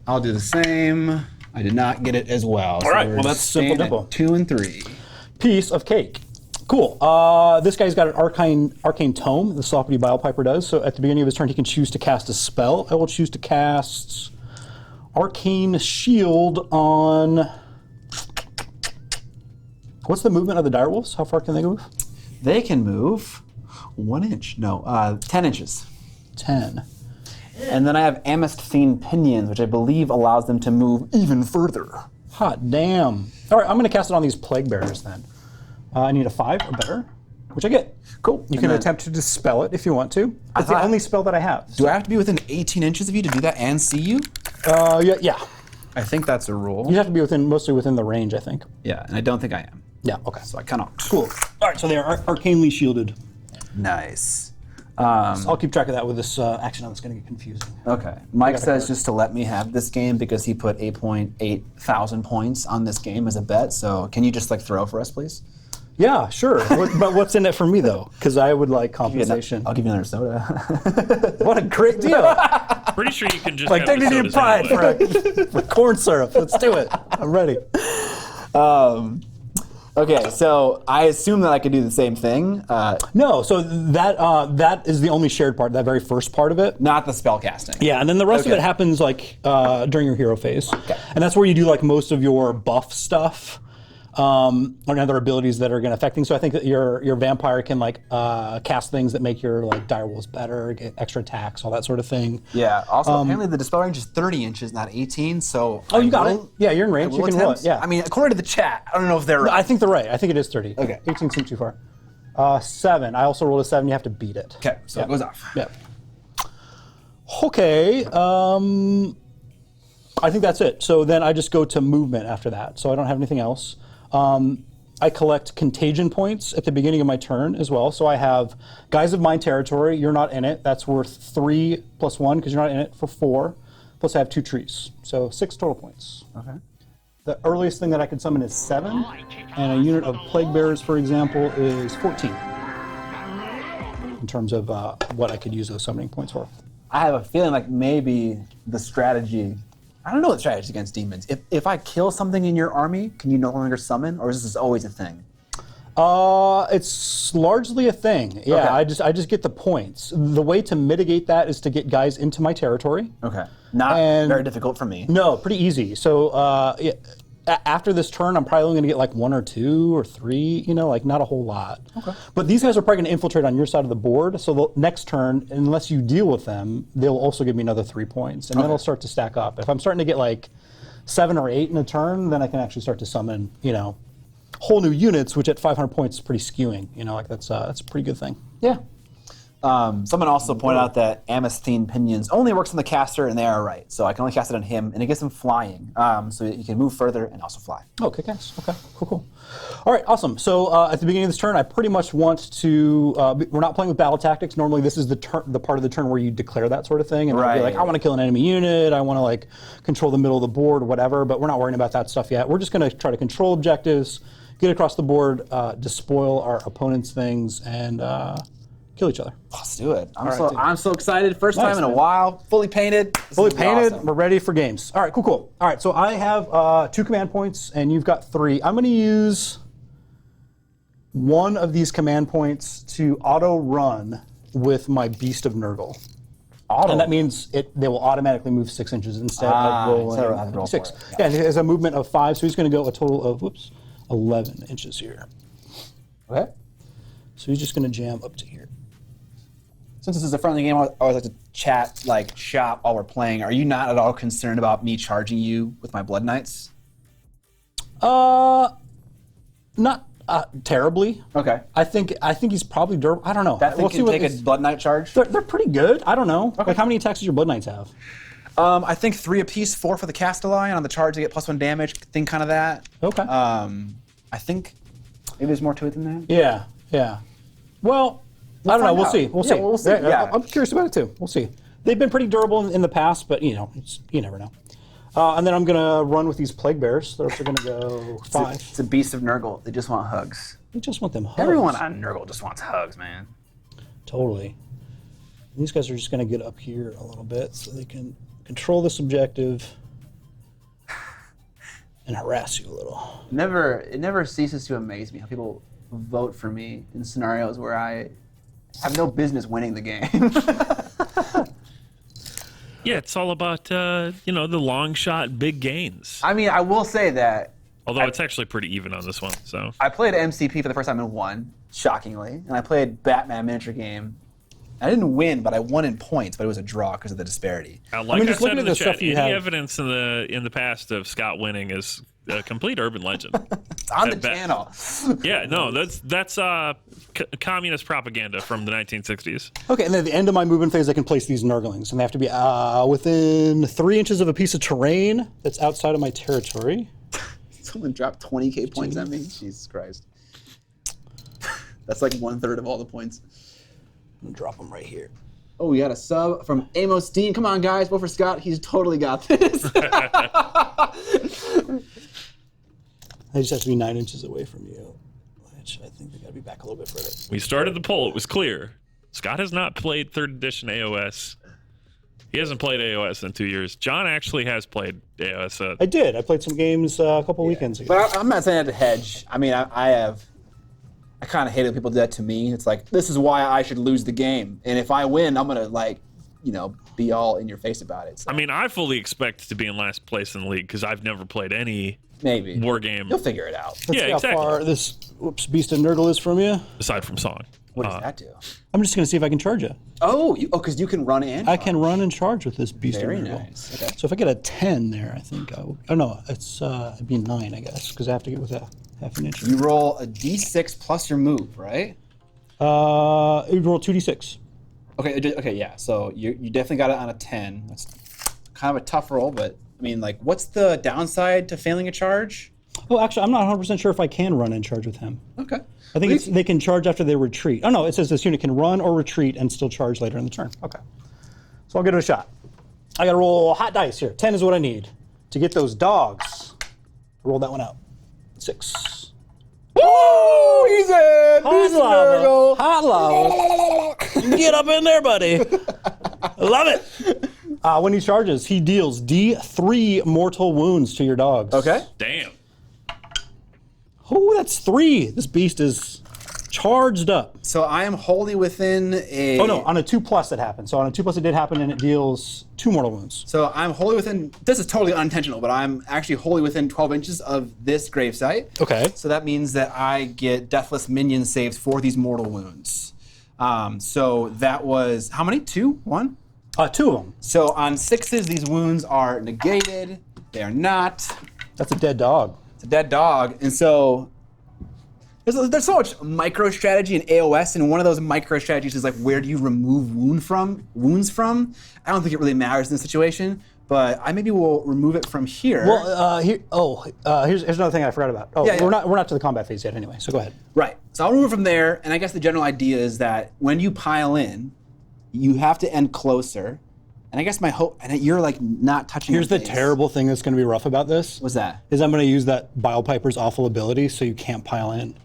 I'll do the same. I did not get it as well. All right, well that's simple dimple. 2 and 3. Piece of cake. Cool. This guy's got an arcane tome. The Sloppity Bilepiper does. So at the beginning of his turn, he can choose to cast a spell. I will choose to cast Arcane Shield on. What's the movement of the direwolves? How far can they move? They can move 1 inch. No, 10 inches. 10. And then I have Amethystine Pinions, which I believe allows them to move even further. Hot damn. All right, I'm going to cast it on these Plague Bearers then. I need a 5 or better, which I get. Cool. You can attempt to dispel it if you want to. It's the only spell that I have. Do I have to be within 18 inches of you to do that and see you? Yeah. I think that's a rule. You have to be mostly within the range, I think. Yeah, and I don't think I am. Yeah, okay. So I cannot. Cool. All right, so they are arcanely shielded. Nice. So I'll keep track of that with this action. It's going to get confusing. Okay. Mike says just to let me have this game because he put 8.8 thousand points on this game as a bet. So can you just throw for us, please? Yeah, sure. But what's in it for me though? Because I would like compensation. I'll give you another soda. What a great deal! Pretty sure you can just Like dignity and pride for corn syrup. Let's do it. I'm ready. Okay, so I assume that I could do the same thing. No, so that is the only shared part. That very first part of it. Not the spell casting. Yeah, and then the rest of it happens during your hero phase, and that's where you do most of your buff stuff. And other abilities that are going to affect things. So I think that your vampire can cast things that make your direwolves better, get extra attacks, all that sort of thing. Yeah. Also, apparently the dispel range is 30 inches, not 18. So you got it. Yeah, you're in range. You can roll it. Yeah. I mean, according to the chat, I don't know if they're right. I think they're right. I think it is 30. Okay. 18 seems too far. 7. I also rolled a 7. You have to beat it. Okay. So it goes off. Yeah. Okay. I think that's it. So then I just go to movement after that. So I don't have anything else. I collect contagion points at the beginning of my turn as well. So I have Guys of Mine Territory. You're not in it. That's worth 3 plus 1 because you're not in it for 4. Plus I have 2 trees. So 6 total points. Okay. The earliest thing that I can summon is 7. And a unit of Plague Bearers, for example, is 14. In terms of what I could use those summoning points for. I have a feeling maybe the strategy. I don't know what the strategy is against demons. If I kill something in your army, can you no longer summon, or is this always a thing? It's largely a thing. Yeah, okay. I just get the points. The way to mitigate that is to get guys into my territory. Okay. Not very difficult for me. No, pretty easy. So after this turn, I'm probably only going to get 1 or 2 or 3. Not a whole lot. Okay. But these guys are probably going to infiltrate on your side of the board. So the next turn, unless you deal with them, they'll also give me another 3 points, and then it'll start to stack up. If I'm starting to get 7 or 8 in a turn, then I can actually start to summon whole new units, which at 500 points is pretty skewing. That's a pretty good thing. Yeah. Someone also pointed out that Amethystine Pinions only works on the caster, and they are right. So I can only cast it on him, and it gets him flying. So you can move further and also fly. Oh, kick ass. Okay, cool. All right, awesome. So at the beginning of this turn, I pretty much want to. We're not playing with battle tactics. Normally, this is the part of the turn where you declare that sort of thing, and be I want to kill an enemy unit. I want to control the middle of the board or whatever. But we're not worrying about that stuff yet. We're just going to try to control objectives, get across the board, despoil our opponents' things, and kill each other. Let's do it. I'm so excited. First time in a while. Fully painted. Awesome. We're ready for games. All right, cool. All right, so I have 2 command points, and you've got 3. I'm going to use one of these command points to auto-run with my Beast of Nurgle. And that means they will automatically move 6 inches instead of rolling 6. Yeah, it has a movement of 5, so he's going to go a total of 11 inches here. Okay. So he's just going to jam up to here. Since this is a friendly game, I always like to chat, shop while we're playing. Are you not at all concerned about me charging you with my Blood Knights? Not terribly. Okay. I think he's probably durable. I don't know. That thing can take a Blood Knight charge? They're pretty good. I don't know. Okay. How many attacks does your Blood Knights have? I think 3 apiece, 4 for the Castellan. On the charge, they get +1 damage. Thing kind of that. Okay. I think maybe there's more to it than that. Yeah. Well, I don't know. We'll see. We'll see. Yeah. I'm curious about it too. We'll see. They've been pretty durable in the past, but you never know. And then I'm gonna run with these Plague Bears. They're gonna go 5. It's a Beast of Nurgle. They just want hugs. They just want them hugs. Everyone on Nurgle just wants hugs, man. Totally. These guys are just gonna get up here a little bit so they can control this objective, and harass you a little. It never ceases to amaze me how people vote for me in scenarios where I have no business winning the game. Yeah, it's all about the long shot, big gains. I mean, I will say that. Although it's actually pretty even on this one. So I played MCP for the first time and won, shockingly, and I played Batman miniature game. I didn't win, but I won in points, but it was a draw because of the disparity. Like I just said looking in at the the chat, stuff you any have. evidence in the past of Scott winning is a complete urban legend. It's on the channel. Yeah, no, that's communist propaganda from the 1960s. Okay, and then at the end of my movement phase, I can place these Nurglings, and they have to be within 3 inches of a piece of terrain that's outside of my territory. Someone dropped 20k points at me? Jesus Christ. That's like 1/3 of all the points. I'm gonna drop them right here. Oh, we got a sub from Amos Dean. Come on, guys, vote for Scott. He's totally got this. They just have to be 9 inches away from you, which I think they got to be back a little bit further. We started the poll. It was clear. Scott has not played 3rd edition AOS. He hasn't played AOS in 2 years. John actually has played AOS. I did. I played some games a couple weekends ago. But I'm not saying that to hedge. I mean, I kind of hate it when people do that to me. It's like, this is why I should lose the game. And if I win, I'm going to, be all in your face about it. So. I mean, I fully expect to be in last place in the league because I've never played any Maybe. war game. You'll figure it out. Let's see how far this Beast of Nurgle is from you. Aside from Song. What does that do? I'm just going to see if I can charge you. Oh, because you can run in? I can run and charge with this Beast Very of Nurgle. nice. Okay. So if I get a 10 there, I think I will. Oh, no, it'd be 9, I guess, because I have to get with a half an inch. You roll a d6 plus your move, right? You roll 2d6. Okay, yeah. So you definitely got it on a 10. That's kind of a tough roll, but I mean, what's the downside to failing a charge? Oh, actually, I'm not 100% sure if I can run and charge with him. Okay. I think they can charge after they retreat. Oh, no, it says this unit can run or retreat and still charge later in the turn. Okay. So I'll give it a shot. I got to roll hot dice here. 10 is what I need to get those dogs. Roll that one out. 6. Woo! He's in! Hot lava. Hot lava. Get up in there, buddy. Love it. When he charges, he deals D3 mortal wounds to your dogs. Okay. Damn. Oh, that's 3. This beast is charged up. So I am wholly within a... Oh, no, on a 2+ it happened. So on a 2+ it did happen, and it deals 2 mortal wounds. So I'm wholly within... This is totally unintentional, but I'm actually wholly within 12 inches of this gravesite. Okay. So that means that I get deathless minion saves for these mortal wounds. So that was... How many? 2? 1? 2 of them. So on 6s, these wounds are negated. They are not. That's a dead dog. It's a dead dog. And so there's so much micro strategy in AOS, and one of those micro strategies is where do you remove wounds from? I don't think it really matters in this situation, but I maybe will remove it from here. Well, here's another thing I forgot about. Oh, Yeah. we're not to the combat phase yet anyway, so go ahead. Right. So I'll remove it from there, and I guess the general idea is that when you pile in, you have to end closer. And I guess my hope, and you're not touching Here's your the face. terrible thing that's going to be rough about this. What's that? Is I'm going to use that Bile Piper's awful ability so you can't pile in.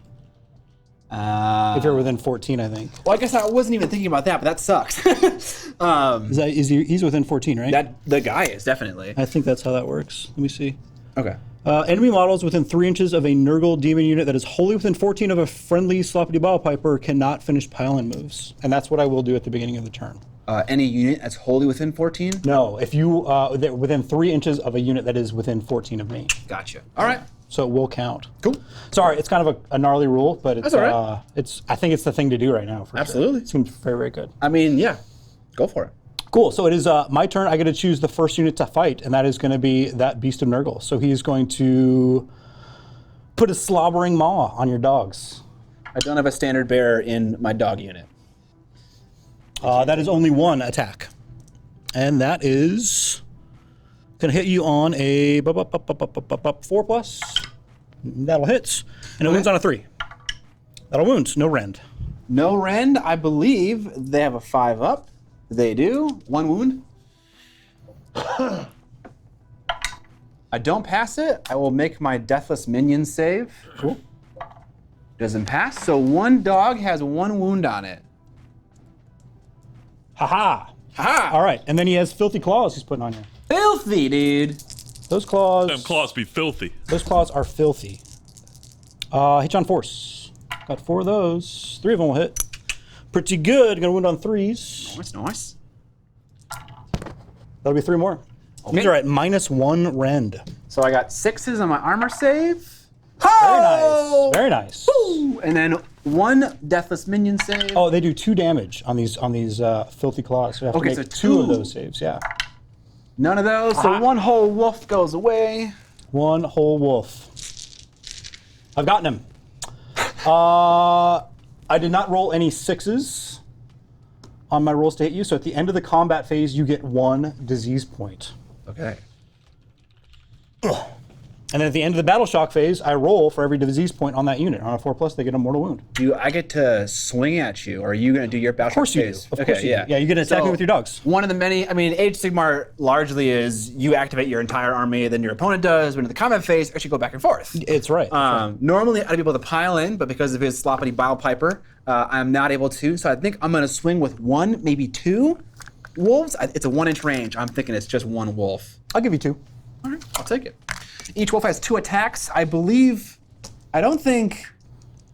If you're within 14, I think. Well, I guess I wasn't even thinking about that, but that sucks. He's within 14, right? The guy is, definitely. I think that's how that works. Let me see. Okay. Enemy models within 3 inches of a Nurgle demon unit that is wholly within 14 of a friendly Sloppy Bile Piper cannot finish pile-in moves. And that's what I will do at the beginning of the turn. Any unit that's wholly within 14? No, if you they're within 3 inches of a unit that is within 14 of me. Gotcha. All right. So it will count. Cool. Sorry, it's kind of a gnarly rule, but it's That's all right. I think it's the thing to do right now. For Absolutely. Sure. It seems very, very good. I mean, yeah. Go for it. Cool. So it is my turn. I get to choose the first unit to fight, and that is going to be that Beast of Nurgle. So he's going to put a slobbering maw on your dogs. I don't have a standard bearer in my dog unit. That is only 1 attack. And that is going to hit you on a 4+. That'll hit. And it wounds on a 3. That'll wound. No rend. No rend. I believe they have a 5 up. They do. 1 wound. I don't pass it. I will make my deathless minion save. Cool. Doesn't pass. So 1 dog has 1 wound on it. Haha. Ha! All right, and then he has Filthy Claws he's putting on you. Filthy, dude. Those claws. Them claws be filthy. Those claws are filthy. Hit you on force. Got 4 of those. 3 of them will hit. Pretty good. Gonna win on 3s. Nice, nice. That'll be 3 more. Okay. Means you're at -1 rend. So I got 6s on my armor save. Very nice. Very nice. Woo! And then 1 deathless minion save. Oh, they do 2 damage on these filthy claws. So you have to make so 2 of 2. those saves. Yeah. None of those. So 1 whole wolf goes away. 1 whole wolf. I've gotten him. I did not roll any 6s on my rolls to hit you. So at the end of the combat phase, you get 1 disease point. Okay. And then at the end of the battle shock phase, I roll for every disease point on that unit. On a 4+, they get a mortal wound. Do I get to swing at you, or are you going to do your battle? Of course you do. Of course you do. Yeah, you get to attack me with your dogs. One of the many, I mean, Age of Sigmar largely is you activate your entire army, then your opponent does. When in the combat phase, actually go back and forth. It's right. Normally, I'd be able to pile in, but because of his sloppity bile piper, I'm not able to. So I think I'm going to swing with 1, maybe 2 wolves. It's a 1-inch range. I'm thinking it's just 1 wolf. I'll give you 2. All right, I'll take it. Each wolf has 2 attacks. I don't think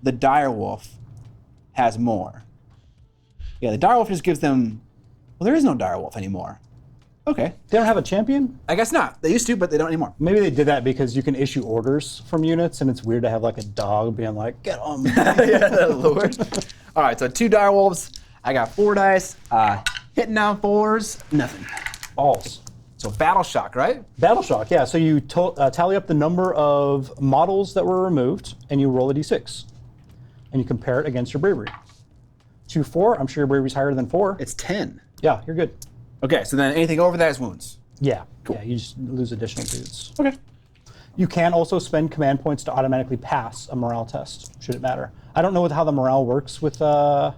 the dire wolf has more. Yeah, the dire wolf just gives them, well, there is no dire wolf anymore. Okay. They don't have a champion? I guess not. They used to, but they don't anymore. Maybe they did that because you can issue orders from units, and it's weird to have like a dog being like, get on. Yeah, Lord. All right, so 2 dire wolves. I got 4 dice. Hitting down 4s, nothing. Balls. So battle shock, right? Battle shock, yeah. So you tally up the number of models that were removed, and you roll a d6. And you compare it against your bravery. 2, 4, I'm sure your bravery's higher than 4. It's 10. Yeah, you're good. Okay, so then anything over that is wounds. Yeah, cool. Yeah, you just lose additional dudes. Okay. You can also spend command points to automatically pass a morale test, should it matter. I don't know how the morale works with the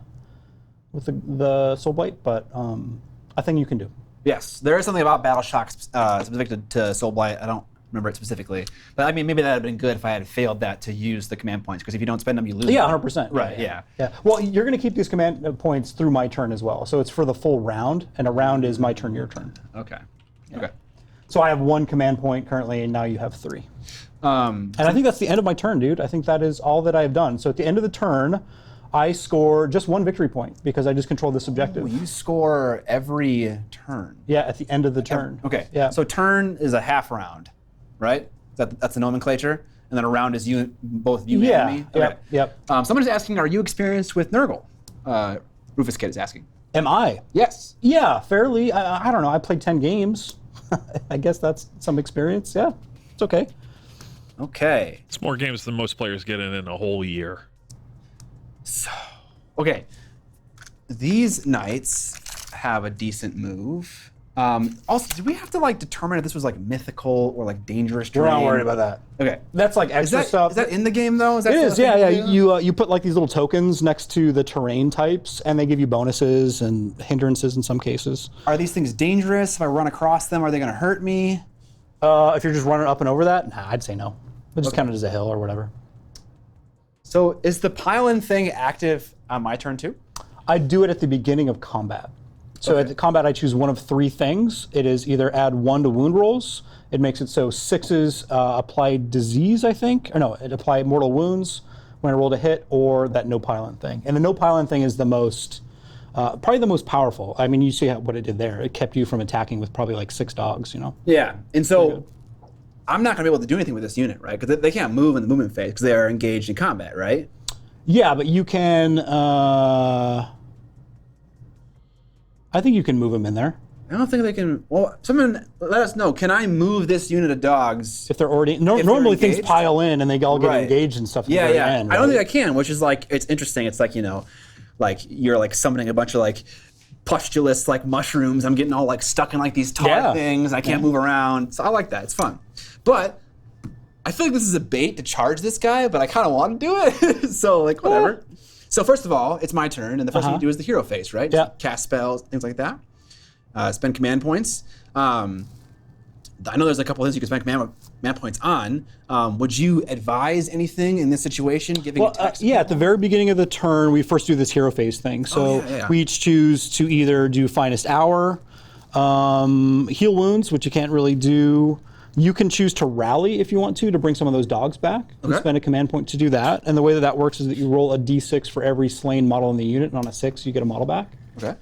Soul Blight, but a thing you can do. Yes, there is something about battle shock specific to Soul Blight. I don't remember it specifically, but I mean maybe that would have been good if I had failed that to use the command points, because if you don't spend them, you lose. Yeah, them. 100%. Right. Yeah. Well, you're going to keep these command points through my turn as well, so it's for the full round, and a round is my turn, your turn. Okay. Yeah. Okay. So I have 1 command point currently, and now you have 3. And I think that's the end of my turn, dude. I think that is all that I've done. So at the end of the turn, I score just 1 victory point because I just controlled this objective. Oh, you score every turn. Yeah, at the end of the turn. Okay. Yeah. So turn is a half round, right? That's the nomenclature, and then a round is both you and me. Okay. Yep. Someone's asking, are you experienced with Nurgle? Rufus Kid is asking. Am I? Yes. Yeah, fairly. I don't know. I played 10 games. I guess that's some experience. Yeah, it's okay. Okay. It's more games than most players get in a whole year. So, okay. These knights have a decent move. Also, did we have to determine if this was mythical or dangerous terrain? We're not worried about that. Okay. That's extra stuff. Is that in the game though? Is that it is, yeah. You put these little tokens next to the terrain types, and they give you bonuses and hindrances in some cases. Are these things dangerous? If I run across them, are they going to hurt me? If you're just running up and over that, nah, I'd say no. It just counted as a hill or whatever. So is the pile-in thing active on my turn too? I do it at the beginning of combat. So at the combat, I choose one of 3 things. It is either add 1 to wound rolls. It makes it so 6s apply disease, I think. Or no, it apply mortal wounds when I roll to hit, or that no pile-in thing. And the no pile-in thing is the most, probably the most powerful. I mean, you see what it did there. It kept you from attacking with probably 6 dogs, you know? Yeah, and so I'm not going to be able to do anything with this unit, right? Because they can't move in the movement phase because they are engaged in combat, right? Yeah, but you can, I think you can move them in there. I don't think they can. Well, someone let us know. Can I move this unit of dogs? If they're already normally things pile in and they all get engaged and stuff. At the very end, I don't think I can, which is it's interesting. It's you're summoning a bunch of pustulous mushrooms. I'm getting all stuck in these tar things. I can't move around. So I like that. It's fun, but I feel like this is a bait to charge this guy. But I kind of want to do it. So whatever. So first of all, it's my turn, and the first thing you do is the hero phase, right? Yeah. Just cast spells, things like that. Spend command points. I know there's a couple of things you can spend mana points on. Would you advise anything in this situation? Giving Well, yeah, at the very beginning of the turn, we first do this hero phase thing. So we each choose to either do Finest Hour, heal wounds, which you can't really do. You can choose to rally if you want to bring some of those dogs back. You spend a command point to do that. And the way that works is that you roll a d6 for every slain model in the unit, and on a 6, you get a model back. Okay.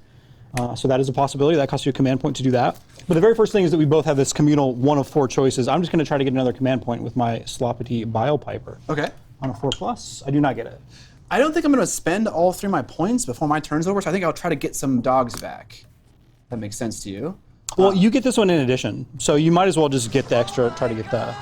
So that is a possibility. That costs you a command point to do that. But the very first thing is that we both have this communal 1 of 4 choices. I'm just going to try to get another command point with my Sloppity Bile Piper. Okay. On a 4+. I do not get it. I don't think I'm going to spend all 3 of my points before my turn's over, so I think I'll try to get some dogs back. That makes sense to you. Well, you get this one in addition, so you might as well just get the extra, try to get the...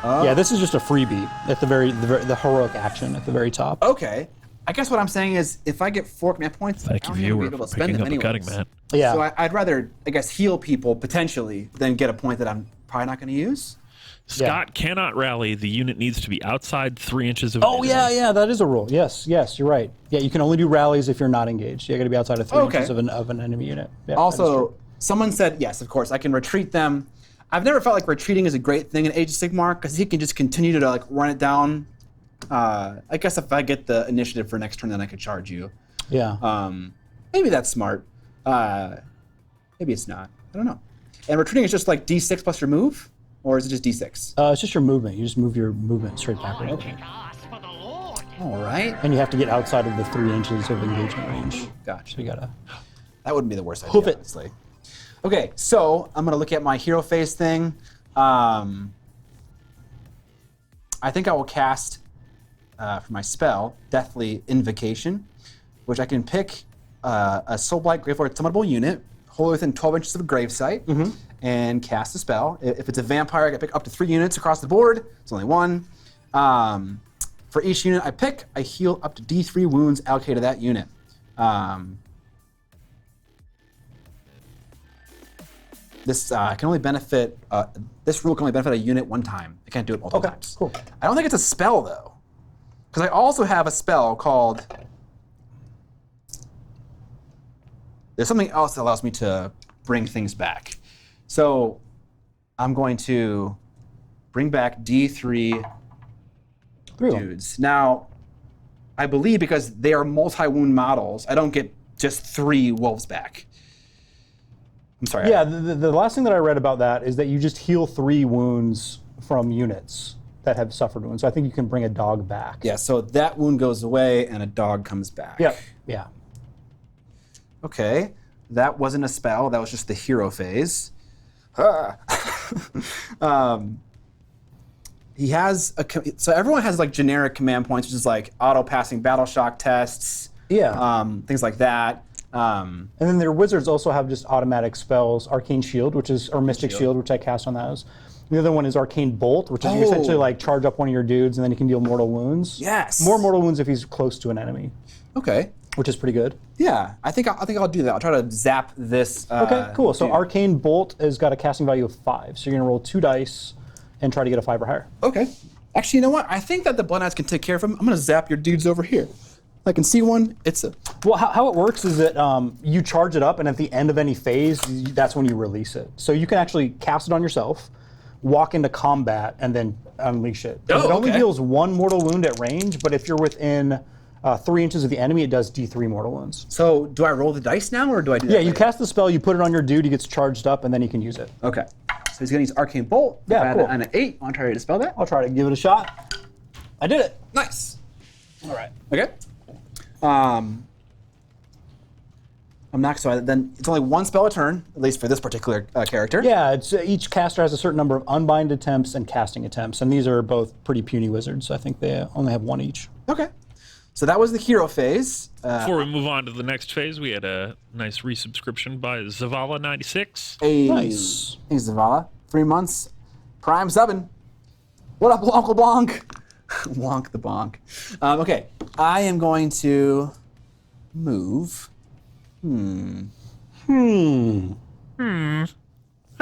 Yeah, this is just a freebie at the heroic action at the very top. Okay. I guess what I'm saying is, if I get 4 command points, Thank you, I don't viewer, be able to for spend picking them up the anyways. cutting mat. Yeah. So I'd rather, I guess, heal people potentially than get a point that I'm probably not going to use. Scott cannot rally. The unit needs to be outside 3 inches of. Oh yeah, that is a rule. Yes, you're right. Yeah, you can only do rallies if you're not engaged. You got to be outside of 3 inches of an enemy unit. Yeah, Also, someone said yes, of course, I can retreat them. I've never felt like retreating is a great thing in Age of Sigmar because he can just continue to like run it down. I guess if I get the initiative for next turn, then I could charge you. Yeah. Maybe that's smart. Maybe it's not. I don't know. And retreating is just like D6 plus your move, or is it just D6? It's just your movement. You just move your movement straight backward. All right. And you have to get outside of the 3 inches of engagement range. Gotcha. So you gotta. That wouldn't be the worst idea, Hoof it. honestly. Okay, so I'm gonna look at my hero phase thing. I think I will cast for my spell, Deathly Invocation, which I can pick a Soulblight Gravelord summonable unit, hold it within 12 inches of a gravesite, and cast a spell. If it's a vampire, I can pick up to 3 units across the board. It's only 1. For each unit I pick, I heal up to D3 wounds allocated to that unit. This can only benefit. This rule can only benefit a unit 1 time. I can't do it multiple times. Cool. I don't think it's a spell though, because I also have a spell called. There's something else that allows me to bring things back. So I'm going to bring back D3 dudes. Now, I believe because they are multi-wound models, I don't get just 3 wolves back. I'm sorry. Yeah, the last thing that I read about that is that you just heal 3 wounds from units that have suffered wounds. So I think you can bring a dog back. Yeah, so that wound goes away and a dog comes back. Yeah. Okay, that wasn't a spell, that was just the hero phase. He has so everyone has like generic command points, which is like auto-passing battle shock tests, things like that. And then their wizards also have just automatic spells, Arcane Shield, or Mystic Shield, which I cast on those. The other one is Arcane Bolt, which is you essentially like charge up one of your dudes and then you can deal mortal wounds. Yes. More mortal wounds if he's close to an enemy. Okay. Which is pretty good. Yeah, I think I'll do that. I'll try to zap this. Okay, cool. So dude. Arcane Bolt has got a casting value of 5. So you're gonna roll 2 dice and try to get a 5 or higher. Okay. Actually, you know what? I think that the Blood Knights can take care of him. I'm gonna zap your dudes over here. I can see one. It's a. Well, how it works is that you charge it up, and at the end of any phase, that's when you release it. So you can actually cast it on yourself, walk into combat, and then unleash it. It only deals 1 mortal wound at range, but if you're within 3 inches of the enemy, it does D3 mortal wounds. So do I roll the dice now, or do I do that? Yeah, you cast the spell, you put it on your dude, he gets charged up, and then he can use it. Okay. So he's gonna use Arcane Bolt. Yeah, cool. And an 8. Want to try to dispel that? I'll try to give it a shot. I did it. Nice. All right. Okay. I'm not so. Then it's only 1 spell a turn, at least for this particular character. Yeah, it's each caster has a certain number of unbind attempts and casting attempts, and these are both pretty puny wizards. So I think they only have 1 each. Okay. So that was the hero phase. Before we move on to the next phase, we had a nice resubscription by Zavala96. Nice. Thanks, Zavala. 3 months. Prime 7. What up, Wonk Bonk? Wonk the bonk. Okay, I am going to move. I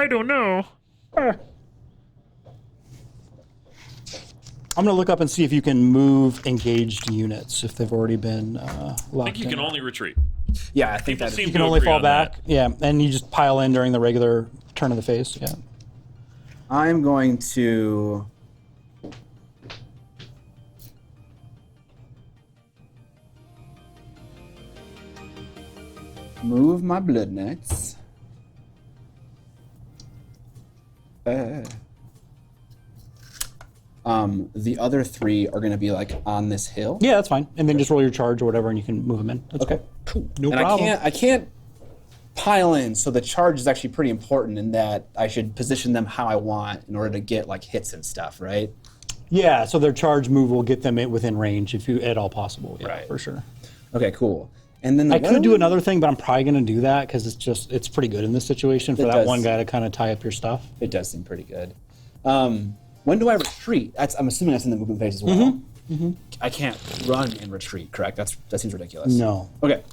don't know. I'm going to look up and see if you can move engaged units if they've already been locked I think you in. can only retreat. Yeah, I think that seem You to can only agree fall on that. back. Yeah, and you just pile in during the regular turn of the phase. Yeah. I'm going to move my Blood Knights. The other 3 are going to be like on this hill. Yeah, that's fine. And then just roll your charge or whatever, and you can move them in. That's Okay. cool. No And problem. I can't pile in, so the charge is actually pretty important in that I should position them how I want in order to get like hits and stuff, right? Yeah, so their charge move will get them within range if you at all possible. Yeah, Right. for sure. Okay, cool. And then I could do another thing, but I'm probably going to do that because it's pretty good in this situation for It that does. one guy to kind of tie up your stuff. It does seem pretty good. When do I retreat? I'm assuming that's in the movement phase as well. I can't run and retreat, correct? That seems ridiculous. No. Okay.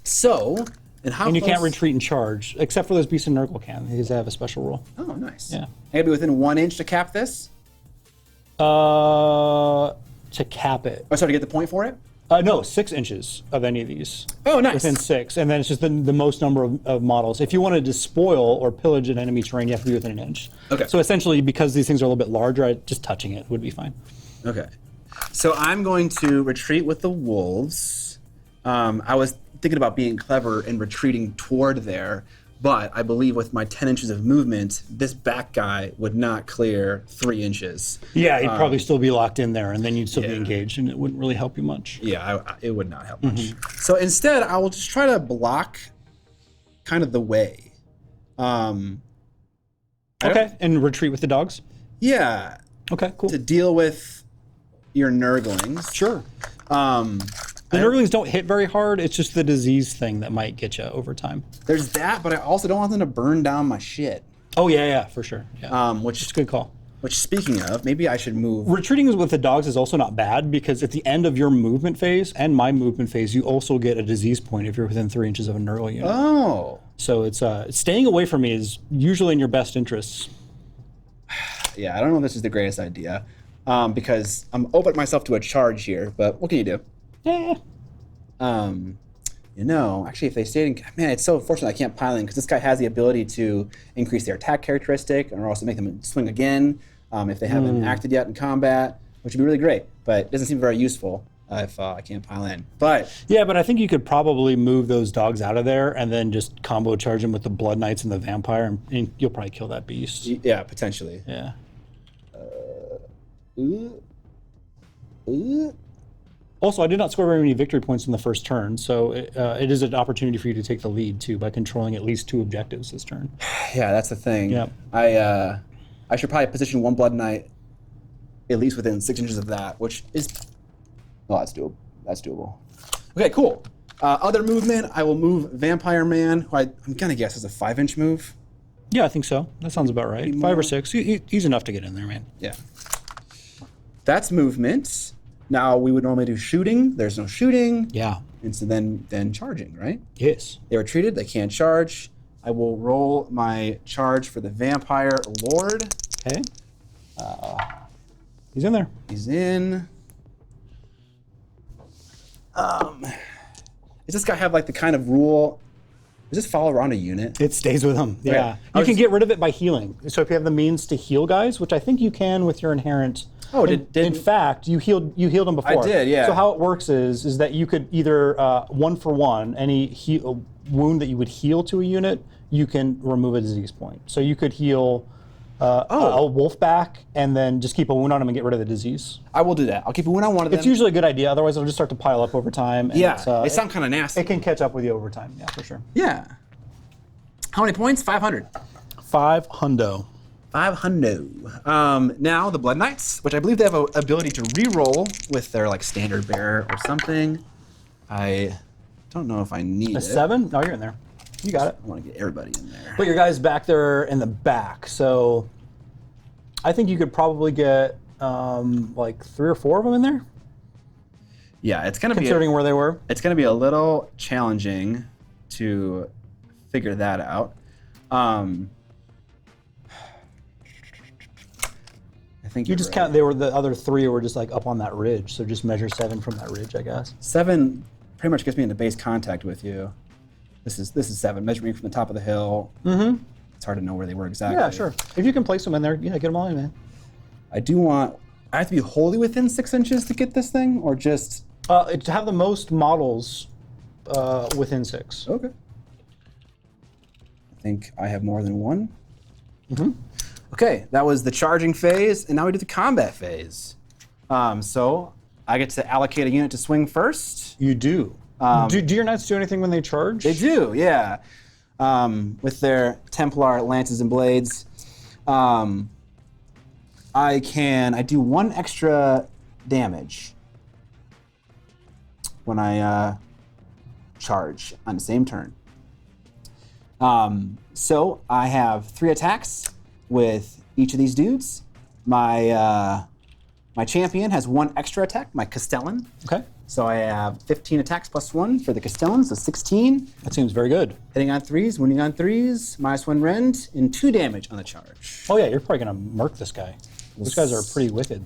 So, and how And you can't close- retreat and charge, except for those beasts in Nurgle can. These have a special rule. Oh, nice. Yeah. I gotta be within 1 inch to cap this? To cap it. Oh, sorry, to get the point for it? No, 6 inches of any of these. Oh, nice. Within 6, and then it's just the most number of models. If you wanted to spoil or pillage an enemy terrain, you have to be within 1 inch. Okay. So essentially, because these things are a little bit larger, just touching it would be fine. Okay. So I'm going to retreat with the wolves. I was thinking about being clever and retreating toward there, but I believe with my 10 inches of movement, this back guy would not clear 3 inches. Yeah, he'd probably still be locked in there, and then you'd still be yeah. engaged, and it wouldn't really help you much. Yeah, it would not help much. So instead, I will just try to block kind of the way. Okay, and retreat with the dogs? Yeah, Okay, cool. to deal with your Nurglings. Sure. The Nurglings don't hit very hard. It's just the disease thing that might get you over time. There's that, but I also don't want them to burn down my shit. Oh, yeah, for sure. Yeah. Which It's a good call. speaking of, maybe I should move. Retreating with the dogs is also not bad because at the end of your movement phase and my movement phase, you also get a disease point if you're within 3 inches of a Nurgle unit. Oh. So it's staying away from me is usually in your best interests. Yeah, I don't know if this is the greatest idea because I'm opening myself to a charge here, but what can you do? Yeah. Actually, if they stayed in, man, it's so fortunate I can't pile in because this guy has the ability to increase their attack characteristic and also make them swing again if they haven't acted yet in combat, which would be really great, but it doesn't seem very useful if I can't pile in. But Yeah, but I think you could probably move those dogs out of there and then just combo charge them with the Blood Knights and the Vampire, and you'll probably kill that beast. yeah, potentially. Yeah. Also, I did not score very many victory points in the first turn, so it is an opportunity for you to take the lead too by controlling at least 2 objectives this turn. Yeah, that's the thing. Yep. I should probably position 1 Blood Knight at least within 6 inches of that, which is that's doable. That's doable. Okay, cool. Other movement, I will move Vampire Man, who I'm gonna guess is a 5-inch move. Yeah, I think so. That sounds about right. 5 or 6. He's enough to get in there, man. Yeah. That's movement. Now we would normally do shooting. There's no shooting. Yeah. And so then charging, right? Yes. They were treated, they can't charge. I will roll my charge for the Vampire Lord. Okay. He's in there. He's in. Does this guy have like the kind of rule? Does this follow around a unit? It stays with him. Yeah. I You can was- get rid of it by healing. So if you have the means to heal guys, which I think you can with your inherent. Oh, in fact, you healed them before. I did, yeah. So how it works is that you could either 1-for-1 any wound that you would heal to a unit, you can remove a disease point. So you could heal a wolf back and then just keep a wound on him and get rid of the disease. I will do that. I'll keep it when I want them. It's usually a good idea. Otherwise, it'll just start to pile up over time. And Yeah, it's, they sound kind of nasty. it can catch up with you over time. Yeah, for sure. Yeah. How many points? 500. 5 hundo. 500. Now the Blood Knights, which I believe they have an ability to re-roll with their like standard bearer or something. I don't know if I need A it. 7? No, you're in there. You got it. I want to get everybody in there. Put your guys back there in the back. So I think you could probably get like 3 or 4 of them in there, Yeah, it's gonna considering where they were. it's gonna be a little challenging to figure that out. I think You just count. They were the other 3 were just like up on that ridge. So just measure 7 from that ridge, I guess. 7 pretty much gets me into base contact with you. This is 7. Measure me from the top of the hill. It's hard to know where they were exactly. Yeah, sure. If you can place them in there, yeah, get them all in, man. I do want. I have to be wholly within 6 inches to get this thing, or just. To have the most models within 6. Okay. I think I have more than one. Mm-hmm. Okay, that was the charging phase, and now we do the combat phase. So I get to allocate a unit to swing first. You do. Do your knights do anything when they charge? They do, yeah. With their Templar lances and blades. I do 1 extra damage when I charge on the same turn. So I have 3 attacks with each of these dudes. My champion has 1 extra attack, my Castellan. Okay. So I have 15 attacks plus 1 for the Castellan, so 16. That seems very good. Hitting on 3s, wounding on 3s, -1 rend, and 2 damage on the charge. Oh yeah, you're probably gonna murk this guy. These guys are pretty wicked.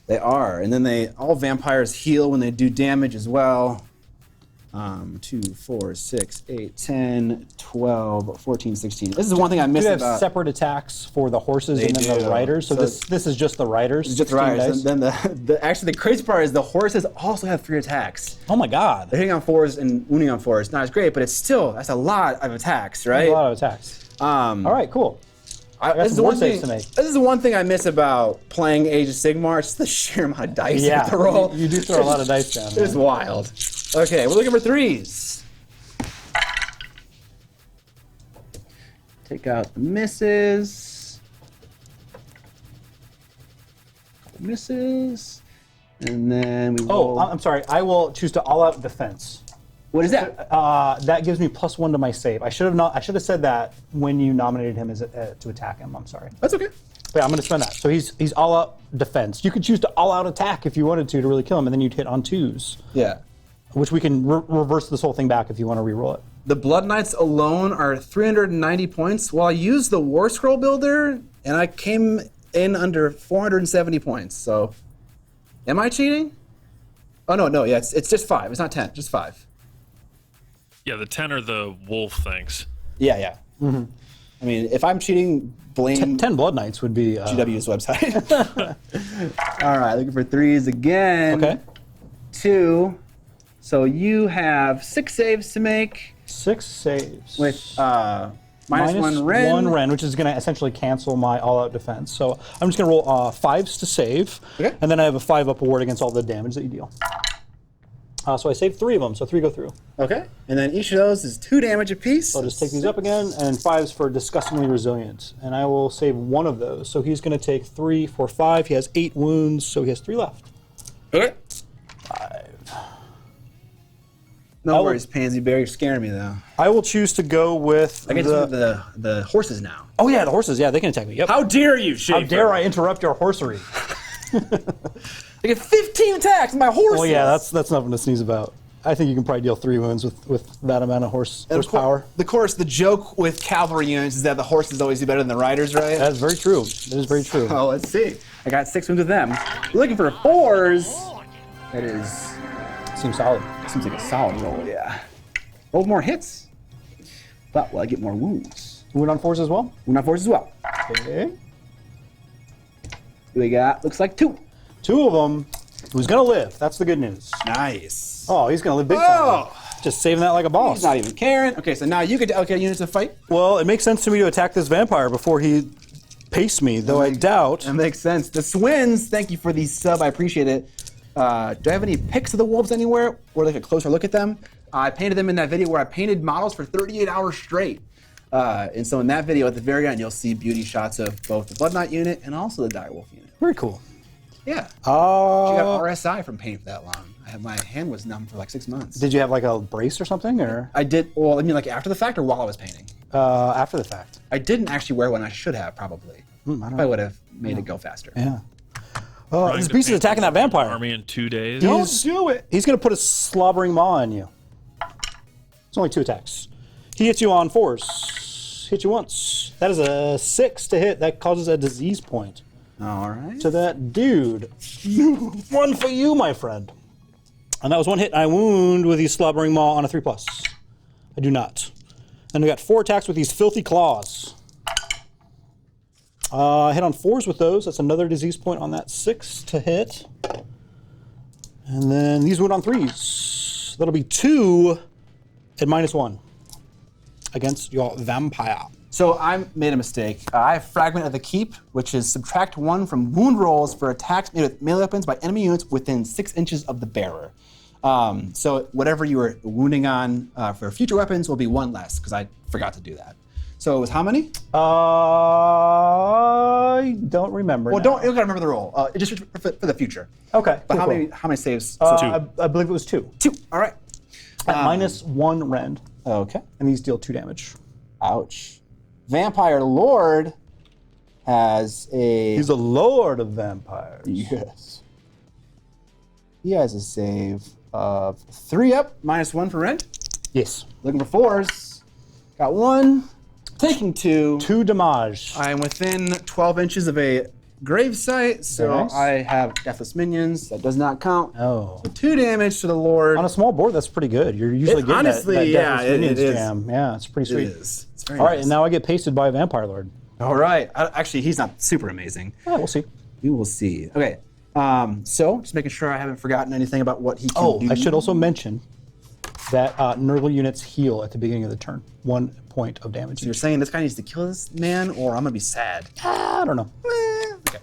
They are, and then all vampires heal when they do damage as well. 2, 4, 6, 8, 10, 12, 14, 16. This is one thing I missed Do they have about. separate attacks for the horses and then the do. riders? So, So this is just the riders? It's just 16 riders. dice? And then actually the crazy part is the horses also have 3 attacks. Oh my god. They're hitting on 4s and wounding on 4s. Not as great, but it's still, that's a lot of attacks, right? A lot of attacks. All right, cool. got This is, some the more one thing, saves to make. this is the one thing I miss about playing Age of Sigmar. It's the sheer amount of dice you Yeah, have to roll. you do throw a lot of dice down. It's man. wild. Okay, we're looking for 3s. Take out the misses. Misses. And then we Oh, roll. I'm sorry. I will choose to all-out defense. What is that? That gives me +1 to my save. I should have said that when you nominated him as to attack him. I'm sorry. That's okay. But yeah, I'm going to spend that. So he's all-out defense. You could choose to all-out attack if you wanted to really kill him, and then you'd hit on 2s, Yeah. which we can reverse this whole thing back if you want to re-roll it. The Blood Knights alone are 390 points. Well, I used the War Scroll Builder, and I came in under 470 points. So, am I cheating? Oh, no, yeah, it's just 5. It's not 10, just 5. Yeah, the 10 are the wolf things. Yeah. Mm-hmm. I mean, if I'm cheating, blame 10 Blood Knights would be... GW's website. All right, looking for 3s again. Okay. 2. So you have 6 saves to make 6 saves. with -1 rend. 1 rend, which is going to essentially cancel my all-out defense. So I'm just going to roll 5s to save, Okay. and then I have a 5-up award against all the damage that you deal. So I saved 3 of them, so 3 go through. Okay, and then each of those is 2 damage apiece. So I'll just take these up again, and 5s for disgustingly resilient. And I will save 1 of those. So he's going to take 3, 4, 5. He has 8 wounds, so he has 3 left. Okay. 5. No worries, Pansy Bear. You're scaring me though. I will choose to go with I get the horses now. Oh yeah, the horses. Yeah, they can attack me. Yep. How dare you, Schaefer? How dare I interrupt your horsery? I get 15 attacks with my horses. Well, yeah, that's nothing to sneeze about. I think you can probably deal 3 wounds with that amount of horsepower. Of course, the joke with cavalry units is that the horses always do better than the riders, right? That's very true. That is very true. Oh, let's see. I got 6 wounds with them. Looking for 4s. That is. Seems solid. Seems like a solid roll, yeah. Oh, more hits. But will I get more wounds? Wound on 4s as well? Wound on 4s as well. Okay. We got, looks like 2. 2 of them. Who's gonna live? That's the good news. Nice. Oh, he's gonna live big time. Oh! Just saving that like a boss. He's not even caring. Okay, so now you get to allocate units to fight. Well, it makes sense to me to attack this vampire before he pastes me, though I doubt. That makes sense. The Swins, thank you for the sub. I appreciate it. Do I have any pics of the wolves anywhere or like a closer look at them? I painted them in that video where I painted models for 38 hours straight. And so in that video at the very end, you'll see beauty shots of both the Blood Knight unit and also the Direwolf unit. Very cool. Yeah. She got RSI from painting for that long. My hand was numb for like 6 months. Did you have like a brace or something, or I did, well, I mean like after the fact or while I was painting? after the fact? I didn't actually wear one. I should have probably. I would have made it go faster. Yeah. Oh, Trying this to beast is paint attacking that vampire. Army in 2 days. Don't do it. He's gonna put a slobbering maw on you. It's only 2 attacks. He hits you on 4s. Hit you once. That is a 6 to hit. That causes a disease point All right. to that dude. 1 for you, my friend. And that was 1 hit. I wound with these slobbering maw on a 3+. I do not. And we got 4 attacks with these filthy claws. I hit on 4s with those. That's another disease point on that 6 to hit. And then these wound on 3s. That'll be 2 at -1 against your vampire. So I made a mistake. I have Fragment of the Keep, which is subtract 1 from wound rolls for attacks made with melee weapons by enemy units within 6 inches of the bearer. So whatever you were wounding on for future weapons will be 1 less, because I forgot to do that. So it was how many? I don't remember. Well, now. you don't gotta remember the roll. Just for the future. Okay. But cool, how many saves? I believe it was 2. 2. All right. At -1 rend. Okay. And these deal 2 damage. Ouch. Vampire Lord has a. He's a lord of vampires. Yes. He has a save of 3 up, -1 for rent. Yes. Looking for 4s. Got 1. Taking 2. 2 damage. I am within 12 inches of a grave site, so Nice. I have deathless minions. That does not count. Oh. So 2 damage to the Lord. On a small board, that's pretty good. You're usually getting honestly, that yeah, Deathless Minions it is. jam. Yeah, it's pretty sweet. It is. It's very All right, nice. and now I get pasted by a vampire lord. All right. Actually, he's not super amazing. Yeah, we'll see. We will see. Okay. So just making sure I haven't forgotten anything about what he can do. I should also mention that Nurgle units heal at the beginning of the turn. 1 point of damage. So you're saying this guy needs to kill this man, or I'm gonna be sad. I don't know. Okay.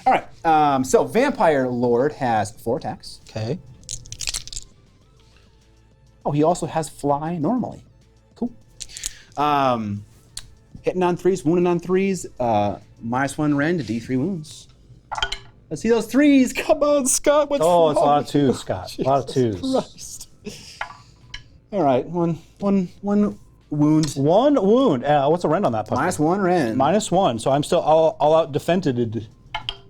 All right. So Vampire Lord has 4 attacks. Okay. Oh, he also has Fly normally. Cool. Hitting on 3s, wounding on 3s. -1 rend to D3 wounds. Let's see those 3s. Come on, Scott. What's Oh, it's a wrong? lot of 2s, Scott. A lot of 2s. Christ. All right. One wound. 1 wound. What's the rend on that puppy? -1 rend. -1. So I'm still all out defended.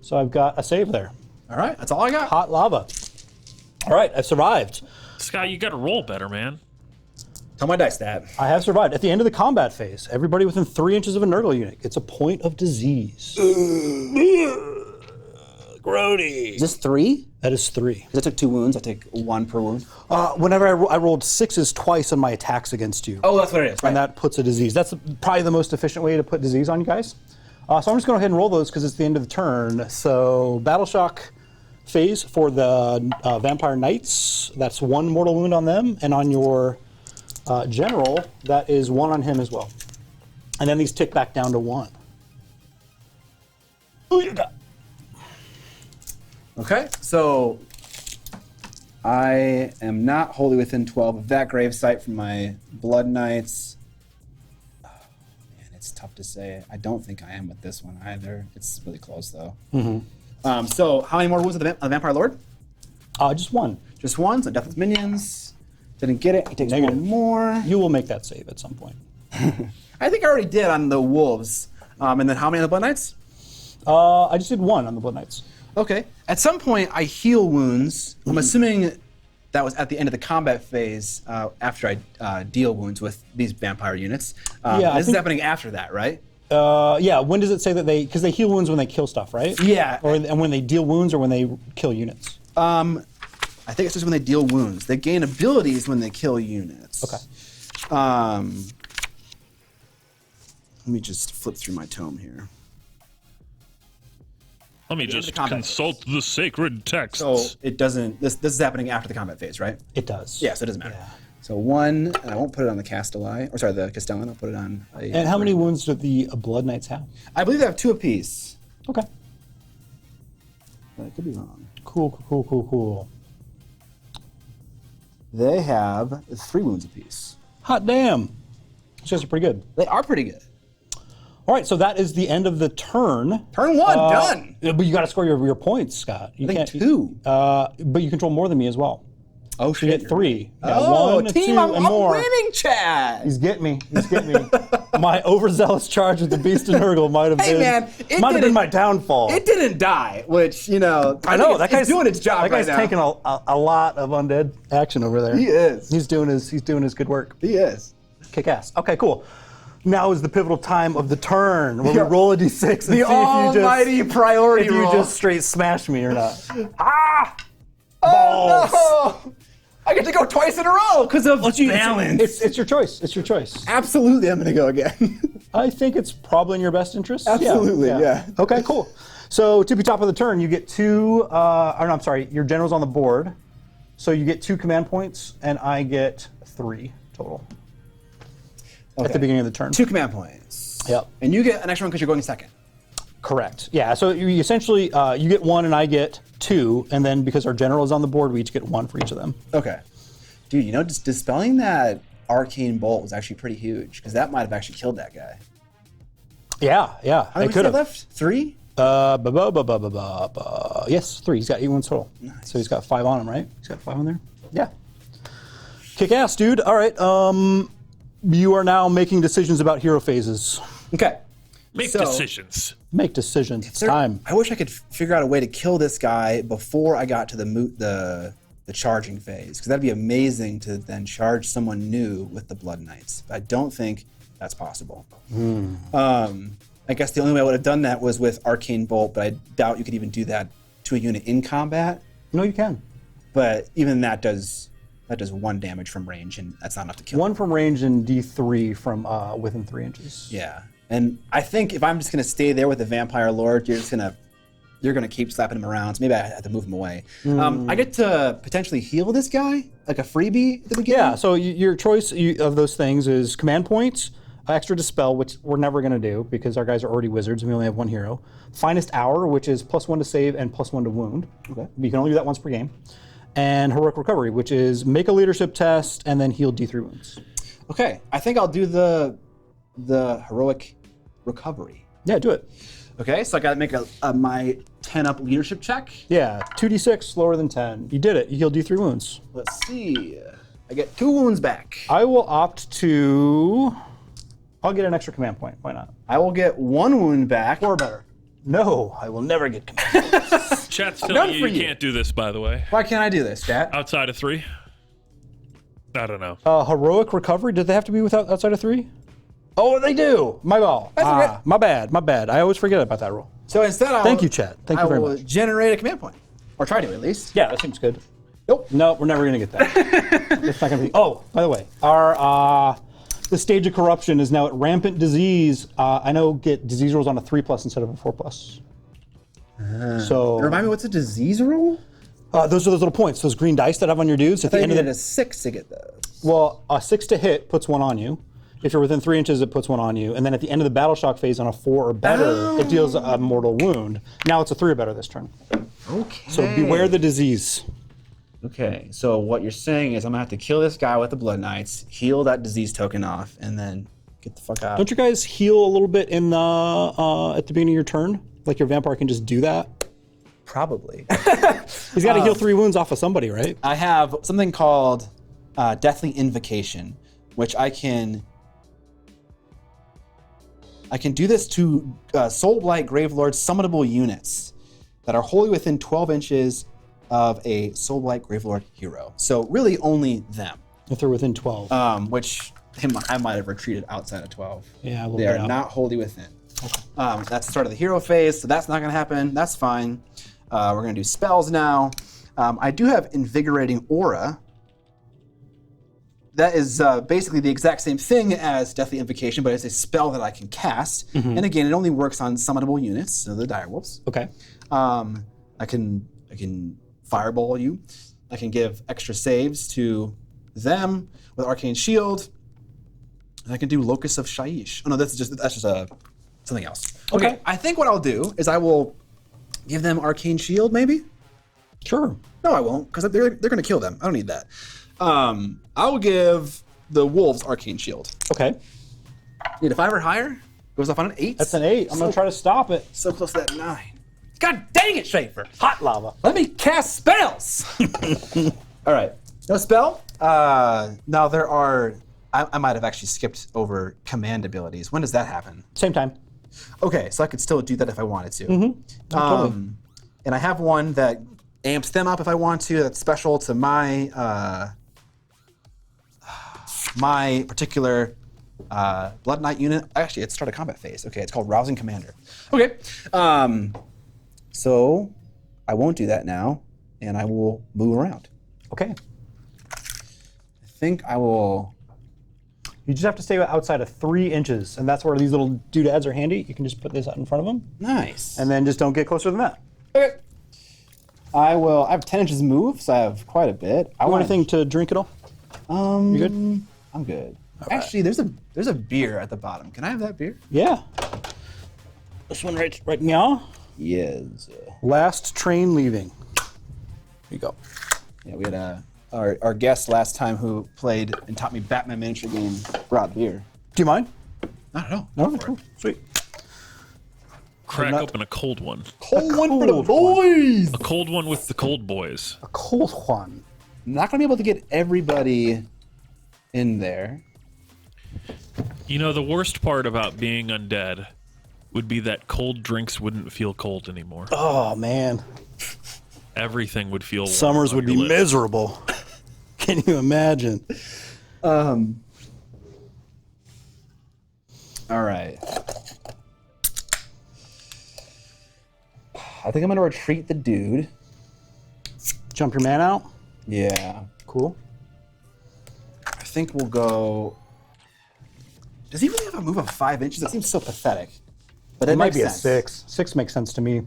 So I've got a save there. All right. That's all I got. Hot lava. All right, I've survived. Scott, you got to roll better, man. Tell my dice that. I have survived. At the end of the combat phase, everybody within 3 inches of a Nurgle unit gets a point of disease. Grody. Is this 3? That is 3. Because I took 2 wounds. I take 1 per wound. Whenever I rolled 6s twice on my attacks against you. Oh, that's what it is. Right. And that puts a disease. That's probably the most efficient way to put disease on you guys. So I'm just going to go ahead and roll those because it's the end of the turn. So Battle Shock phase for the Vampire Knights. That's 1 mortal wound on them. And on your General, that is 1 on him as well. And then these tick back down to 1. Ooh, you got. Okay, so I am not wholly within 12 of that grave site from my Blood Knights. Oh, man, it's tough to say. I don't think I am with this one either. It's really close, though. So how many more wounds of the Vampire Lord? Just 1. Just 1, so Deathless Minions. Didn't get it. He takes Negative. 1 more. You will make that save at some point. I think I already did on the Wolves. And then how many on the Blood Knights? I just did 1 on the Blood Knights. Okay. At some point, I heal wounds. I'm assuming that was at the end of the combat phase after I deal wounds with these vampire units. This is happening after that, right? Yeah, when does it say that because they heal wounds when they kill stuff, right? Yeah. And when they deal wounds or when they kill units? I think it's just when they deal wounds. They gain abilities when they kill units. Okay. Let me just flip through my tome here. Let me just consult the sacred texts. So it doesn't. This is happening after the combat phase, right? It does. Yeah, so it doesn't matter. Yeah. So 1, and I won't put it on the Castelli, or sorry, the Castellan. I'll put it on. And how many wounds do the Blood Knights have? I believe they have 2 apiece. Okay. But I could be wrong. Cool. They have 3 wounds apiece. Hot damn. These guys are pretty good. They are pretty good. All right, so that is the end of the turn. Turn 1, done. But you got to score your points, Scott. You I think can't 2. But you control more than me as well. Oh You shit! get 3. Yeah, Oh, 1, team, 2, I'm and more. winning, Chad. He's getting me. My overzealous charge with the Beast and Nurgle might have Hey, been man, it might have been didn't- my downfall. It didn't die, which I know that guy's doing its job That guy's right now. taking a lot of undead action over there. He is. He's doing his good work. He is. Kick ass. Okay, cool. Now is the pivotal time of the turn where we Yeah. roll a d6 and see The almighty priority if you roll. just straight smash me or not. Oh, no! I get to go twice in a row because of Balance. balance. It's your choice. It's your choice. Absolutely, I'm going to go again. I think it's probably in your best interest. Absolutely, yeah. Okay, cool. So to be top of the turn, you get 2, I'm sorry, your general's on the board. So you get 2 command points, and I get 3 total at the beginning of the turn. 2 command points. Yep. And you get an extra one because you're going second. Correct. Yeah, so you essentially, you get 1 and I get 2, and then because our general is on the board, we each get 1 for each of them. Okay. Dude, you know, just dispelling that arcane bolt was actually pretty huge, because that might have actually killed that guy. Yeah, How many it could have. left? 3? Yes, 3. He's got 8 wounds total. Nice. So he's got 5 on him, right? He's got 5 on there? Yeah. Kick ass, dude. All right. You are now making decisions about hero phases. Okay. Make So- decisions. Make decisions. It's time. I wish I could figure out a way to kill this guy before I got to the charging phase, because that'd be amazing to then charge someone new with the Blood Knights. But I don't think that's possible. I guess the only way I would have done that was with Arcane Bolt, but I doubt you could even do that to a unit in combat. No, you can. But even that does 1 damage from range, and that's not enough to kill. 1 from range and D3 from within 3 inches. Yeah, and I think if I'm just gonna stay there with the Vampire Lord, you're gonna keep slapping him around. So maybe I have to move him away. I get to potentially heal this guy, like a freebie at the beginning. Yeah, so your choice of those things is command points, extra dispel, which we're never going to do because our guys are already wizards and we only have 1 hero. Finest hour, which is +1 to save and +1 to wound. Okay. You can only do that once per game. And heroic recovery, which is make a leadership test and then heal D3 wounds. Okay, I think I'll do the heroic recovery. Yeah, do it. Okay, so I gotta make my 10 up leadership check. Yeah, 2d6 lower than 10. You did it. You healed D3 wounds. Let's see. I get 2 wounds back. I will opt to. I'll get an extra command point. Why not? I will get 1 wound back. Or better. No, I will never get command points. Chat's None telling you for you you. can't do this, by the way. Why can't I do this, chat? Outside of 3? I don't know. Heroic recovery. Did they have to be without outside of 3? Oh, they do. My ball. okay. My bad. I always forget about that rule. So instead, Thank you, chat. Thank you very I will much. generate a command point, or try to at least. Yeah, that seems good. Nope. No, we're never gonna get that. It's not gonna be. Oh, by the way, our the stage of corruption is now at rampant disease. I know get disease rolls on a 3+ instead of a 4+. So Remind me, what's a disease rule? those are those little points, those green dice that I have on your dudes at the I end of needed the. a 6 to get those. Well, a 6 to hit puts 1 on you. If you're within 3 inches, it puts 1 on you. And then at the end of the battle shock phase on a 4 or better, it deals a mortal wound. Now it's a 3 or better this turn. Okay. So beware the disease. Okay, so what you're saying is I'm gonna have to kill this guy with the Blood Knights, heal that disease token off, and then get the fuck out. Don't you guys heal a little bit in the at the beginning of your turn? Like your vampire can just do that? Probably. He's got to heal 3 wounds off of somebody, right? I have something called Deathly Invocation, which I can do this to Soulblight Gravelord summonable units that are wholly within 12 inches of a Soulblight Gravelord hero. So really only them, If they're within 12. which I might have retreated outside of 12. Yeah, a little They bit are out. not wholly within. That's the start of the hero phase, so that's not going to happen. That's fine. We're going to do spells now. I do have Invigorating Aura. That is basically the exact same thing as Deathly Invocation, but it's a spell that I can cast. And again, it only works on summonable units, so the direwolves. Okay. I can fireball you. I can give extra saves to them with Arcane Shield. And I can do Locus of Shaiish. Oh no, that's just something else. Okay. I think what I'll do is I will give them Arcane Shield, maybe? Sure. No, I won't, because they're going to kill them. I don't need that. I will give the wolves Arcane Shield. Okay. Need a 5 or higher? Goes off on an 8. That's an 8. I'm going to try to stop it. So close to that 9. God dang it, Schaefer! Hot lava. Let me cast spells! All right. No spell. Now there are... I might have actually skipped over command abilities. When does that happen? Same time. Okay, so I could still do that if I wanted to. Totally. And I have one that amps them up if I want to. That's special to my my particular Blood Knight unit. Actually, it's start a combat phase. Okay, it's called Rousing Commander. Okay, so I won't do that now, and I will move around. Okay. I think I will. You just have to stay outside of 3 inches, and that's where these little doodads are handy. You can just put this out in front of them. Nice. And then just don't get closer than that. Okay. I have 10 inches move, so I have quite a bit. I want anything to drink at all? You good? I'm good. Actually, there's a beer at the bottom. Can I have that beer? Yeah. This one right now. Yes. Last train leaving. Here you go. Yeah, we had our guest last time who played and taught me Batman miniature game brought beer. Do you mind? Not at all. No, cool. Sweet. Crack open a cold one. Cold one for the boys. A cold one with the cold boys. A cold one. Not gonna be able to get everybody in there. You know, the worst part about being undead would be that cold drinks wouldn't feel cold anymore. Oh, man. Everything would feel warm Summers on would be your lips. miserable. Can you imagine? All right. I think I'm gonna retreat the dude. Jump your man out. Yeah. Cool. I think we'll go. Does he really have a move of 5 inches? That seems so pathetic. But It might makes be sense. a 6. 6 makes sense to me.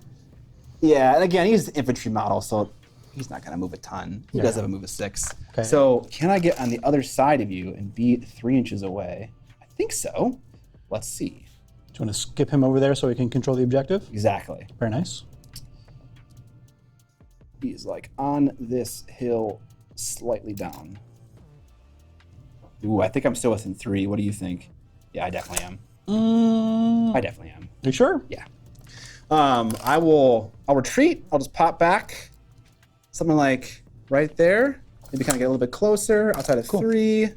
Yeah, and again, he's an infantry model, so he's not gonna move a ton. He does have a move of 6. Okay. So can I get on the other side of you and be 3 inches away? I think so. Let's see. Do you want to skip him over there so he can control the objective? Exactly. Very nice. He's like on this hill, slightly down. Ooh, I think I'm still within 3. What do you think? Yeah, I definitely am. I definitely am. You sure? Yeah. I'll retreat. I'll just pop back. Something like right there. Maybe kind of get a little bit closer, outside of 3.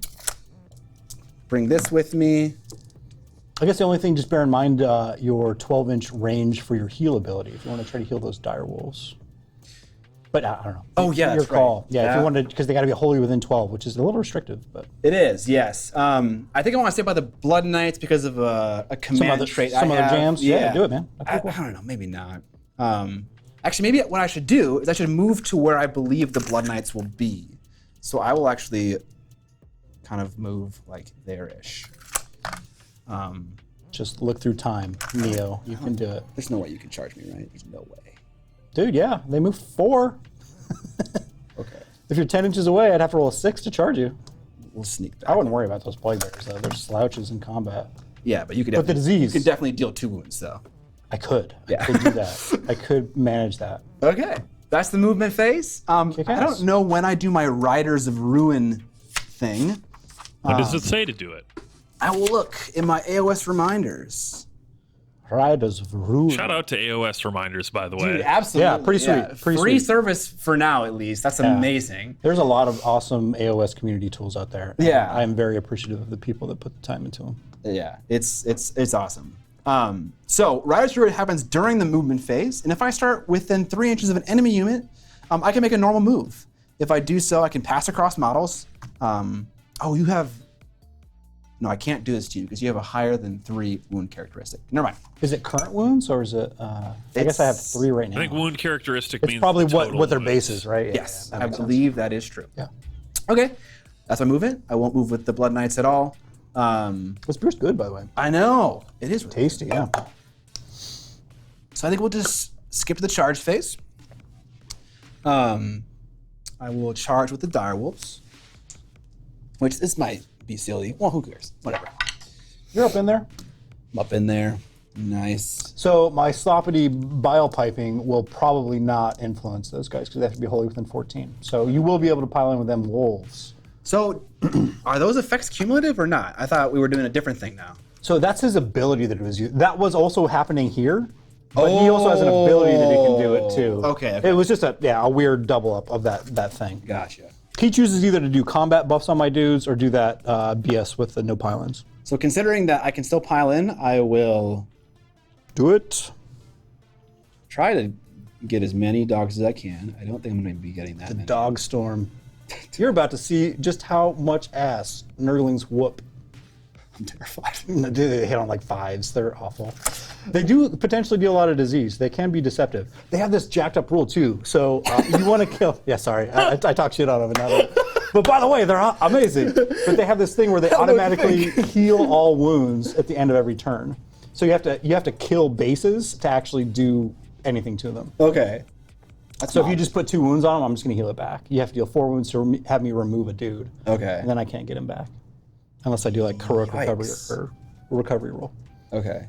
Bring this with me. I guess the only thing, just bear in mind your 12-inch range for your heal ability if you want to try to heal those dire wolves. But I don't know. Oh, yeah, your that's right. call. Yeah, if Yeah. you wanted, because they got to be wholly within 12, which is a little restrictive. But It is, yes. I think I want to stay by the Blood Knights because of a command trait some I other have. jams. Yeah, do it, man. That's I cool. don't know, maybe not. Actually, maybe what I should do is I should move to where I believe the Blood Knights will be. So I will actually kind of move like there-ish. Just look through time, Neo. You can do it. There's no way you can charge me, right? There's no way. Dude, yeah, they move 4. Okay. If you're 10 inches away, I'd have to roll a 6 to charge you. We'll sneak back. I wouldn't worry about those plague bears, though. They're slouches in combat. Yeah, but you could But the definitely, disease. you could definitely deal 2 wounds, though. I could. Yeah. I could do that. I could manage that. Okay. That's the movement phase. I Kick-ass. don't know when I do my Riders of Ruin thing. What does it say to do it? I will look in my AOS reminders. Riders of Ruin. Shout out to AOS reminders, by the way. Dude, absolutely. Yeah, pretty sweet, pretty Free sweet. service for now, at least. That's amazing. There's a lot of awesome AOS community tools out there. and Yeah. I am very appreciative of the people that put the time into them. Yeah, it's awesome. So Riders of Ruin happens during the movement phase, and if I start within 3 inches of an enemy unit, I can make a normal move. If I do so, I can pass across models. Oh, you have. No, I can't do this to you because you have a higher than 3 wound characteristic. Never mind. Is it current wounds or is it? I guess I have 3 right now. I think wound characteristic it's means probably the what total their wounds. base is, right? Yeah, Yes, that I makes sense. believe that is true. Yeah. Okay, that's my movement. I won't move with the Blood Knights at all. This beer's good, by the way. I know it is really Tasty, yeah. So I think we'll just skip to the charge phase. I will charge with the direwolves, which this might be silly. Well, who cares? Whatever. You're up in there. I'm up in there. Nice. So my sloppity bile piping will probably not influence those guys because they have to be wholly within 14. So you will be able to pile in with them wolves. So are those effects cumulative or not? I thought we were doing a different thing now. So that's his ability that it was used. That was also happening here, but he also has an ability that he can do it too. Okay. It was just a weird double up of that thing. Gotcha. He chooses either to do combat buffs on my dudes or do that BS with the no pile-ins. So considering that I can still pile in, I will Do it. try to get as many dogs as I can. I don't think I'm going to be getting that many. Dog storm. You're about to see just how much ass Nurglings whoop. I'm terrified. They hit on like 5s. They're awful. They do potentially deal a lot of disease. They can be deceptive. They have this jacked up rule too. So you want to kill. Yeah, sorry. I talk shit out of it now. But by the way, they're amazing. But they have this thing where they automatically heal all wounds at the end of every turn. So you have to kill bases to actually do anything to them. Okay. So if you just put 2 wounds on them, I'm just going to heal it back. You have to deal 4 wounds to have me remove a dude. Okay. And then I can't get him back. Unless I do like heroic recovery or recovery roll. Okay.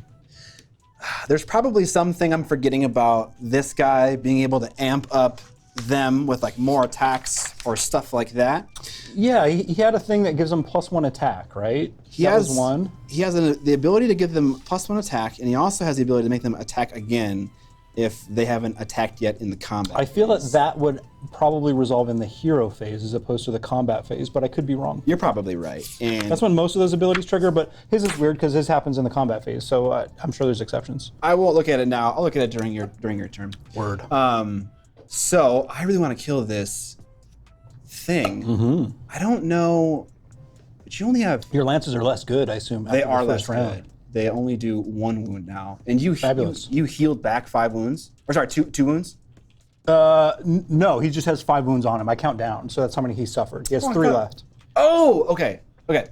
There's probably something I'm forgetting about this guy being able to amp up them with like more attacks or stuff like that. Yeah, he had a thing that gives him +1 attack, right? He that has was one. He has the ability to give them +1 attack, and he also has the ability to make them attack again if they haven't attacked yet in the combat. I feel that would probably resolve in the hero phase as opposed to the combat phase, but I could be wrong. You're probably right. And that's when most of those abilities trigger, but his is weird because his happens in the combat phase, so I'm sure there's exceptions. I won't look at it now. I'll look at it during your turn. Word. So I really want to kill this thing. Mm-hmm. I don't know, but you only have. Your lances are less good, I assume. They after are the first less round. good. They only do 1 wound now, and you Fabulous. you healed back 5 wounds, or sorry, two wounds. No, he just has 5 wounds on him. I count down, so that's how many he suffered. He has 3 left. Oh, okay,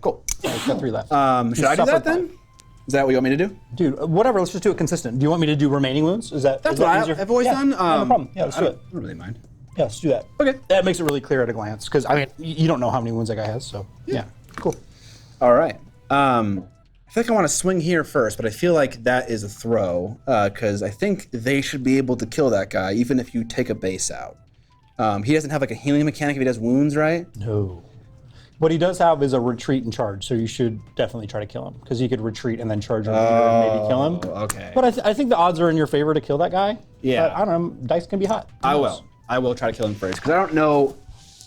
cool. Yeah, he's got 3 left. Should I do that then? Is that what you want me to do? Dude, whatever. Let's just do it consistent. Do you want me to do remaining wounds? That's what what easier? I've always done. No problem. Yeah, let's do it. I don't really mind. Yeah, let's do that. Okay. That makes it really clear at a glance, because I mean, you don't know how many wounds that guy has, so yeah. Cool. All right. I think I want to swing here first, but I feel like that is a throw because I think they should be able to kill that guy even if you take a base out. He doesn't have like a healing mechanic if he does wounds, right? No. What he does have is a retreat and charge, so you should definitely try to kill him because he could retreat and then charge him and maybe kill him. Okay. But I think the odds are in your favor to kill that guy. Yeah. But I don't know. Dice can be hot. I will try to kill him first because I don't know.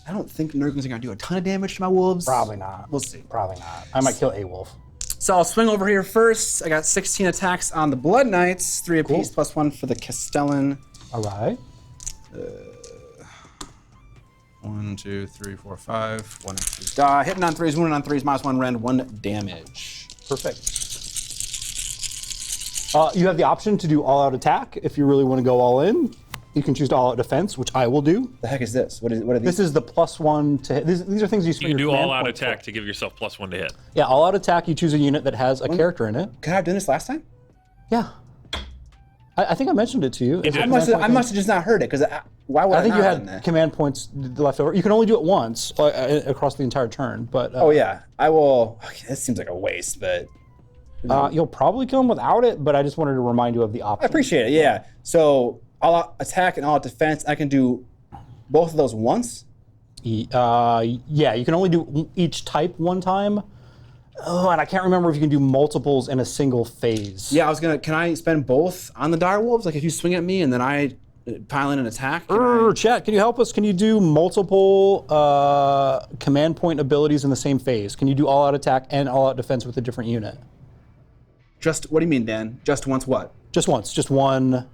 I don't think Nurgle's going to do a ton of damage to my wolves. Probably not. We'll see. Probably not. I might kill a wolf. So I'll swing over here first. I got 16 attacks on the Blood Knights, 3 apiece, +1 for the Castellan. All right. 1, 2, 3, 4, 5. 1 and 2 die. Hitting on 3s, wounding on 3s, -1 rend, 1 damage. Perfect. You have the option to do all-out attack if you really want to go all in. You can choose to all-out defense, which I will do. The heck is this? What are these? This is the +1 to hit. These are things you spend You can your do command all-out points attack for. to give yourself +1 to hit. Yeah, all-out attack. You choose a unit that has a character in it. Could I have done this last time? Yeah. I think I mentioned it to you. did. I must have just not heard it because why would I think not you have done had that? command points left over. You can only do it once across the entire turn, but Oh yeah, I will. Okay, this seems like a waste, but you'll probably kill him without it. But I just wanted to remind you of the option. I appreciate it. Yeah. So all-out attack and all-out defense, I can do both of those once. Yeah, you can only do each type one time. Oh, and I can't remember if you can do multiples in a single phase. Yeah, I was gonna. Can I spend both on the dire wolves? Like if you swing at me and then I pile in an attack. Chat, can you help us? Can you do multiple command point abilities in the same phase? Can you do all-out attack and all-out defense with a different unit? Just what do you mean, Dan? Just once what? Just once, just one.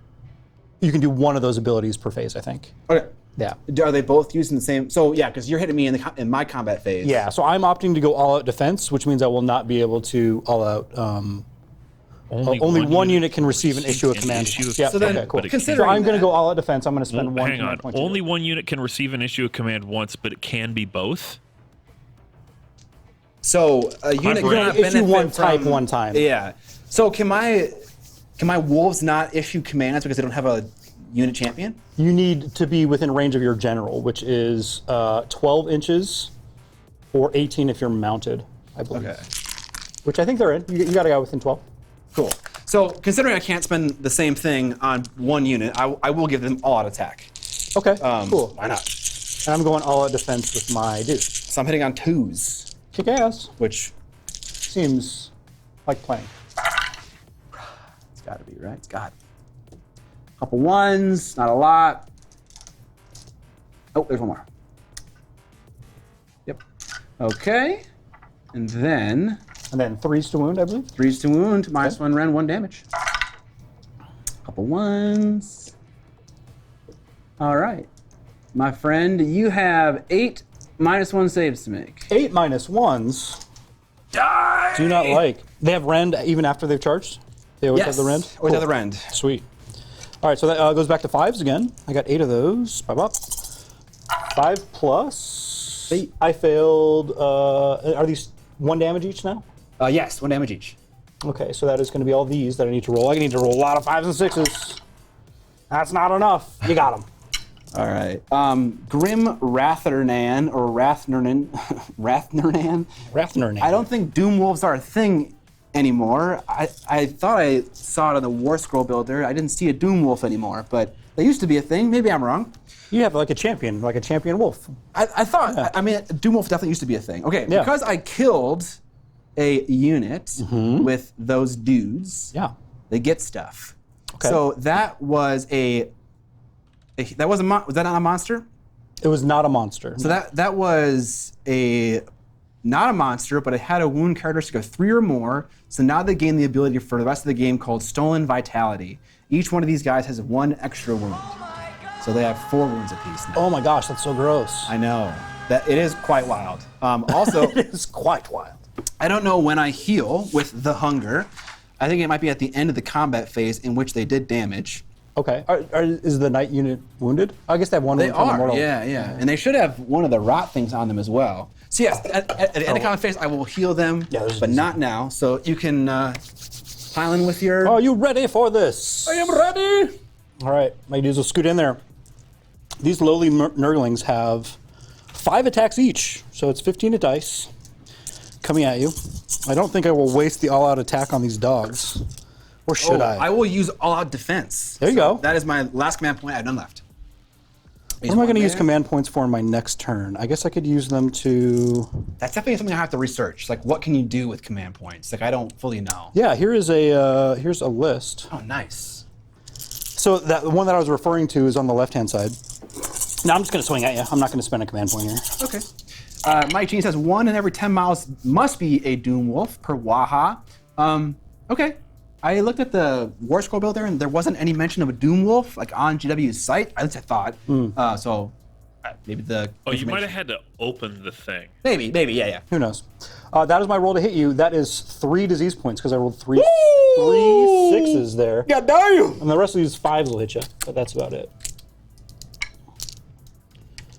You can do one of those abilities per phase, I think. Okay. Yeah. Are they both using the same? So yeah, because you're hitting me in my combat phase. Yeah, so I'm opting to go all-out defense, which means I will not be able to all-out. Only one unit can receive an issue of command. Yeah, So then, okay, cool. considering So I'm going that- to go all-out defense. I'm going to spend one Hang on. command point. to do Only it. one unit can receive an issue of command once, but it can be both. So a unit brain. cannot Issue benefit one type from- one time. Yeah. So can my wolves not issue commands because they don't have a unit champion? You need to be within range of your general, which is 12 inches or 18 if you're mounted, I believe. Okay. Which I think they're in. You got a guy within 12. Cool. So considering I can't spend the same thing on one unit, I will give them all-out attack. Okay, cool. Why not? And I'm going all-out defense with my dude. So I'm hitting on 2s, Kick ass. which Seems like playing. it's got to be right. It's got a couple 1s, not a lot. Oh, there's one more. Yep. Okay. And then And then 3s to wound, I believe. 3s to wound, -1 rend, 1 damage. Couple 1s. All right. My friend, you have 8 -1 saves to make. 8 -1s. Die! Do not like. They have rend even after they've charged? They always have the rend? Always have Cool. the rend. Sweet. All right, so that goes back to 5s again. I got 8 of those. 5 up. 5 plus. I failed. Are these 1 damage each now? Yes, 1 damage each. Okay, so that is going to be all these that I need to roll. I need to roll a lot of 5s and 6s. That's not enough. You got them. All right. Grim Rathnernan or Rathnernan. Rathnernan? Rathnernan. I don't think Doom Wolves are a thing anymore. I thought I saw it on the War Scroll Builder. I didn't see a Doom Wolf anymore, but they used to be a thing. Maybe I'm wrong. You have like a champion wolf. I thought, Yeah. I mean, Doom Wolf definitely used to be a thing. Okay, Yeah. because I killed a unit with those dudes, Yeah. they get stuff. Okay. So that was was that not a monster? It was not a monster. So that was not a monster, but it had a wound characteristic of 3 or more. So now they gain the ability for the rest of the game called Stolen Vitality. Each one of these guys has 1 extra wound. So they have 4 wounds apiece now. Oh my gosh, that's so gross. I know. That it is quite wild. Also, It is quite wild. I don't know when I heal with the hunger. I think it might be at the end of the combat phase in which they did damage. Okay. Is the knight unit wounded? I guess they have 1 They wound from the are, mortal. yeah. And they should have one of the rot things on them as well. So yes, at the end of combat phase, I will heal them, Yeah, there's but easy. not now. So you can pile in with your... Are you ready for this? I am ready! All right, my dudes will scoot in there. These lowly Nurglings have 5 attacks each, so it's 15 dice coming at you. I don't think I will waste the all-out attack on these dogs. Or should I will use all-out defense. There you go. That is my last command point. I have none left. What am I going to use command points for in my next turn? I guess I could use them to... That's definitely something I have to research. Like, what can you do with command points? Like, I don't fully know. Yeah, here's a list. Oh, nice. So the one that I was referring to is on the left-hand side. Now I'm just going to swing at you. I'm not going to spend a command point here. Okay. Mike Gene says 1 in every 10 miles must be a Doom Wolf per Waha. Okay. I looked at the War Scroll Builder and there wasn't any mention of a Doom Wolf like on GW's site. At least I thought. So maybe the. Oh, you might have had to open the thing. Maybe, yeah. Who knows? That is my roll to hit you. That is 3 disease points because I rolled 3 6s there. God damn! And the rest of these 5s will hit you, but that's about it.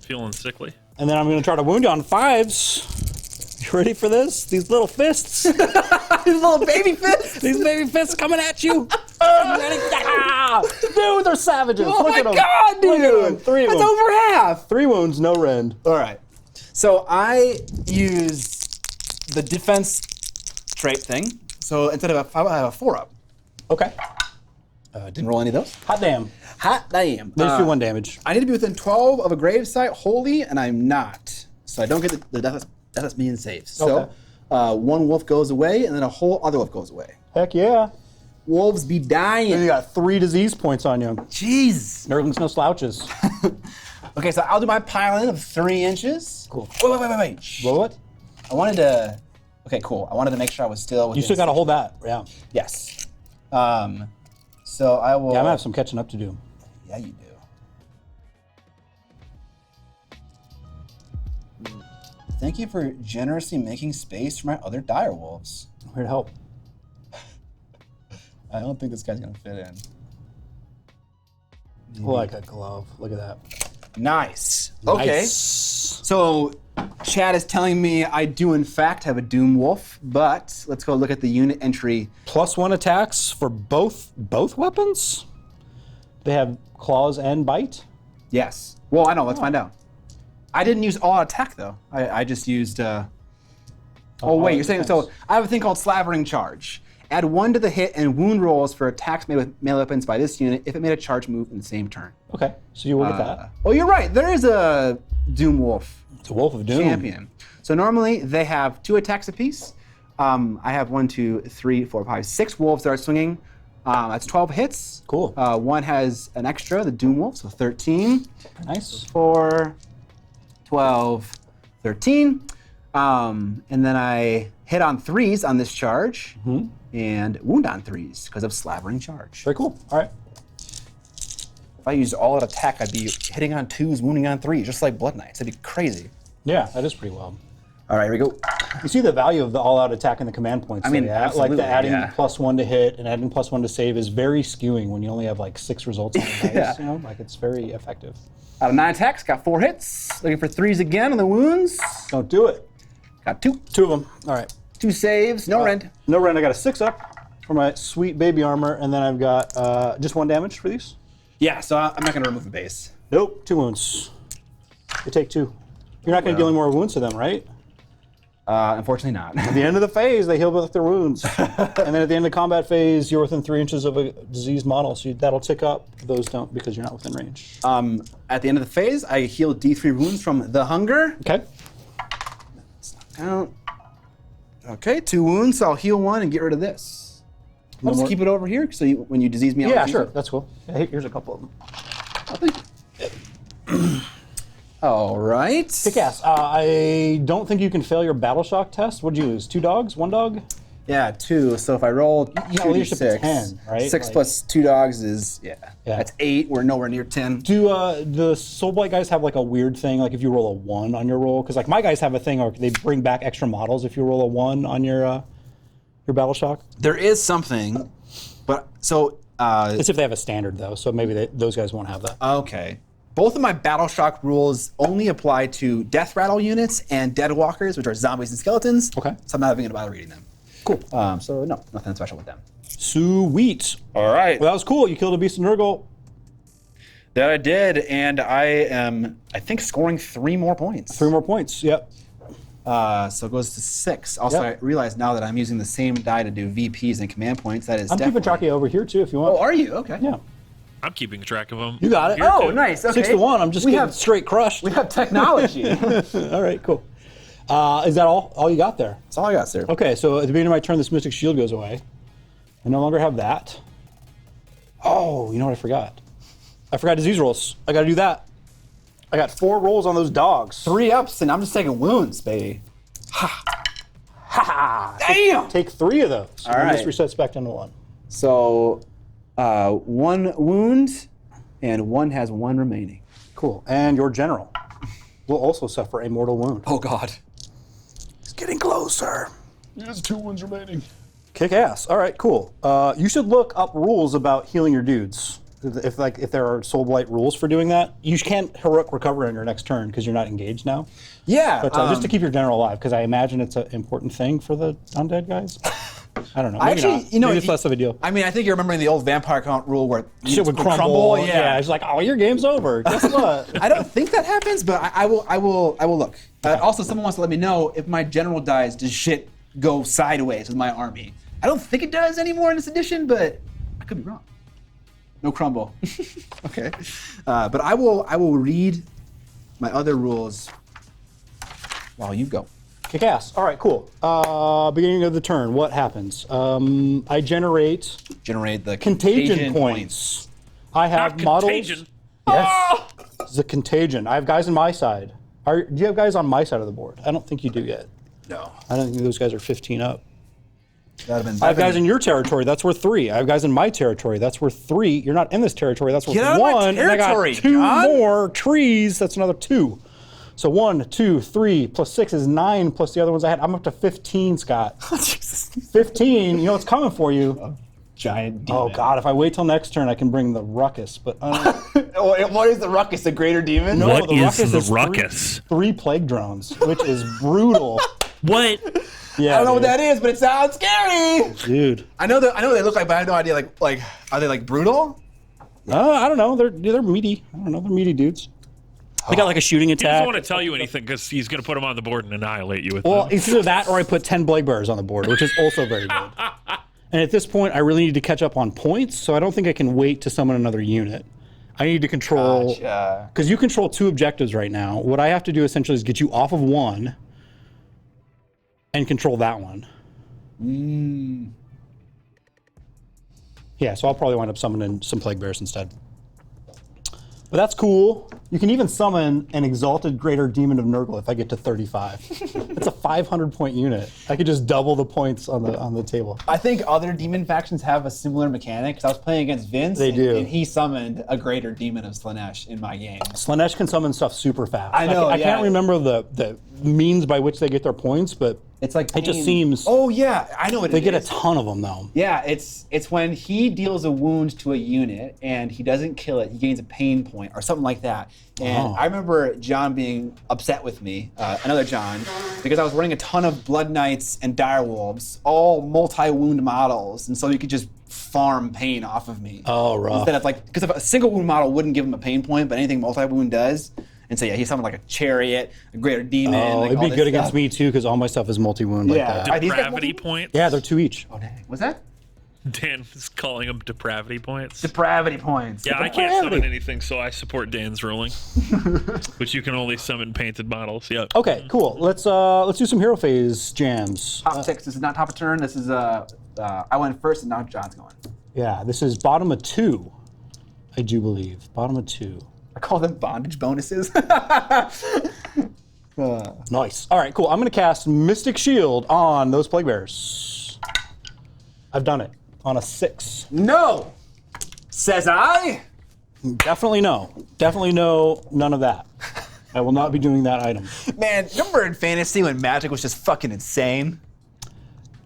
Feeling sickly. And then I'm going to try to wound you on 5s. You ready for this? These little fists. These little baby fists. These baby fists coming at you. Dude, they're savages. Oh Look my at them. God, dude! Look at them. 3 of That's them. over half. 3 wounds, no rend. All right. So I use the defense trait thing. So instead of a 5, I have a 4 up. Okay. Didn't roll any of those. Hot damn. Hot damn. They just do 1 damage. I need to be within 12 of a gravesite holy, and I'm not. So I don't get the deathless being saves. So Okay. 1 wolf goes away, and then a whole other wolf goes away. Heck yeah. Wolves be You dying. got 3 disease points on you. Jeez. Nurgling's no slouches. Okay, so I'll do my pile-in of 3 inches. Cool. Wait. Shh. What? I wanted to... Okay, cool. I wanted to make sure I was still within... You still got to hold that. Yeah. Yes. So I will... Yeah, I'm going to have some catching up to do. Yeah, you do. Thank you for generously making space for my other direwolves. I'm here to help. I don't think this guy's gonna fit in. Like a glove. Look at that. Nice. Okay. Nice. So Chad is telling me I do in fact have a Doom Wolf, but let's go look at the unit entry. +1 attacks for both weapons? They have claws and bite? Yes. Well, I know. Let's find out. I didn't use all attack though. I just used. Oh wait, you're saying defense. so? I have a thing called Slavering Charge. Add 1 to the hit and wound rolls for attacks made with melee weapons by this unit if it made a charge move in the same turn. Okay, so you will get that. Oh, you're right. There is a Doom Wolf It's a Wolf of Doom. champion. So normally they have 2 attacks apiece. I have 1, 2, 3, 4, 5, 6 wolves that are swinging. That's 12 hits. Cool. 1 has an extra, the Doom Wolf, so 13. Nice. 4, 12, 13. And then I hit on 3s on this charge and wound on 3s because of Slavering Charge. Very cool. All right. If I used all out attack, I'd be hitting on 2s, wounding on 3s, just like Blood Knights. That'd be crazy. Yeah, that is pretty wild. All right, here we go. You see the value of the all-out attack and the command points. I mean, like absolutely, the adding yeah. +1 to hit and adding +1 to save is very skewing when you only have like 6 results on the dice. Yeah. You know, like it's very effective. Out of 9 attacks, got 4 hits. Looking for 3s again on the wounds. Don't do it. Got 2. 2 of them. All right. 2 saves, no rend. No rend. I got a 6 up for my sweet baby armor, and then I've got just 1 damage for these. Yeah, so I'm not gonna remove the base. Nope. 2 wounds. You take 2. You're not going to deal any more wounds to them, right? Unfortunately not. At the end of the phase, they heal with their wounds. And then at the end of combat phase, you're within 3 inches of a diseased model, so that'll tick up. Those don't because you're not within range. At the end of the phase, I heal D3 wounds from the hunger. Okay. Count. Okay, 2 wounds, so I'll heal 1 and get rid of this. I'll just more- keep it over here, so when you disease me, I'll Yeah, use sure. it. That's cool. Yeah, here's a couple of them. I'll think. All right. Kick ass. I don't think you can fail your battle shock test. What'd you use? 2 dogs? 1 dog? Yeah, 2. So if I roll You got leadership at 6, 10, right? 6 Like- plus 2 dogs is Yeah. That's 8. We're nowhere near 10. Do the Soulblight guys have like a weird thing, like if you roll a 1 on your roll? Because like my guys have a thing, or they bring back extra models if you roll a 1 on your battle shock. There is something, but so It's if they have a standard though, so maybe those guys won't have that. okay. Both of my battle shock rules only apply to death rattle units and dead walkers, which are zombies and skeletons. Okay. So I'm not even gonna bother reading them. Cool. So no, nothing special with them. Sweet. All right. Well, that was cool. You killed a beast of Nurgle. That I did, and I am, I think, scoring 3 more points. 3 more points. Yep. So it goes to 6. Also, Yep. I realize now that I'm using the same die to do VPs and command points. That is I'm keeping track of you over here too, if you want. Oh, are you? Okay. Yeah. I'm keeping track of them. You got it. Here, Oh, too. nice. Okay. 6 to 1. I'm just getting straight crushed. We have technology. All right. Cool. Is that all you got there? That's all I got, sir. Okay. So at the beginning of my turn, this Mystic Shield goes away. I no longer have that. Oh, you know what I forgot? I forgot disease rolls. I got to do that. I got 4 rolls on those dogs. 3 ups, and I'm just taking wounds, baby. Ha! Damn! Take 3 of those. All And right. this resets back down to 1. So, 1 wound, and 1 has 1 remaining. Cool. And your general will also suffer a mortal wound. Oh, God. It's getting closer. He has 2 wounds remaining. Kick ass. All right, cool. You should look up rules about healing your dudes. If there are Soul Blight rules for doing that, you can't heroic recover on your next turn because you're not engaged now. Yeah. But just to keep your general alive, because I imagine it's an important thing for the undead guys. I don't know. Maybe Actually, not. you know, Maybe it's less of a deal. I mean, I think you're remembering the old vampire count rule where Shit would crumble. Yeah, it's like, oh, your game's over. Guess what? I don't think that happens, but I will look. Also, someone wants to let me know if my general dies, does shit go sideways with my army? I don't think it does anymore in this edition, but I could be wrong. No crumble. Okay. But I will read my other rules while you go. Kick ass. All right, cool. Beginning of the turn, what happens? I generate Generate the contagion points. I have Not models. contagion. Yes. It's a contagion. I have guys on my side. Do you have guys on my side of the board? I don't think you do yet. No. I don't think those guys are 15 up. That'd have been. I have guys in your territory. That's worth 3. I have guys in my territory. That's worth 3. You're not in this territory. That's worth Get out of my 1. And I got territory, 2 John. more trees. That's another 2. So 1, 2, 3 plus 6 is 9 plus the other ones I had. I'm up to 15, Scott. Jesus. 15. You know what's coming for you. Giant Oh demon. God! If I wait till next turn, I can bring the ruckus. But What is the ruckus? The greater demon? No, What the is ruckus the is ruckus? 3 plague drones, which is brutal. What? Yeah, I don't know what that is, but it sounds scary. dude. I know what they look like, but I have no idea. Like, are they like brutal? I don't know. They're meaty. I don't know. They're meaty dudes. They got like a shooting He attack. doesn't want to tell you anything because he's going to put him on the board and annihilate you with Well, them. it's either that or I put 10 Plague Bearers on the board, which is also very good. And at this point, I really need to catch up on points, so I don't think I can wait to summon another unit. I need to control, because you control 2 objectives right now. What I have to do essentially is get you off of 1 and control that one. Yeah, so I'll probably wind up summoning some Plague Bears instead. But that's cool. You can even summon an Exalted Greater Demon of Nurgle if I get to 35. It's a 500-point unit. I could just double the points on the table. I think other demon factions have a similar mechanic. Because I was playing against Vince, They do. and he summoned a greater demon of Slanesh in my game. Slanesh can summon stuff super fast. I know, I yeah. can't remember the means by which they get their points, but It's like It just pain. seems. Oh yeah, I know what They it get a is. ton of them though. Yeah, it's when he deals a wound to a unit and he doesn't kill it, he gains a pain point or something like that. And Oh. I remember John being upset with me, another John, because I was running a ton of Blood Knights and Direwolves, all multi-wound models, and so you could just farm pain off of me. Oh, rough. Instead of like, because a single wound model wouldn't give him a pain point, but anything multi-wound does. And so yeah, he's something like a chariot, a greater demon. Oh, like it'd all be this good against stuff. me too, because all my stuff is multi-wound like Yeah. that. He's got Depravity multi- points. Yeah, they're 2 each. Oh dang, was that? Dan is calling them depravity points. Depravity points. Yeah, I can't summon Depravity. anything, so I support Dan's ruling, which you can only summon painted models. Yep. Okay, cool. Let's do some hero phase jams. Top 6. This is not top of turn. This is I went first and now John's going. Yeah, this is bottom of 2, I do believe. Bottom of 2. I call them bondage bonuses. Nice. All right, cool. I'm going to cast Mystic Shield on those Plague Bearers. I've done it on a 6. No, says I. Definitely no. Definitely no, none of that. I will not be doing that item. Man, remember in fantasy when Magic was just fucking insane?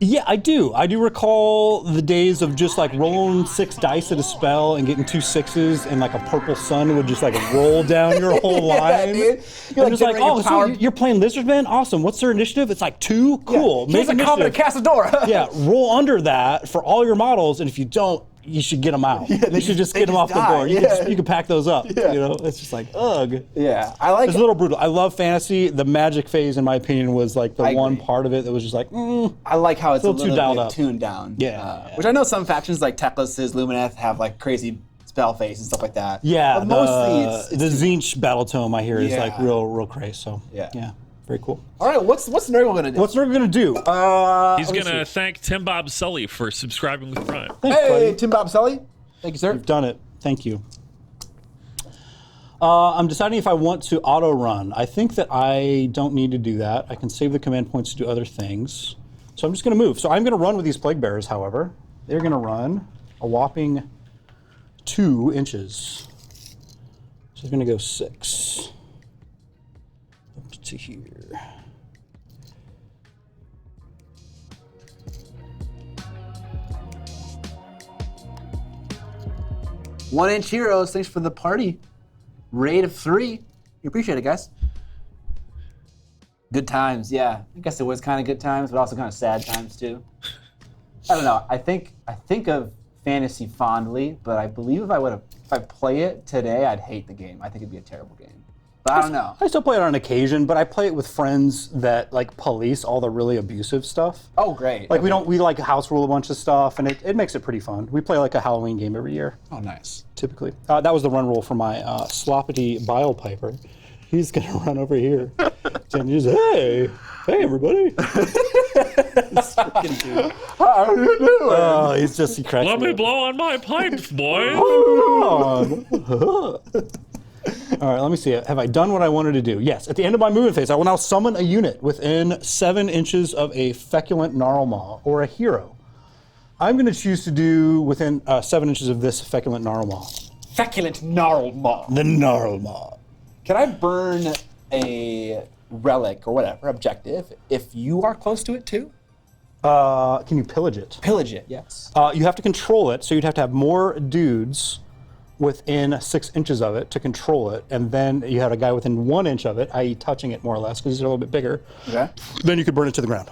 Yeah, I do. I do recall the days of just like rolling 6 dice at a spell and getting 2 6s, and like a purple sun would just like roll down your whole line. dude. And You're it's like, generating oh, so power. you're playing Lizardman? Awesome. What's their initiative? It's like 2? Cool. Here's a Make competent initiative. Casadora. Yeah, roll under that for all your models, and if you don't, you should get them out. You should just they get them just off the die, board. yeah. You can pack those up. Yeah. You know, it's just like, ugh. Yeah, I like It's a it. little brutal. I love fantasy. The Magic phase, in my opinion, was like the I one agree. part of it that was just like, I like how it's a little too little dialed bit up. tuned down. Yeah. Which I know some factions like Teclis's, Lumineth have like crazy spell phase and stuff like that. yeah. But mostly it's the Zinch Battle Tome I hear is like Yeah. real crazy. So Yeah. very cool. all right. What's Nurgle gonna do? What's Nurgle gonna do? He's gonna thank Tim Bob Sully for subscribing with Prime. Thanks, Hey, buddy. Tim Bob Sully. Thank you, sir. You've done it. Thank you. I'm deciding if I want to auto run. I think that I don't need to do that. I can save the command points to do other things. So I'm just going to move. So I'm going to run with these Plague Bearers, however. They're going to run a whopping 2 inches. So I'm going to go 6 up to here. One-inch heroes. Thanks for the party. Raid of 3. We appreciate it, guys. Good times, yeah. I guess it was kind of good times, but also kind of sad times too. I don't know. I think of fantasy fondly, but I believe if I play it today, I'd hate the game. I think it'd be a terrible game. But I don't know. I still play it on occasion, but I play it with friends that like police all the really abusive stuff. Oh, great. Like Okay. we like house rule a bunch of stuff, and it makes it pretty fun. We play like a Halloween game every year, Oh, nice. typically. That was the run rule for my sloppity bile piper. He's gonna run over here and he's hey everybody. This freaking dude. How you doing? Oh, he cracks Let me me up. blow on my pipes, boy. on. All right, let me see. Have I done what I wanted to do? Yes. At the end of my movement phase, I will now summon a unit within 7 inches of a feculent Gnarlmaw or a hero. I'm going to choose to do within 7 inches of this feculent Gnarlmaw. Feculent Gnarlmaw. The Gnarlmaw. Can I burn a relic or whatever objective if you are close to it too? Can you pillage it? Pillage it, yes. You have to control it, so you'd have to have more dudes within 6 inches of it to control it, and then you had a guy within 1 inch of it, i.e. touching it more or less, because he's a little bit bigger. Okay. Then you could burn it to the ground.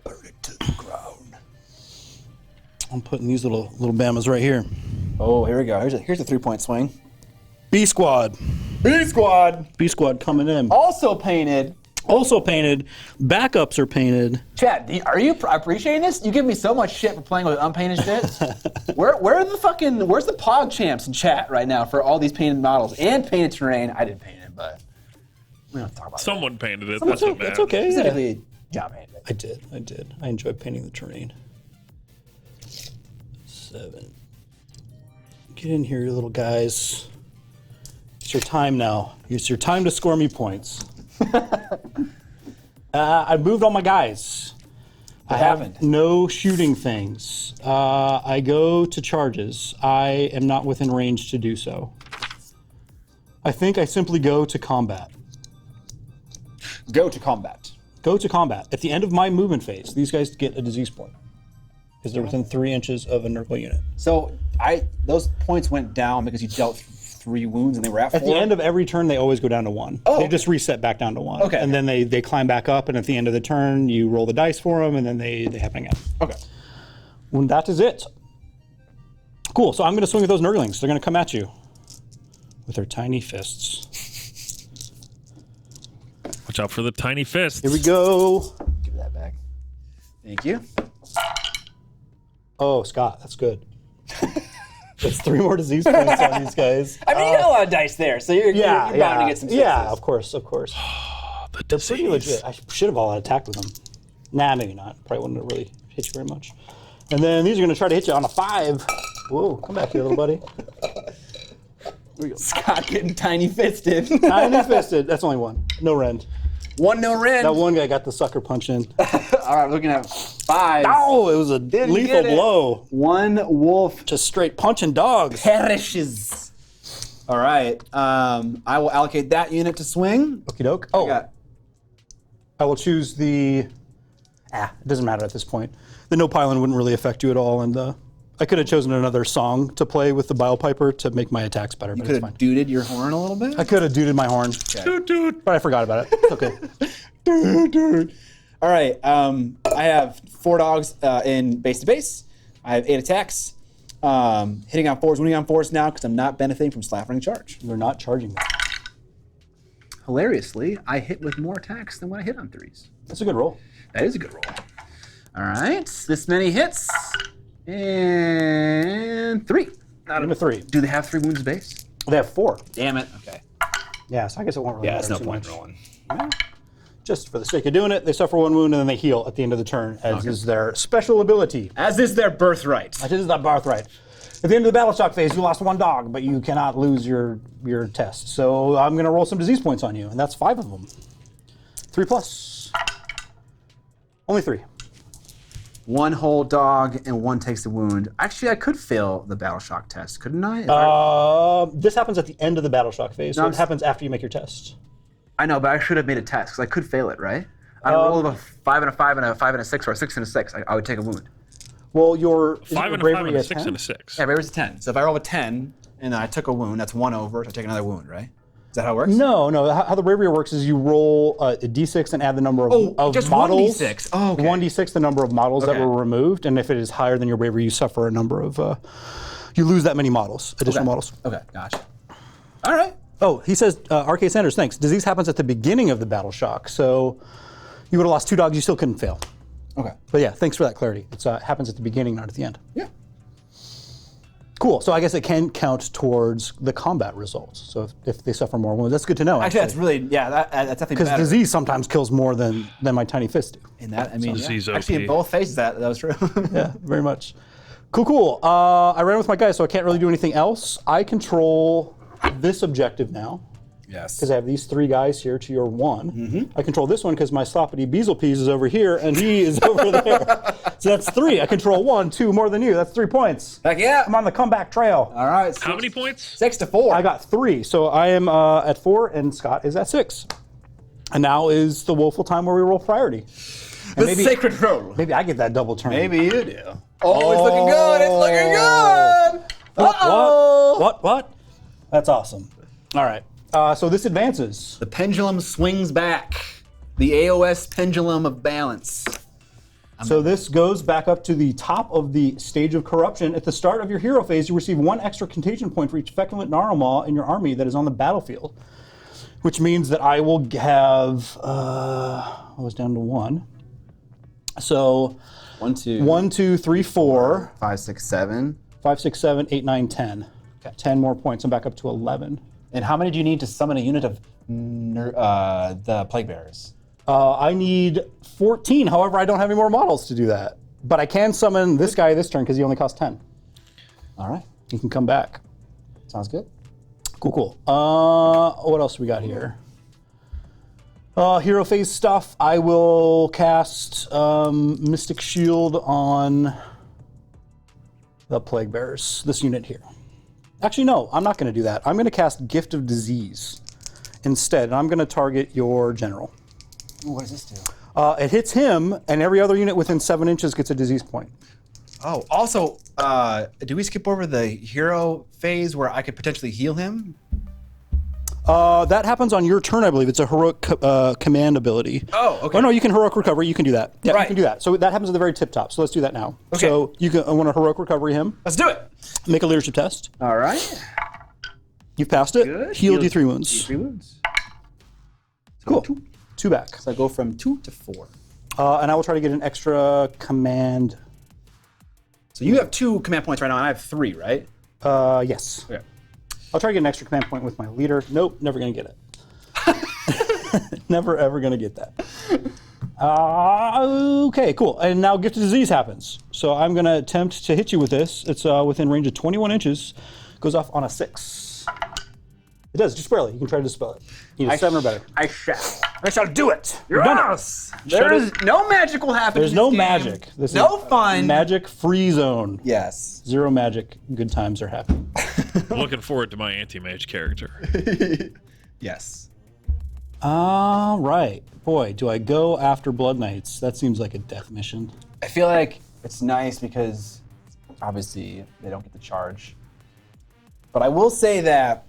Burn it to the ground. I'm putting these little bamas right here. Oh, here we go. Here's a 3-point swing. B Squad. B Squad. B Squad coming in. Also painted. Also painted. Backups are painted. Chad, are you appreciating this? You give me so much shit for playing with unpainted shit. Where's the Pog champs in chat right now for all these painted models and painted terrain? I didn't paint it, but we don't have to talk about Someone painted it. It's That's what matters. okay. that. Yeah. Specifically, John painted it. I did. I enjoyed painting the terrain. 7. Get in here, you little guys. It's your time now. It's your time to score me points. I moved all my guys. What I have happened? no shooting things. I go to charges. I am not within range to do so. I think I simply go to combat. Go to combat. Go to combat. At the end of my movement phase, these guys get a disease point. Because they're within 3 inches of a Nurgle unit. So those points went down because you dealt 3 wounds and they were at 4? At the end of every turn, they always go down to 1. Oh, they okay. just reset back down to 1. Okay. And then they climb back up, and at the end of the turn, you roll the dice for them, and then they happen again. Okay. Well, that is it. Cool, so I'm going to swing with those Nurglings. They're going to come at you with their tiny fists. Watch out for the tiny fists. Here we go. Give that back. Thank you. Oh, Scott, that's good. That's 3 more disease points on these guys. I mean, you got a lot of dice there, so you're bound to get some successes. Yeah, of course. The They're pretty legit. I should have all out attacked with them. Nah, maybe not. Probably wouldn't have really hit you very much. And then these are going to try to hit you on a 5. Whoa, come back here, little buddy. Here we go. Scott getting tiny fisted. Tiny fisted. That's only 1. No rend. 1 no rend. That one guy got the sucker punch in. All right, looking at 5. Oh, it was a lethal blow. 1 wolf Just straight punching dogs. perishes. All right, I will allocate that unit to swing. Okie doke. I Oh, got I will choose the. It doesn't matter at this point. The no pylon wouldn't really affect you at all, and I could have chosen another song to play with the bile piper to make my attacks better, but could it's have fine. dooted your horn a little bit. I could have duded my horn, Dude. but I forgot about it. It's okay. Dude. All right, I have 4 dogs in base to base. I have 8 attacks. Hitting on 4s, winning on 4s now because I'm not benefiting from Slappering Charge. You're not charging me. Hilariously, I hit with more attacks than when I hit on 3s. That's a good roll. That is a good roll. All right, this many hits. And 3. Not Into 3. Do they have 3 wounds base? They have 4. Damn it. Okay. Yeah, so I guess it won't really Yeah, matter it's no too point much. rolling. Just for the sake of doing it, they suffer 1 wound and then they heal at the end of the turn, as is their special ability. As is their birthright. That is that birthright. At the end of the battle shock phase, you lost 1 dog, but you cannot lose your test. So I'm going to roll some disease points on you, and that's 5 of them. 3 plus. Only 3. 1 whole dog and 1 takes the wound. Actually, I could fail the battle shock test, couldn't I? This happens at the end of the battle shock phase, so No, it happens after you make your test. I know, but I should have made a test because I could fail it, right? On a roll of a 5 and a 5 and a 5 and a 6 or a 6 and a 6, I would take a wound. Well, your 5 and a 5 and a 6 and a 6. Yeah, bravery's a 10. So if I roll a 10 and I took a wound, that's 1 over, so I take another wound, right? Is that how it works? No. How the bravery works is you roll a d6 and add the number of just models. 1d6. Oh, okay. 1d6, the number of models that Okay. were removed, and if it is higher than your bravery, you suffer a number of. You lose that many models, additional models. Okay, gotcha. All right. Oh, he says, R.K. Sanders, thanks. Disease happens at the beginning of the battle shock, so you would have lost 2 dogs, you still couldn't fail. Okay. But yeah, thanks for that clarity. It happens at the beginning, not at the end. Yeah. Cool. So I guess it can count towards the combat results. So if they suffer more wounds, that's good to know. Actually, that's really, that's definitely because better. disease sometimes kills more than my tiny fist do. In that, I mean, Disease actually, OP. in both phases, that was true. Yeah, very much. Cool. I ran with my guys, so I can't really do anything else. I control this objective now. Yes. Because I have these 3 guys here to your 1. I control this one because my sloppity Beezlepeas is over here and he is over there. So that's 3. I control 1, 2 more than you. That's 3 points. Heck yeah. I'm on the comeback trail. All right. How many points? 6 to 4. I got 3, so I am at 4 and Scott is at 6. And now is the woeful time where we roll priority. And the sacred roll. maybe I get that double turn. Maybe you do. Oh, it's looking good. It's looking good. Uh-oh. What? That's awesome. All right. So this advances. The pendulum swings back. The AOS pendulum of balance. So this goes back up to the top of the stage of corruption. At the start of your hero phase, you receive 1 extra contagion point for each feculent Narwhal in your army that is on the battlefield. Which means that I will have, I was down to 1. So 1, 2, 1, 2, 3, 4, 5, 6, 7. 5, 6, 7, 8, 9, 10. Okay. 10 more points. I'm back up to 11. And how many do you need to summon a unit of the Plague Bearers? I need 14. However, I don't have any more models to do that. But I can summon this guy this turn because he only costs 10. All right. He can come back. Sounds good. Cool. What else we got here? Hero phase stuff. I will cast Mystic Shield on the Plague Bearers, this unit here. Actually, no, I'm not going to do that. I'm going to cast Gift of Disease instead, and I'm going to target your general. Ooh, what does this do? It hits him, and every other unit within 7 inches gets a disease point. Oh, also, do we skip over the hero phase where I could potentially heal him? That happens on your turn, I believe. It's a heroic command ability. Oh, okay. Oh no, you can heroic recovery. You can do that. Yeah, Right. you can do that. So that happens at the very tip top. So let's do that now. Okay. So you can, I want to heroic recovery him. Let's do it. Make a leadership test. All right. You've passed it. Good. Heal D3 wounds. D3 wounds. Cool. Two. 2 back. So I go from 2 to 4. And I will try to get an extra command. So you have 2 command points right now, and I have 3, right? Yes. Okay. I'll try to get an extra command point with my leader. Nope, never gonna get it. Never ever gonna get that. Okay, cool. And now gift of disease happens. So I'm gonna attempt to hit you with this. It's within range of 21 inches. Goes off on a 6. It does, just barely. You can try to dispel it. You need a 7 or better. I shall do it. Yes! There is no magic will happen. There's in no this game. magic. This No is fun. Magic free zone. Yes. 0 magic. Good times are happening. Looking forward to my anti-mage character. Yes. All right. Boy, do I go after Blood Knights. That seems like a death mission. I feel like it's nice because obviously they don't get the charge. But I will say that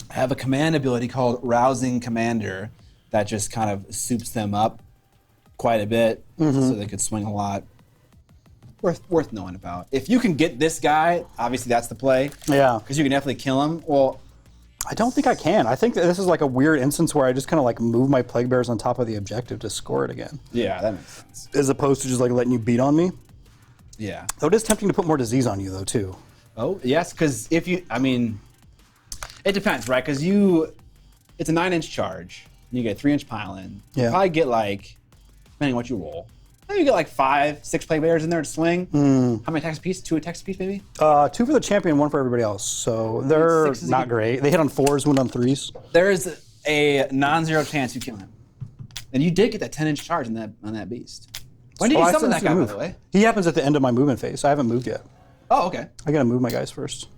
I have a command ability called Rousing Commander that just kind of soups them up quite a bit so they could swing a lot. Worth knowing about. If you can get this guy, obviously that's the play. Yeah. Because you can definitely kill him. Well, I don't think I can. I think that this is like a weird instance where I just kind of like move my Plague Bears on top of the objective to score it again. yeah, that makes sense. As opposed to just like letting you beat on me. Yeah. Though it is tempting to put more disease on you though too. Oh, yes, because if you, I mean, it depends, right? Because it's a 9-inch charge, and you get a 3-inch pile in. Yeah. You probably get like, depending on what you roll, maybe you get like 5, 6 Plague Bears in there to swing. How many attacks a piece? 2 attacks a piece, maybe? 2 for the champion, 1 for everybody else. So they're 6 is a not good- great. They hit on 4s, wound on 3s. There is a non-zero chance you kill him. And you did get that 10-inch charge on that beast. When did you summon that guy, by the way? He happens at the end of my movement phase. I haven't moved yet. Oh, okay. I gotta move my guys first.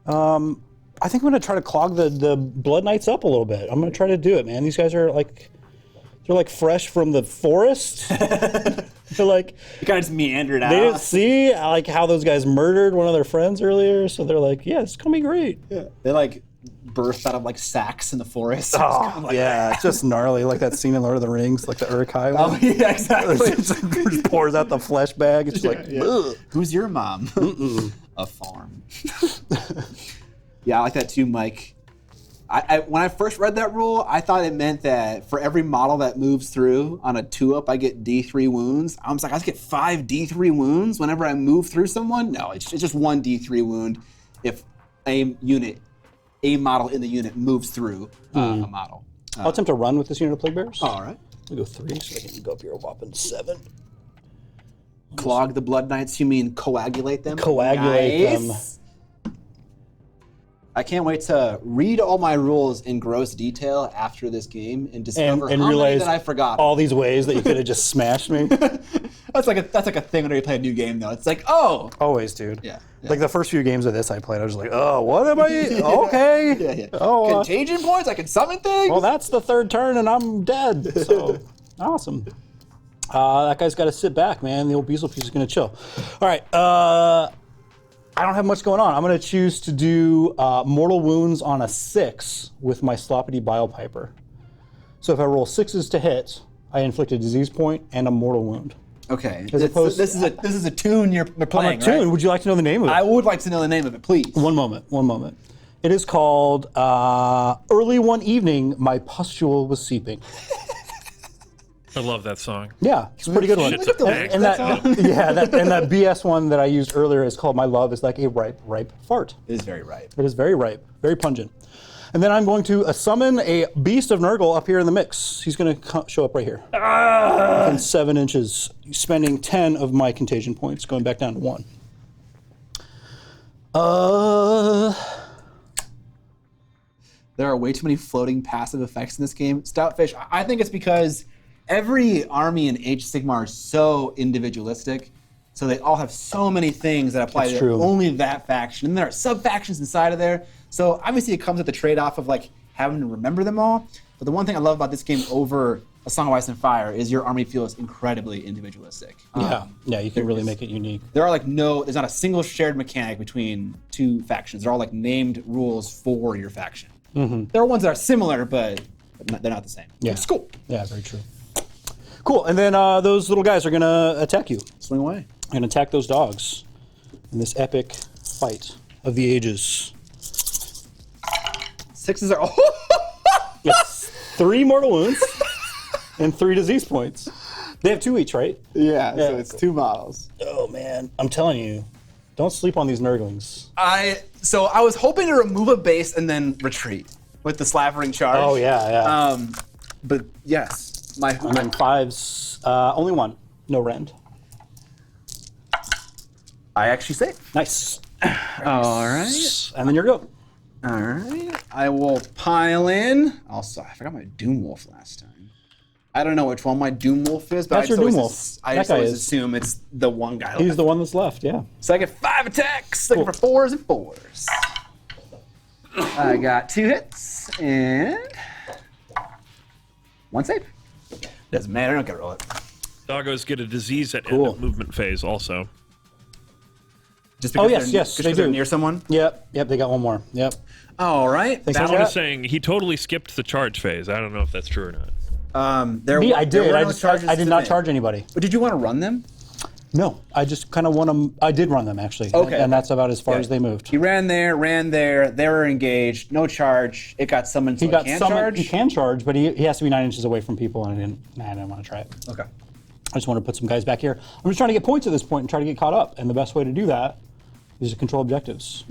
I think I'm gonna try to clog the Blood Knights up a little bit. I'm gonna try to do it, man. These guys are like, they're like fresh from the forest. They're like, You kind of just meandered out. they didn't see like how those guys murdered one of their friends earlier, so they're like, yeah, it's gonna be great. Yeah. They like burst out of like sacks in the forest. Oh, yeah, it's just gnarly, like that scene in Lord of the Rings, like the Uruk-hai one. Oh, yeah, exactly. It just pours out the flesh bag. It's just like, ugh. Who's your mom? A farm. Yeah, I like that too, Mike. When I first read that rule, I thought it meant that for every model that moves through on a 2-up, I get D3 wounds. I was like, I just get 5 D3 wounds whenever I move through someone? No, it's just 1 D3 wound if a model in the unit moves through a model. I'll attempt to run with this unit of Plague Bears. All right. I'll go 3, so I can go up here a whopping 7. Clog the Blood Knights, you mean coagulate them? Coagulate them. I can't wait to read all my rules in gross detail after this game and discover And how many realize that I forgot. all these ways that you could have just smashed me. That's like a thing whenever you play a new game, though. It's like, oh, Always, dude. Yeah, yeah. Like the first few games of this I played, I was like, oh, what am I? Okay. yeah. Oh, Contagion points. I can summon things. well, that's the 3rd turn and I'm dead. So, awesome. That guy's got to sit back, man. The old Beazle piece is going to chill. All right. I don't have much going on. I'm going to choose to do mortal wounds on a 6 with my Sloppity Bile Piper. So if I roll 6s to hit, I inflict a disease point and a mortal wound. Okay. As opposed- This is a tune you're playing, On a tune, right? would you like to know the name of it? I would like to know the name of it, please. One moment. It is called Early One Evening, My Pustule Was Seeping. I love that song. Yeah, it's a pretty good one. Shit's a bang. And that BS one that I used earlier is called My Love is Like a Ripe Fart. It is very right. It is very ripe, very pungent. And then I'm going to summon a Beast of Nurgle up here in the mix. He's going to show up right here. Within 7 inches, spending 10 of my contagion points, going back down to 1. There are way too many floating passive effects in this game. Stoutfish, I think it's because every army in Age of Sigmar is so individualistic. So they all have so many things that apply That's to true. only that faction. And there are sub-factions inside of there. So obviously it comes with the trade-off of like having to remember them all. But the one thing I love about this game over A Song of Ice and Fire is your army feels incredibly individualistic. Yeah, you can really make it unique. There are there's not a single shared mechanic between two factions. They're all like named rules for your faction. There are ones that are similar, but they're not the same. Yeah. It's cool. Yeah, very true. Cool, and then those little guys are gonna attack you. Swing away. And attack those dogs in this epic fight of the ages. 6s are. Yes, 3 mortal wounds and 3 disease points. They have 2 each, right? Yeah, so it's 2 models. Oh man, I'm telling you, don't sleep on these Nurglings. So I was hoping to remove a base and then retreat with the slavering charge. Oh yeah. But yes, my And then 5s, only 1, no rend. I actually save. Nice. All right. And then you're go. All right. I will pile in. Also, I forgot my Doom Wolf last time. I don't know which one my Doom Wolf is, but That's your Doom Wolf. I That just guy always is. assume it's the one guy. He's left. the one that's left, yeah. So I get 5 attacks, looking for 4s and 4s. I got 2 hits and 1 save. Doesn't matter. I don't get to roll it. Doggos get a disease at end of movement phase also. Just because yes, just they because they're do. near someone. Yep, they got 1 more. Yep. All right. Thanks, Someone chat. is saying he totally skipped the charge phase. I don't know if that's true or not. I did. I did not charge anybody. But did you want to run them? No, I just kind of want them. I did run them actually. Okay. And that's about as far Yeah. as they moved. He ran there. They were engaged. No charge. It got summoned. So He got can summoned. charge. He can charge, but he has to be 9 inches away from people, and I didn't want to try it. Okay. I just want to put some guys back here. I'm just trying to get points at this point and try to get caught up. And the best way to do that is to control objectives.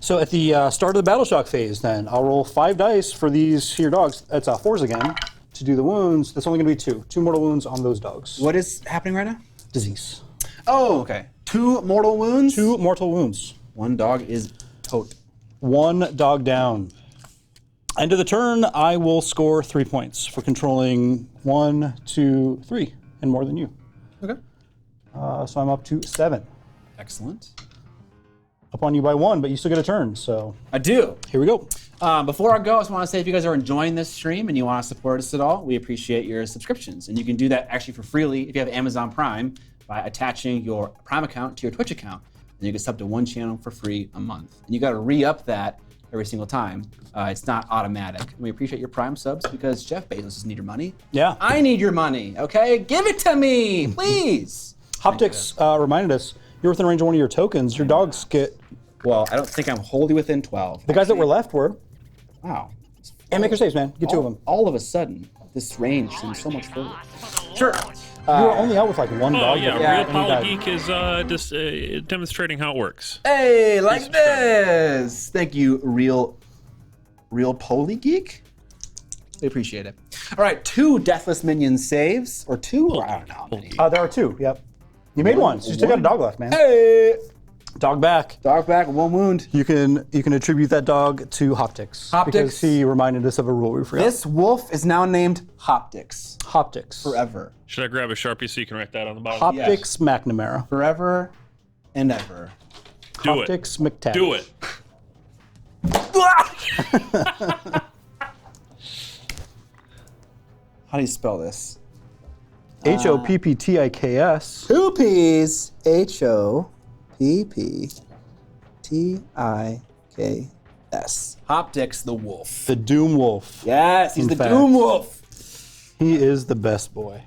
So at the start of the battle shock phase, then I'll roll 5 dice for these here dogs. That's 4s again to do the wounds. That's only going to be 2 mortal wounds on those dogs. What is happening right now? Disease? Oh, okay. 2 mortal wounds. 2 mortal wounds. 1 dog is tot. 1 dog down. End of the turn, I will score 3 points for controlling 1, 2, 3, and more than you. Okay. So I'm up to 7. Excellent. Up on you by 1, but you still get a turn. So I do. here we go. Before I go, I just want to say if you guys are enjoying this stream and you want to support us at all, we appreciate your subscriptions. And you can do that actually for freely if you have Amazon Prime by attaching your Prime account to your Twitch account. And you can sub to 1 channel for free a month. And you got to re-up that every single time. It's not automatic. And we appreciate your Prime subs because Jeff Bezos doesn't need your money. Yeah. I need your money, okay? Give it to me, please. Hoptics reminded us, you're within range of 1 of your tokens. Your dogs get... Well, I don't think I'm wholly within 12. The guys that were left were. Wow. And make your saves, man. Get 2 of them. All of a sudden, this range seems so much further. Sure. You were only out with like 1 Oh dog. yeah, but Yeah, Real he Polygeek is just demonstrating how it works. Hey, like this. Thank you, real Polygeek. We appreciate it. All right, 2 deathless minion saves, or 2, or I don't know how many. There are 2, yep. You made 1, so you still got a dog left, man. Hey, Dog back. dog back, 1 wound. You can attribute that dog to Hoptics. Hoptics. Because he reminded us of a rule we forgot. This wolf is now named Hoptics Hoptics. forever, Should I grab a Sharpie so you can write that on the bottom? Hoptics McNamara. forever and ever. Do it. Hoptics McTavish. Do it. How do you spell this? Hopptiks. 2 P's. Hoptiks. Hoptics the wolf. The Doom Wolf. Yes, he's In the fact. Doom Wolf. He is the best boy.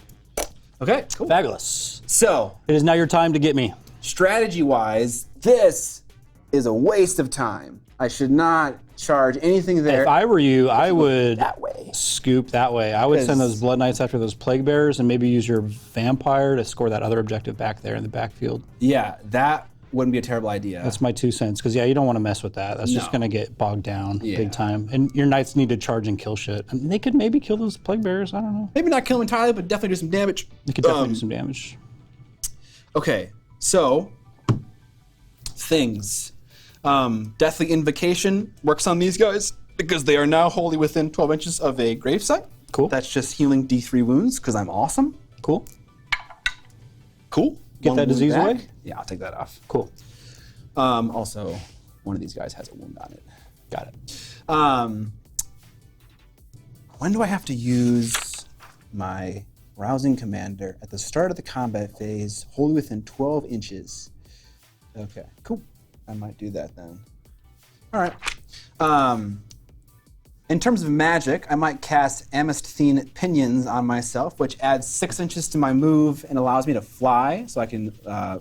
Okay, cool. Fabulous. So, It is now your time to get me. strategy-wise, this is a waste of time. I should not charge anything there. If I were you, I would that way. scoop that way. I would send 'Cause- those Blood Knights after those Plague Bearers and maybe use your Vampire to score that other objective back there in the backfield. Yeah, that wouldn't be a terrible idea. That's my 2 cents. Because, yeah, you don't want to mess with that. That's just No. going to get bogged down Yeah. big time. And your Knights need to charge and kill shit. And they could maybe kill those Plague Bearers. I don't know. Maybe not kill him entirely, but definitely do some damage. They could definitely do some damage. Okay, so things. Deathly Invocation works on these guys because they are now wholly within 12 inches of a gravesite. Cool. That's just healing D3 wounds because I'm awesome. Cool. Cool. Get One that wound disease back. away? Yeah, I'll take that off. Cool. Also, one of these guys has a wound on it. Got it. When do I have to use my rousing commander at the start of the combat phase, wholly within 12 inches. Okay, cool. I might do that then. All right. In terms of magic, I might cast Amethystine Pinions on myself, which adds 6 inches to my move and allows me to fly, so I can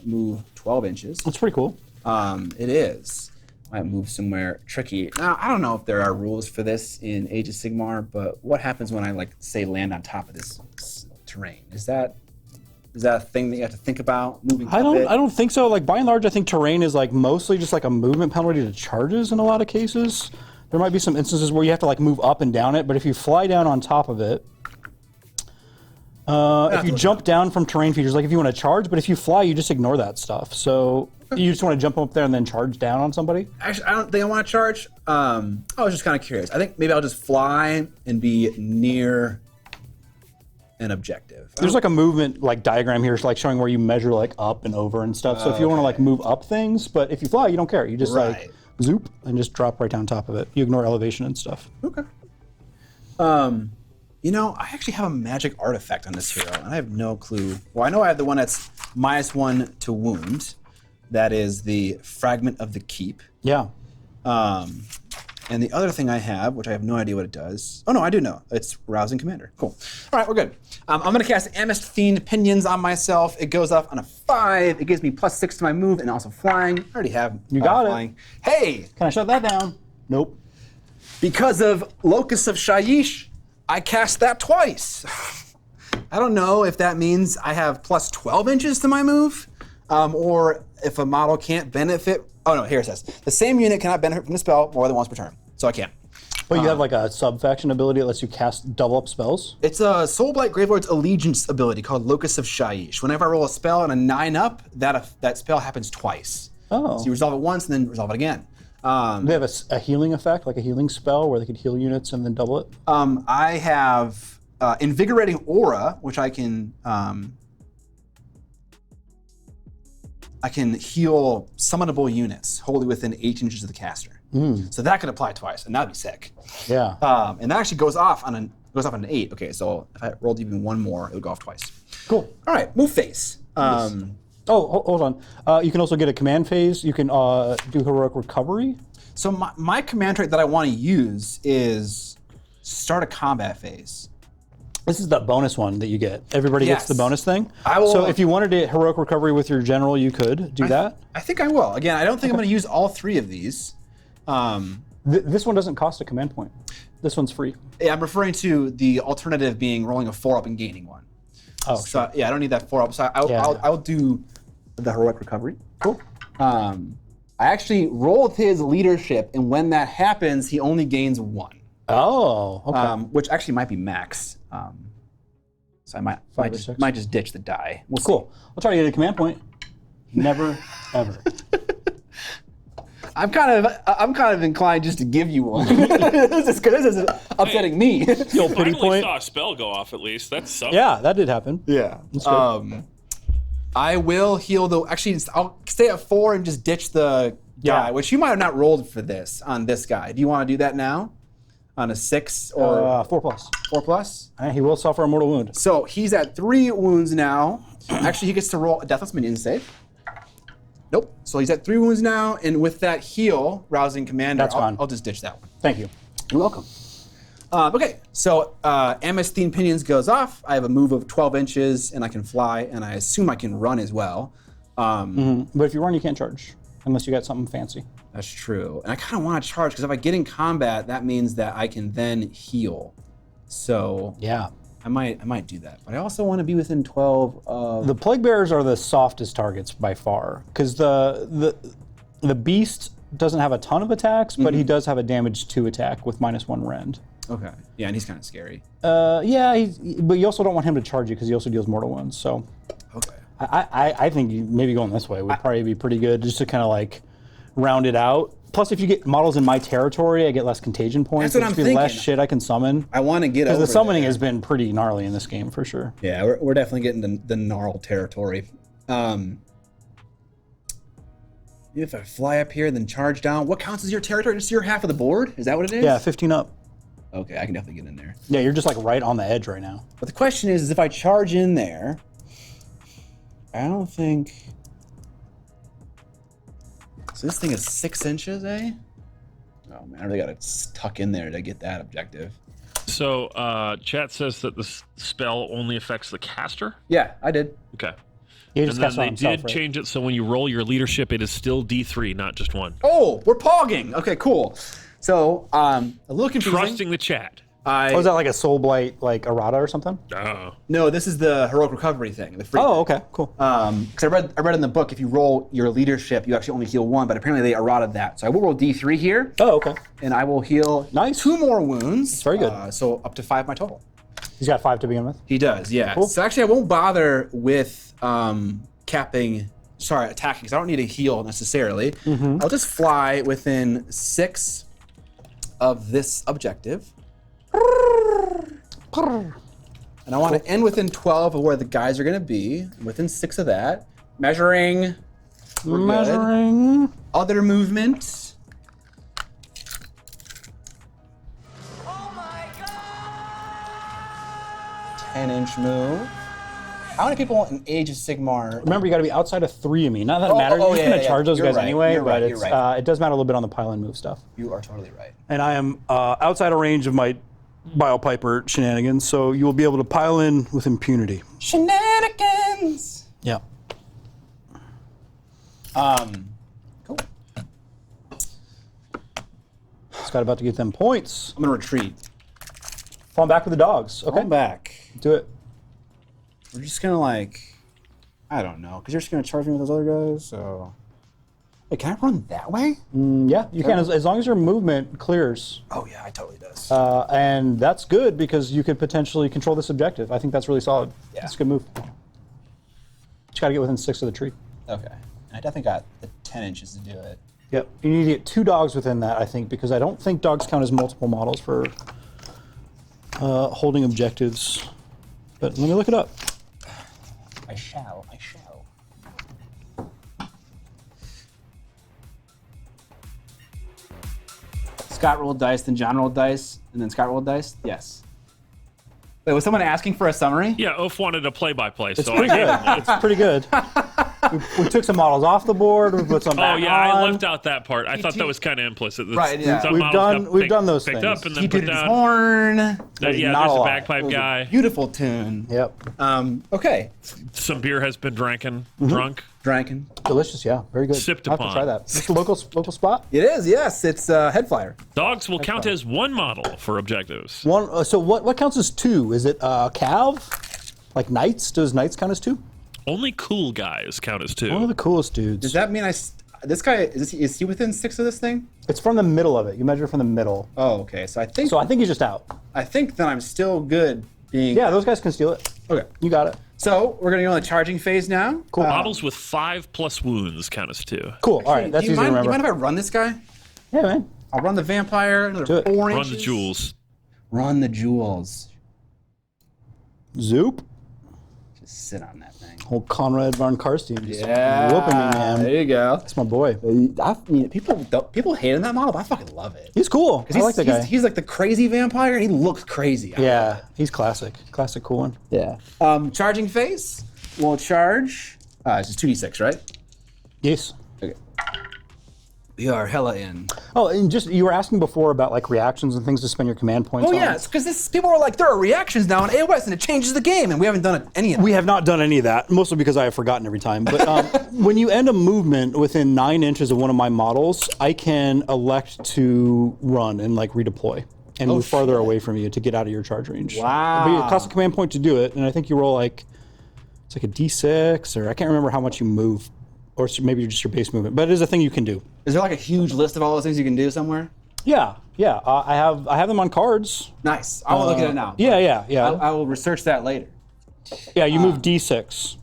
move 12 inches. That's pretty cool. It is. Might move somewhere tricky. Now, I don't know if there are rules for this in Age of Sigmar, but what happens when I, like, say, land on top of this terrain? Is that a thing that you have to think about moving? I don't think so. Like, by and large, I think terrain is like mostly just like a movement penalty to charges in a lot of cases. There might be some instances where you have to like move up and down it, but if you fly down on top of it, if you jump down from terrain features, like if you want to charge, but if you fly, you just ignore that stuff. So you just want to jump up there and then charge down on somebody? Actually, I don't think I want to charge. I was just kind of curious. I think maybe I'll just fly and be near an objective. There's like a movement like diagram here, like showing where you measure like up and over and stuff. So if you want to like move up things, but if you fly, you don't care. You just like zoop and just drop right down top of it. You ignore elevation and stuff. Okay. You know, I actually have a magic artifact on this hero, and I have no clue. Well, I know I have the one that's -1 to wound. That is the Fragment of the Keep. Yeah. And the other thing I have, which I have no idea what it does. Oh no, I do know. It's Rousing Commander. Cool. All right, we're good. I'm going to cast Amethystine Pinions on myself. It goes off on a 5. It gives me +6 to my move and also flying. I already have flying. Hey! Can I shut that down? Nope. Because of Locus of Shyish, I cast that twice. I don't know if that means I have +12 inches to my move, or if a model can't benefit. Oh no, here it says, the same unit cannot benefit from the spell more than once per turn, so I can't. But you have like a sub-faction ability that lets you cast double up spells? It's a Soulblight Gravelord's Allegiance ability called Locus of Shyish. Whenever I roll a spell on a 9-up, that spell happens twice. Oh. So you resolve it once and then resolve it again. They have a healing effect, like a healing spell where they could heal units and then double it? I have Invigorating Aura, which I can heal summonable units wholly within 8 inches of the caster. So that could apply twice, and that'd be sick. Yeah. And that actually goes off on an 8. Okay, so if I rolled even one more, it would go off twice. Cool. All right, move phase. Oh, hold on. You can also get a command phase. You can do heroic recovery. So my command trait that I want to use is start a combat phase. This is the bonus one that you get. Everybody gets the bonus thing. So if you wanted to heroic recovery with your general, you could do that. I think I will. Again, I don't think I'm going to use all 3 of these. This one doesn't cost a command point. This one's free. Yeah, I'm referring to the alternative being rolling a 4-up and gaining 1. Oh, so sure. yeah, I don't need that 4-up. So I'll do the heroic recovery. Cool. I actually rolled his leadership, and when that happens, he only gains 1. Oh, okay. Which actually might be max. So I might just ditch the die. We'll cool. I'll try to get a command point. Never, ever. I'm kind of inclined just to give you one. This is upsetting me. The old pity Finally point. saw a spell go off at least. That's something. Yeah, that did happen. Yeah. That's good. I will heal the. Actually, I'll stay at 4 and just ditch the guy, which you might have not rolled for this on this guy. Do you want to do that now? On a 6 or 4+. 4+? He will suffer a mortal wound. So he's at 3 wounds now. Actually, he gets to roll a Deathless Minion save. Nope. So he's at 3 wounds now, and with that heal, Rousing Commander, I'll just ditch that one. Thank you. You're welcome. Okay, so Amethystine Pinions goes off. I have a move of 12 inches, and I can fly, and I assume I can run as well. But if you run, you can't charge, unless you got something fancy. That's true. And I kind of want to charge, because if I get in combat, that means that I can then heal. So yeah, I might do that. But I also want to be within 12 of... The Plague Bearers are the softest targets by far, because the Beast doesn't have a ton of attacks, but he does have a damage 2 attack with -1 rend. Okay. Yeah, and he's kind of scary. Yeah, but you also don't want him to charge you, because he also deals mortal wounds, so... Okay. I think maybe going this way would probably be pretty good, just to kind of like round it out. Plus, if you get models in my territory, I get less contagion points. That's what I'm thinking. Less shit I can summon. I want to get over because the summoning there. has been pretty gnarly in this game for sure. Yeah, we're definitely getting the gnarl territory. If I fly up here, then charge down, what counts as your territory? Just your half of the board? Is that what it is? Yeah, 15 up. Okay, I can definitely get in there. Yeah, you're just like right on the edge right now. But the question is if I charge in there, I don't think. So this thing is 6 inches, eh? Oh man, I really gotta tuck in there to get that objective. So, chat says that the spell only affects the caster. Yeah, I did. Okay. He And just then cast they on himself, did right? change it so when you roll your leadership, it is still D3, not just 1. Oh, we're pogging. Okay, cool. So, a little confusing. Trusting the chat. Oh, is that like a Soul Blight, like errata or something? Oh. No, this is the heroic recovery thing. The free thing. Okay, cool. Because I read in the book, if you roll your leadership, you actually only heal 1, but apparently they errated that. So I will roll D3 here, Oh, okay. and I will heal Nice. 2 more wounds. That's very good. So up to 5 my total. He's got 5 to begin with. He does, yeah. Cool. So actually, I won't bother with attacking, because I don't need a heal necessarily. I'll just fly within 6 of this objective. And I want to end within 12 of where the guys are going to be, within 6 of that. Measuring. We're good. Measuring. Other movement. Oh my god! 10-inch move. How many people in Age of Sigmar? Remember, you got to be outside of 3 of me. Not that it matters. You're going to charge those You're guys right. anyway, You're but right. it's, You're right. it does matter a little bit on the pile and move stuff. You are totally right. And I am outside of range of my Biopiper shenanigans, so you will be able to pile in with impunity. Shenanigans. Yeah. Cool. Scott about to get them points. I'm gonna retreat. Falling back with the dogs. Okay. Come back. Do it. We're just gonna I don't know, because you're just gonna charge me with those other guys. So, wait, can I run that way? Yeah, you can, as long as your movement clears. Oh yeah, it totally does. And that's good because you could potentially control this objective. I think that's really solid. Yeah. That's a good move. Just got to get within 6 of the tree. Okay. I definitely got the 10 inches to do it. Yep. You need to get 2 dogs within that, I think, because I don't think dogs count as multiple models for holding objectives. But let me look it up. I shall. Scott rolled dice, then John rolled dice, and then Scott rolled dice? Yes. Wait, was someone asking for a summary? Yeah, Oaf wanted a play-by-play, It's so I pretty gave good. him It's pretty good. We took some models off the board. We put some Oh back yeah, on. I left out that part. I thought that was kind of implicit. Right, yeah. Some We've models done- got we've done those picked things. up and then He put did his down. horn. Yeah, not there's a a lot. bagpipe guy. Beautiful tune. Yep. Okay. Some beer has been drunk. Drinking. Delicious, yeah. Very good. Sipped I'll have to upon. try that. Is this a local spot? It is, yes. It's head flyer. Dogs will count as 1 model for objectives. One. So what counts as 2? Is it cav? Like knights? Does knights count as 2? Only cool guys count as 2. One of the coolest dudes. Does that mean this guy, is he within 6 of this thing? It's from the middle of it. You measure from the middle. Oh, okay. So I think he's just out. that I'm still good being. Yeah, those guys can steal it. Okay. You got it. So we're gonna go on the charging phase now. Cool. Models with 5+ wounds count as 2. Cool. All right, that's do you easy mind, to remember. You mind if I run this guy? Yeah, man. I'll run the vampire. Do Another it. 4 Run inches. the jewels. Run the jewels. Zoop. Just sit on that thing. Old Conrad von Karstein just Yeah. whooping me, man. There you go. That's my boy. People hate that model, but I fucking love it. He's cool. I like that guy. He's like the crazy vampire, and he looks crazy. I love Yeah, it. he's classic. Classic, cool one. Yeah. Charging phase. We'll charge. It's just 2d6, right? Yes. Okay. We are hella in. Oh, and just you were asking before about like reactions and things to spend your command points on. Oh yeah, it's because people are like, there are reactions now in AOS, and it changes the game, and we haven't done any of that. We have not done any of that, mostly because I have forgotten every time. But when you end a movement within 9 inches of one of my models, I can elect to run and like redeploy and move farther away from you to get out of your charge range. Wow. But it costs a command point to do it, and I think you roll like it's like a d6, or I can't remember how much you move, or maybe just your base movement. But it is a thing you can do. Is there like a huge list of all those things you can do somewhere? Yeah. I have them on cards. Nice. I will look at it now. Yeah. I will research that later. Yeah, you move d6.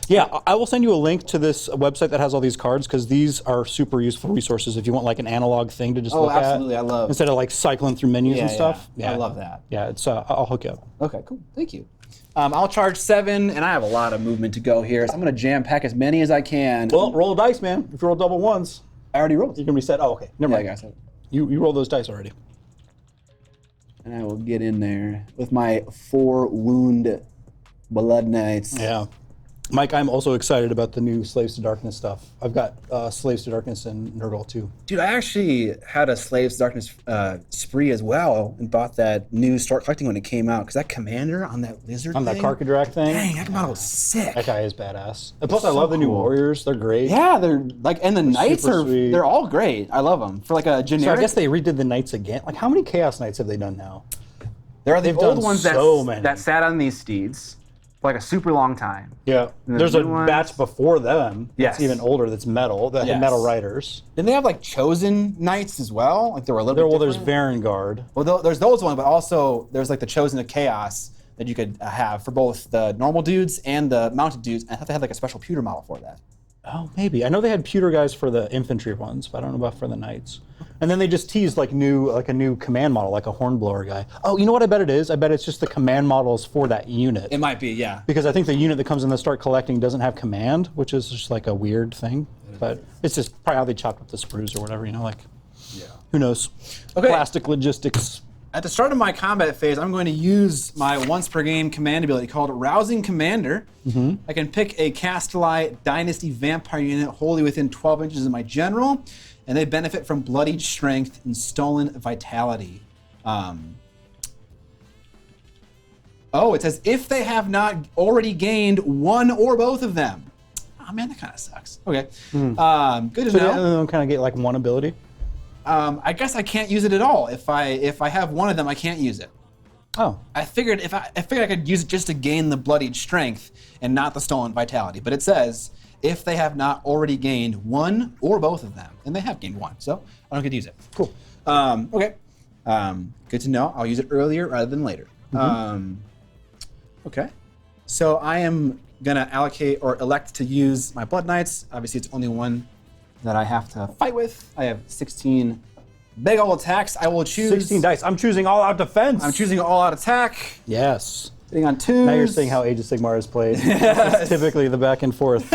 Yeah, I will send you a link to this website that has all these cards because these are super useful resources if you want like an analog thing to just look absolutely. at. I love. Instead of like cycling through menus and stuff. I love that. Yeah, it's I'll hook you up. Okay, cool. Thank you. I'll charge 7, and I have a lot of movement to go here, so I'm going to jam pack as many as I can. Well, roll a dice, man. If you roll double ones, I already rolled. you can reset. Oh, okay. Never mind. I guess. You roll those dice already. And I will get in there with my 4 wound blood knights. Yeah. Mike, I'm also excited about the new Slaves to Darkness stuff. I've got Slaves to Darkness and Nurgle too. Dude, I actually had a Slaves to Darkness spree as well and bought that new Start Collecting when it came out. Because that commander on that lizard On that Carcadrack thing. dang, that model was sick. That guy is badass. And plus, I so love the new cool. Warriors. They're great. Yeah, they're like, and the Knights super are, sweet. they're all great. I love them. For like a So generic. I guess they redid the Knights again. Like, how many Chaos Knights have they done now? there are the they've old done ones so many. that sat on these steeds for like a super long time. Yeah. And There's a new ones. batch before them Yes. that's even older that's metal, that had Yes. metal riders. Didn't they have like Chosen Knights as well? Like they were a little bit There's different? Varangard. Well, there's those ones, but also there's like the Chosen of Chaos that you could have for both the normal dudes and the mounted dudes. I thought they had like a special pewter model for that. Oh, maybe. I know they had pewter guys for the infantry ones, but I don't know about for the knights. And then they just teased like a new command model, like a hornblower guy. Oh, you know what I bet it is? I bet it's just the command models for that unit. It might be, yeah. Because I think the unit that comes in the Start Collecting doesn't have command, which is just like a weird thing. But it's just probably how they chopped up the sprues or whatever, you know, like, who knows? Okay. Plastic logistics. At the start of my combat phase, I'm going to use my once per game command ability called Rousing Commander. I can pick a Castellite Dynasty Vampire unit wholly within 12 inches of my general, and they benefit from Bloodied Strength and Stolen Vitality. Oh, it says if they have not already gained one or both of them. Oh man, that kind of sucks. Okay, good to So know. they kind of get like one ability. I guess I can't use it at all. If I have one of them, I can't use it. Oh. I figured I could use it just to gain the Bloodied Strength and not the Stolen Vitality. But it says if they have not already gained one or both of them, and they have gained one, so I don't get to use it. Cool. Okay. Good to know. I'll use it earlier rather than later. Okay. So I am gonna allocate or elect to use my Blood Knights. Obviously, it's only one that I have to fight with. I have 16 big old attacks. I will choose 16 dice. I'm choosing all out defense. I'm choosing all out attack. Yes. Hitting on 2s. Now you're seeing how Age of Sigmar is played. It's typically the back and forth.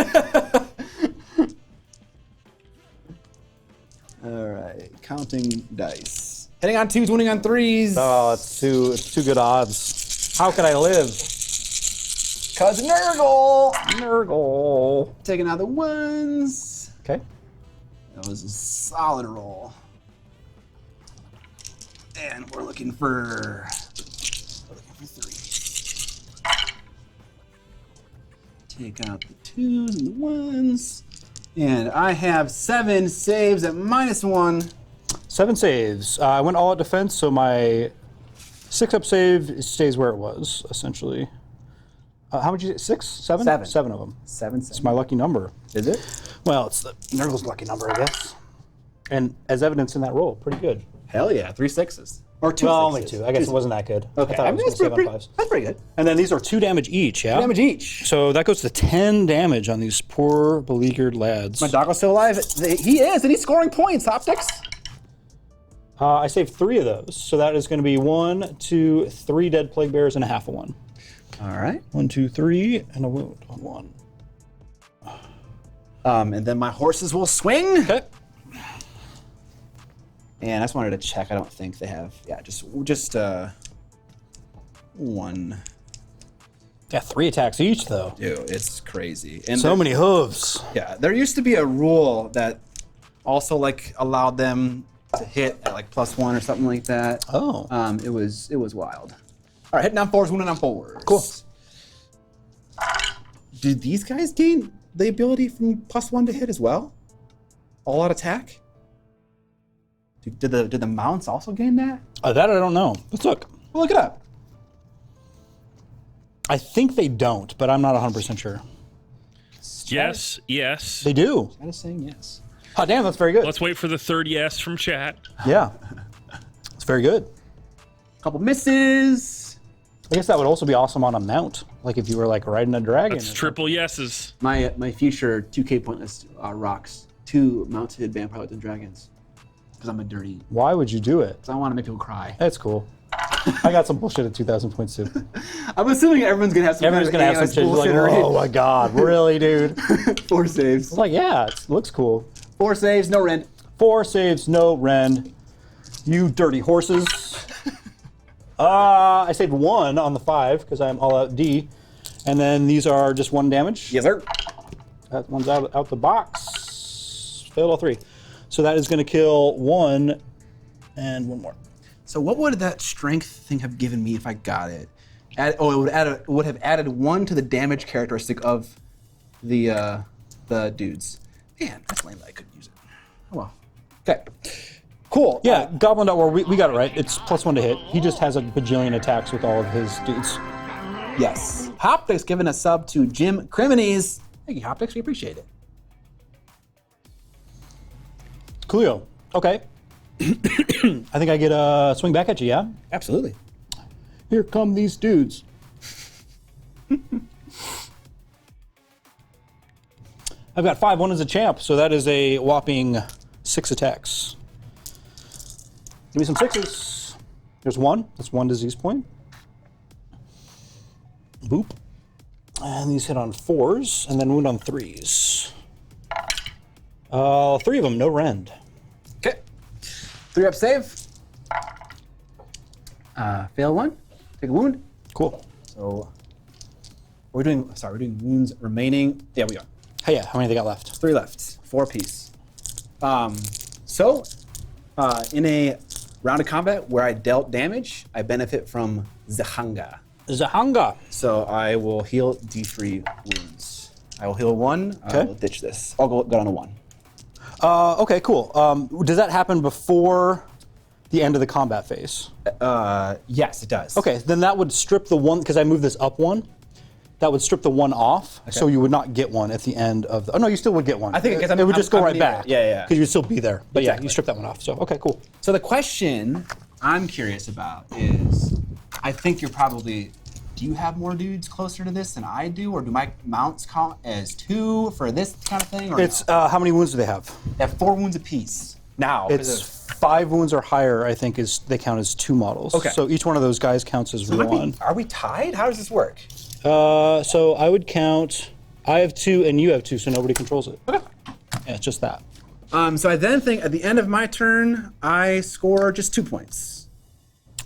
All right, counting dice. Hitting on 2s, winning on 3s. Oh, it's too good odds. How could I live? Cause Nurgle. Nurgle. Taking out the 1s. Okay. That was a solid roll. And we're looking for 3. Take out the 2s and the 1s. And I have 7 saves at -1. 7 saves. I went all out defense, so my 6-up save stays where it was, essentially. How would you say? 6? 7? 7. 7 of them. 7. It's my lucky number. Is it? Well, it's the Nurgle's lucky number, I guess. And as evidence in that roll, pretty good. Hell yeah, 3 6s. Or 2 Well, 6s. only 2. I guess it wasn't that good. Okay, I thought I it mean, was that's going to pretty, save on 5s. that's pretty good. And then these are 2 damage each, yeah? Damage each. So that goes to 10 damage on these poor, beleaguered lads. My doggo's still alive. He is, and he's scoring points, Optics. I saved 3 of those, so that is going to be 1, 2, 3 dead plague bears and a half of 1. All right. 1, 2, 3, and a wound on 1. And then my horses will swing. Okay. And I just wanted to check. I don't think they have. Yeah, just 1. Got 3 attacks each, though. Dude, it's crazy. And So many hooves. Yeah, there used to be a rule that also like allowed them to hit at like +1 or something like that. Oh. It was wild. All right, hitting on 4s, winning on 4s. Cool. Do these guys gain the ability from +1 to hit as well? All out attack? Did the mounts also gain that? That I don't know. Let's look. Well, look it up. I think they don't, but I'm not 100% sure. Yes, yes. They do. I'm just saying yes. Oh, damn, that's very good. Let's wait for the third yes from chat. Yeah. It's very good. Couple misses. I guess that would also be awesome on a mount. Like if you were like riding a dragon. That's triple yeses. My future 2K pointless rocks 2 mounted vampire and dragons. Because I'm a dirty. Why would you do it? So I want to make people cry. That's cool. I got some bullshit at 2,000 points too. I'm assuming everyone's gonna have some. Everyone's gonna have some shit. Like, oh my god, really, dude? 4 saves. Like, yeah, it looks cool. 4 saves, no rend. 4 saves, no rend. You dirty horses. I saved 1 on the 5 because I'm all out D. And then these are just 1 damage. Yes, sir. That one's out the box. Failed all 3. So that is going to kill 1 and 1 more. So what would that strength thing have given me if I got it? It would have added 1 to the damage characteristic of the dudes. Man, that's lame that I couldn't use it. Oh well. Okay. Cool. Yeah, Goblin.war, we got it right. It's +1 to hit. He just has a bajillion attacks with all of his dudes. Yes. Hoptics giving a sub to Jim Crimines. Thank you, Hoptics. We appreciate it. Coolio. Okay. I think I get a swing back at you, yeah? Absolutely. Here come these dudes. I've got 5-1 as a champ, so that is a whopping 6 attacks. Give me some 6s. There's 1. That's 1 disease point. Boop. And these hit on 4s, and then wound on 3s. 3 of them, no rend. Okay. 3-up save. Fail 1. Take a wound. Cool. So we're doing wounds remaining. Yeah, we are. Hey, yeah, how many they got left? 3 left. 4 apiece. In a round of combat where I dealt damage, I benefit from Zahanga. Zahanga. So I will heal D3 wounds. I will heal 1. I Okay. will ditch this. I'll go down to 1. Okay, cool. Does that happen before the end of the combat phase? Yes, it does. Okay, then that would strip the 1, because I moved this up 1. That would strip the 1 off, so you would not get 1 at the end of the... Oh, no, you still would get 1. I think because it would just go right back. Yeah. Because you would still be there. But yeah, Exactly. you strip that 1 off. So, okay, cool. So the question I'm curious about is, I think you're probably... Do you have more dudes closer to this than I do, or do my mounts count as 2 for this kind of thing? Or It's, no? how many wounds do they have? They have 4 wounds apiece now. It's 5 wounds or higher, I think, they count as 2 models. Okay. So each one of those guys counts as 1. Are we tied? How does this work? So I would count, I have 2 and you have 2, so nobody controls it. Okay. Yeah, it's just that. So I then think at the end of my turn, I score just 2 points.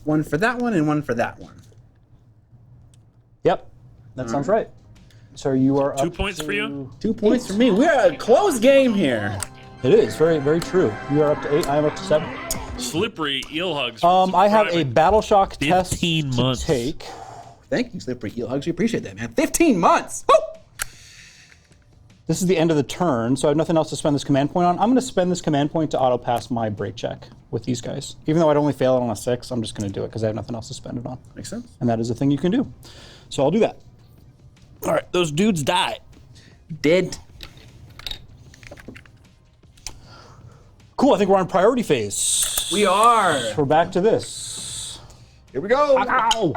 1 for that one and 1 for that one. Yep, that sounds right. So you are 2 up points to... for you? 2 points for me. We're a close game here. It is, very, very true. You are up to 8, I am up to 7. Slippery eel hugs. I have a battle shock test 15 to months. take. Thank you, Slippery Eel Hugs. We appreciate that, man. 15 months. Woo! This is the end of the turn, so I have nothing else to spend this command point on. I'm going to spend this command point to auto-pass my break check with these guys. Even though I'd only fail it on a 6, I'm just going to do it because I have nothing else to spend it on. Makes sense. And that is a thing you can do. So I'll do that. All right, those dudes die. Dead. Cool, I think we're on priority phase. We are. We're back to this. Here we go. Ow!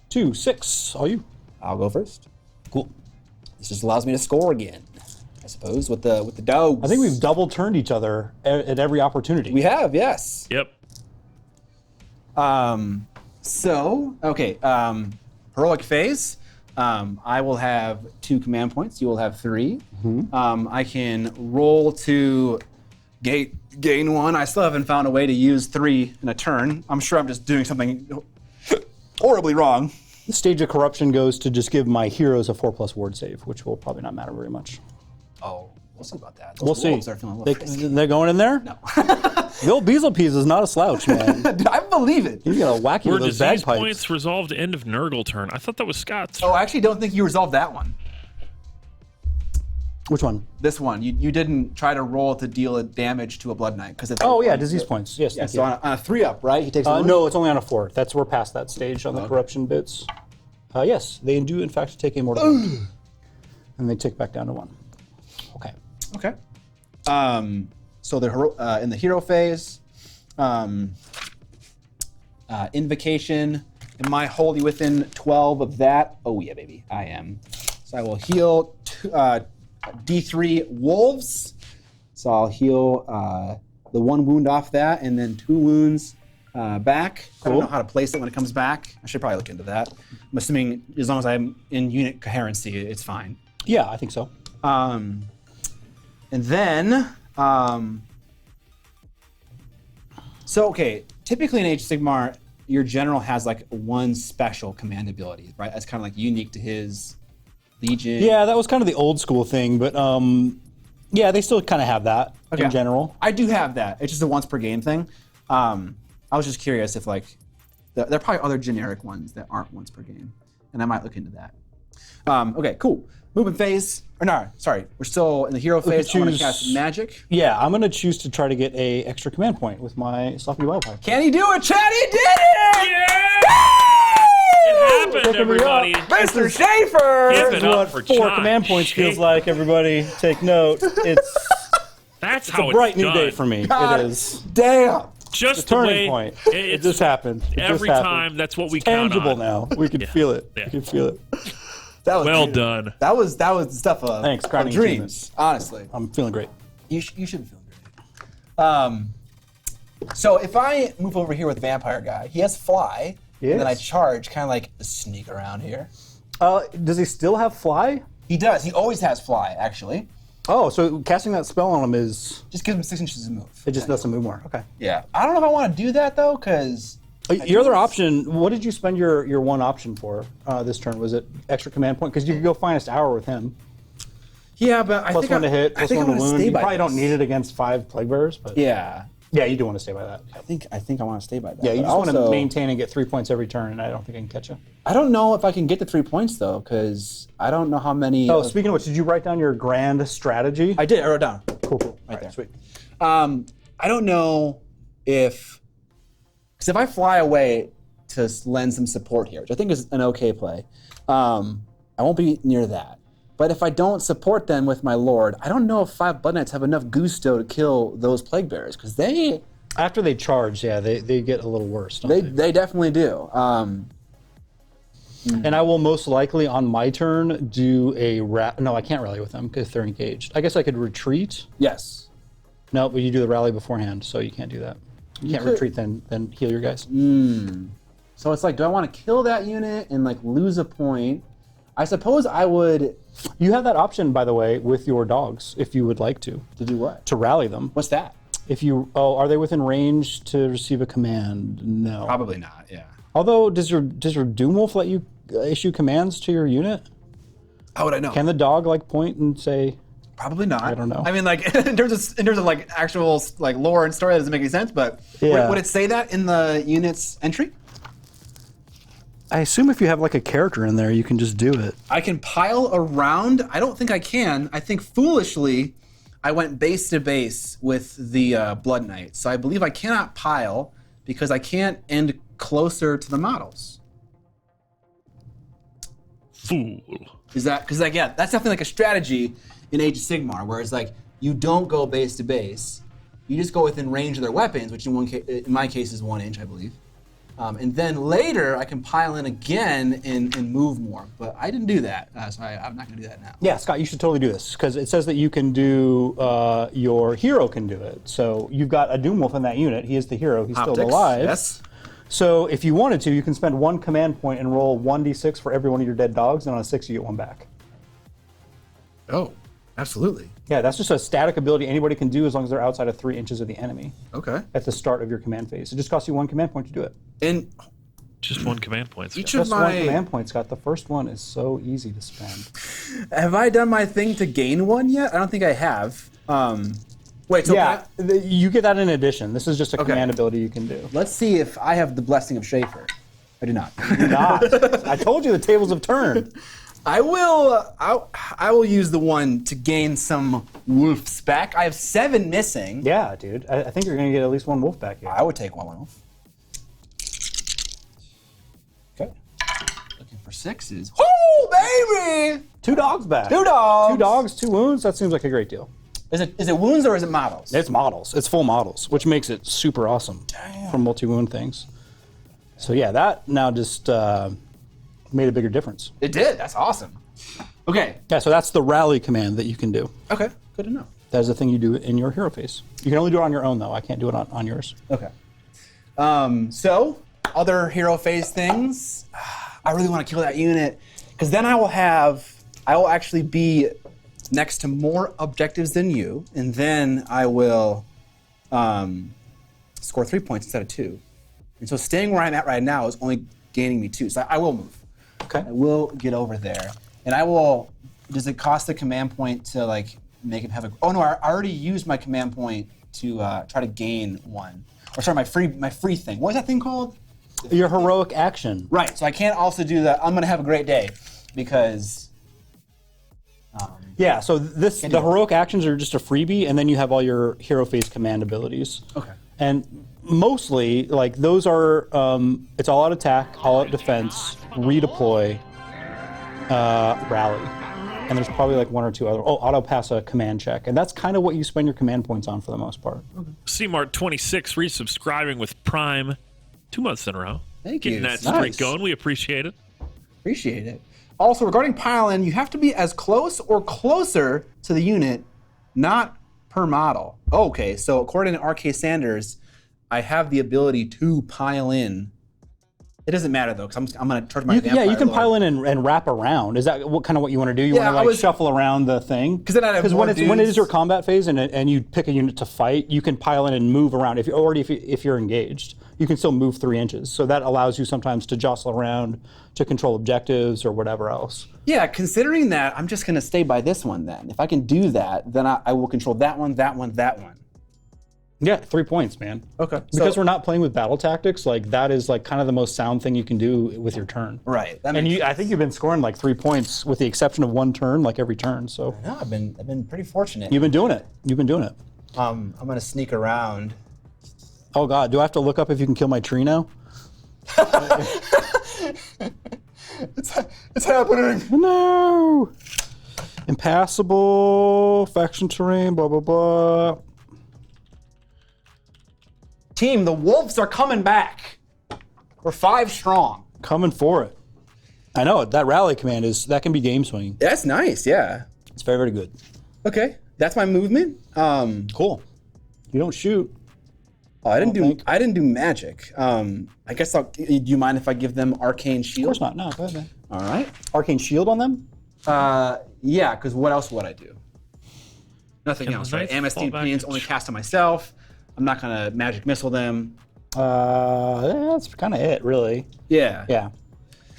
2, 6, all you. I'll go first. Cool. This just allows me to score again, I suppose, with the dogs. I think we've double turned each other at every opportunity. We have, yes. Yep. Heroic phase. I will have 2 command points. You will have 3. I can roll to gain 1. I still haven't found a way to use 3 in a turn. I'm sure I'm just doing something horribly wrong. The stage of corruption goes to just give my heroes a 4+ ward save, which will probably not matter very much. Oh, we'll see about that. Those We'll see. wolves are feeling a little frisky. They're going in there? No. The old Beezle Peas is not a slouch, man. I believe it. He's gonna whack you Were with those disease bagpipes. points resolved end of Nurgle turn? I thought that was Scott's. Oh, I actually don't think you resolved that one. Which one? This one. You didn't try to roll to deal a damage to a Blood Knight. Oh yeah, disease points. Yes, Yeah, thank so you. on a 3-up, right? He takes a wound? No, it's only on a 4. We're past that stage on the corruption bits. Yes, they do in fact take a mortal wound. And they tick back down to 1. Okay. Okay. So in the hero phase, invocation. Am I wholly within 12 of that? Oh yeah, baby, I am. So I will heal D3 wolves. So I'll heal the 1 wound off that, and then 2 wounds back. I don't know how to place it when it comes back. I should probably look into that. I'm assuming as long as I'm in unit coherency, it's fine. Yeah, I think so. And then, typically in Age of Sigmar, your general has like one special command ability, right? That's kind of like unique to his Legion. Yeah, that was kind of the old school thing, but yeah, they still kind of have that in general. I do have that. It's just a once per game thing. I was just curious if like there are probably other generic ones that aren't once per game, and I might look into that. Okay, cool. Movement phase. Or no, sorry, we're still in the hero phase. I'm gonna cast magic. Yeah, I'm gonna choose to try to get a extra command point with my Sloppy Wild Pipe. Can he do it, Chad? He did it! Yeah! It happened, everybody. Mr. Schaefer! Give This it is up what for 4 John command points feels Schaefer. like. Everybody, take note. It's That's a how it's bright new done. day for me. God It is. Damn! Just The the way turning point. It, It it's just happened. It every just happened. time. That's what we It's count tangible on. now. We can feel it. Yeah. We can feel it. That was Well good. done. That was the stuff of, Thanks, of grinding dreams. achievements. Honestly, I'm feeling great. you should feel great. So if I move over here with Vampire Guy, he has fly, and then I Yes. charge, kind of like sneak around here. Does he still have fly? He does. He always has fly, actually. Oh, so casting that spell on him is Just gives him 6 inches to move. it just lets him move more. Okay. Yeah. I don't know if I want to do that though, because Your other option, what did you spend your one option for this turn? Was it extra command point? Because you could go finest hour with him. yeah, but I Plus think 1 to hit, I plus think 1 I'm to gonna wound. stay You by probably don't this. need it against 5 plague bearers, but Yeah. yeah, you do want to stay by that. I think I want to stay by that. Yeah, you But just want to also, maintain and get 3 points every turn, and I don't think I can catch you. I don't know if I can get the 3 points though, because I don't know how many. Oh, speaking of which, did you write down your grand strategy? I did. I wrote it down. Cool. Right there. Sweet. I don't know because if I fly away to lend some support here, which I think is an okay play, I won't be near that. But if I don't support them with my Lord, I don't know if 5 Blood Knights have enough gusto to kill those Plague Bearers, because they After they charge, yeah, they get a little worse. Don't they? they definitely do. And I will most likely on my turn do a No, I can't rally with them because they're engaged. I guess I could retreat. Yes. No, but you do the rally beforehand, so you can't do that. You can't could- retreat then heal your guys. So it's like, do I want to kill that unit and like lose a point? I suppose I would. You have that option, by the way, with your dogs, if you would like to To do what? rally them. What's that? If you are they within range to receive a command? No. Probably not. Yeah. Although does your Doom Wolf let you issue commands to your unit? How would I know? Can the dog like point and say? Probably not. I don't know. I mean, like in terms of like actual like lore and story, that doesn't make any sense. But Yeah. would it say that in the unit's entry? I assume if you have like a character in there, you can just do it. I can pile around. I don't think I can. I think foolishly, I went base to base with the Blood Knight. So I believe I cannot pile because I can't end closer to the models. Fool. Is that because like yeah, that's definitely like a strategy in Age of Sigmar, where it's like you don't go base to base, you just go within range of their weapons, which in my case is 1 inch, I believe. And then later I can pile in again and move more, but I didn't do that, so I'm not gonna do that now. Yeah, Scott, you should totally do this because it says that you can do. Your hero can do it. So you've got a Doom Wolf in that unit. He is the hero. He's still Optics, alive. Yes. So if you wanted to, you can spend 1 command point and roll 1d6 for every one of your dead dogs, and on a 6 you get 1 back. Oh, absolutely. Yeah, that's just a static ability anybody can do as long as they're outside of 3 inches of the enemy Okay. at the start of your command phase. It just costs you 1 command point to do it. And Just 1 command point. each Scott. of Just 1 my command point, Scott. The first one is so easy to spend. have I done my thing to gain 1 yet? I don't think I have. Wait. So Yeah, can I- you get that in addition. This is just a Okay. command ability you can do. let's see if I have the blessing of Schaefer. I do not. Not. I told you the tables have turned. I will use the 1 to gain some wolves back. I have 7 missing. Yeah, dude. I think you're going to get at least 1 wolf back here. I would take 1 wolf. Okay. Looking for 6s. Woo, baby! 2 dogs back. 2 dogs. 2 dogs, 2 wounds. That seems like a great deal. Is it wounds or is it models? It's models. It's full models, which makes it super awesome for multi-wound things. So yeah, that now just made a bigger difference. It did. That's awesome. Okay. Yeah, so that's the rally command that you can do. Okay. Good to know. That is the thing you do in your hero phase. You can only do it on your own, though. I can't do it on yours. Okay. So other hero phase things. I really want to kill that unit because then I will actually be next to more objectives than you, and then I will score 3 points instead of 2. And so staying where I'm at right now is only gaining me 2. So I will move. Okay. I will get over there. And I will, does it cost a command point to like make him have a, oh no, I already used my command point to try to gain 1. Or sorry, my free thing. What is that thing called? Your heroic action. Right, so I can't also do the, I'm gonna have a great day, because Yeah, so the heroic actions are just a freebie, and then you have all your hero phase command abilities. Okay. And mostly, like, those are, it's all out attack, all out defense, redeploy, rally. And there's probably like 1 or 2 other, auto pass a command check. And that's kind of what you spend your command points on for the most part. CMart26 resubscribing with Prime 2 months in a row. Thank Getting you. that streak Nice. going. We appreciate it. Appreciate it. Also, regarding pile-in, you have to be as close or closer to the unit, not per model. Okay, so according to RK Sanders, I have the ability to pile in. It doesn't matter though, because I'm going to charge my Vampire Yeah, you can Lord. pile in and wrap around. Is that what you want to do? You Yeah, want to like shuffle around the thing? 'Cause then I'd have more when it dudes. is your combat phase and you pick a unit to fight, you can pile in and move around. If you're engaged, you can still move 3 inches. So that allows you sometimes to jostle around to control objectives or whatever else. Yeah, considering that, I'm just going to stay by this one then. If I can do that, then I will control that one, that one, that one. Yeah, 3 points, man. Okay. Because we're not playing with battle tactics, like that is like kind of the most sound thing you can do with your turn. Right. That And makes I think you've been scoring like 3 points with the exception of 1 turn, like every turn. So No, I've been pretty fortunate. you've been doing it. You've been doing it. I'm going to sneak around. Oh God, do I have to look up if you can kill my tree now? It's happening. No. Impassable, faction terrain, blah, blah, blah. Team, the wolves are coming back. We're 5 strong. Coming for it. I know, that rally command that can be game swinging. That's nice, yeah. It's very, very good. Okay, that's my movement. Cool. You don't shoot. I didn't do magic. I guess do you mind if I give them arcane shield? Of course not. No, go ahead, man. All right. Arcane shield on them? Yeah, because what else would I do? Nothing Can else, the right? knights Amistine fall back Pinions and only cast on myself. I'm not gonna magic missile them. That's kind of it, really. Yeah. Yeah.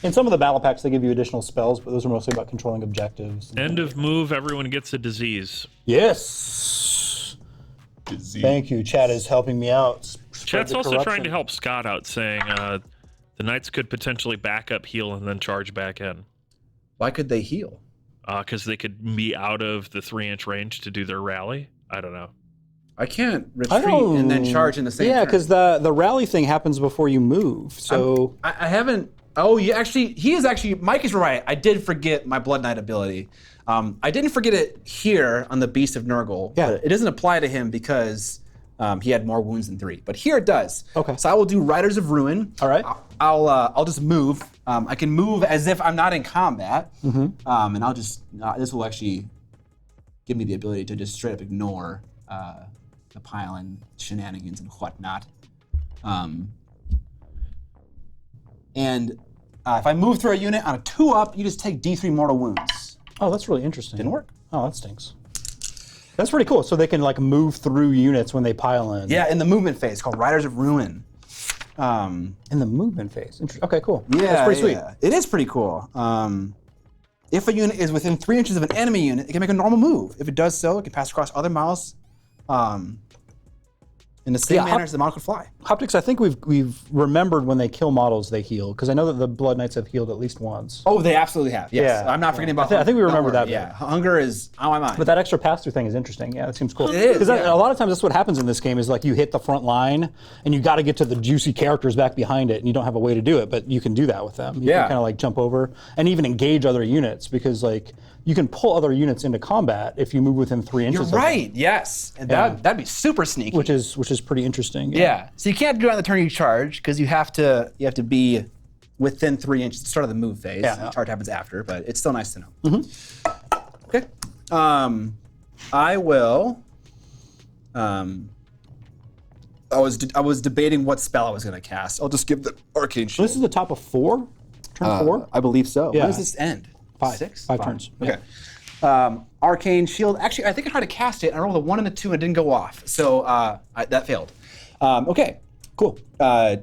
In some of the battle packs, they give you additional spells, but those are mostly about controlling objectives. End of move, everyone gets a disease. Yes. Thank you. Chat is helping me out. Spread Chat's the also corruption. trying to help Scott out, saying the Knights could potentially back up, heal, and then charge back in. Why could they heal? Because they could be out of the 3-inch range to do their rally. I don't know. I can't retreat and then charge in the same Yeah, turn. because the rally thing happens before you move. So I haven't. Oh, he is actually. Mike is right. I did forget my Blood Knight ability. I didn't forget it here on the Beast of Nurgle. Yeah. But it doesn't apply to him because he had more wounds than 3. But here it does. Okay. So I will do Riders of Ruin. All right. I'll just move. I can move as if I'm not in combat. Mm-hmm. And I'll just. This will actually give me the ability to just straight up ignore the pile-in shenanigans and whatnot. And if I move through a unit on a 2-up, you just take D3 mortal wounds. oh, that's really interesting. Didn't work. Oh, that stinks. That's pretty cool. So they can like move through units when they pile in. Yeah, in the movement phase called Riders of Ruin. In the movement phase. Okay, cool. Yeah, That's pretty sweet. It is pretty cool. If a unit is within 3 inches of an enemy unit, it can make a normal move. If it does so, it can pass across other models in the same manner as the model could fly. Hoptics, I think we've remembered when they kill models, they heal. Because I know that the Blood Knights have healed at least once. Oh, they absolutely have. Yes, Yeah. I'm not forgetting about. I think we remember hunger. that Yeah, bit. hunger is on my mind. But that extra pass-through thing is interesting. Yeah, that seems cool. It is, Because yeah. a lot of times that's what happens in this game is like you hit the front line and you got to get to the juicy characters back behind it and you don't have a way to do it, but you can do that with them. You Yeah. can kind of like jump over and even engage other units because like you can pull other units into combat if you move within 3 inches You're of them, right. Yes, and that'd be super sneaky. which is pretty interesting. Yeah. So you can't do it on the turn you charge because you have to be within 3 inches at the start of the move phase. Yeah. The charge happens after, but it's still nice to know. Okay. I will. I was debating what spell I was going to cast. I'll just give the arcane So shield. this is the top of 4? Turn 4? I believe so. Yeah. When does this end? 5. 6? 5 turns. Okay. Arcane shield. Actually, I think I tried to cast it. And I rolled a 1 and a 2 and it didn't go off. So that failed. Okay. Cool.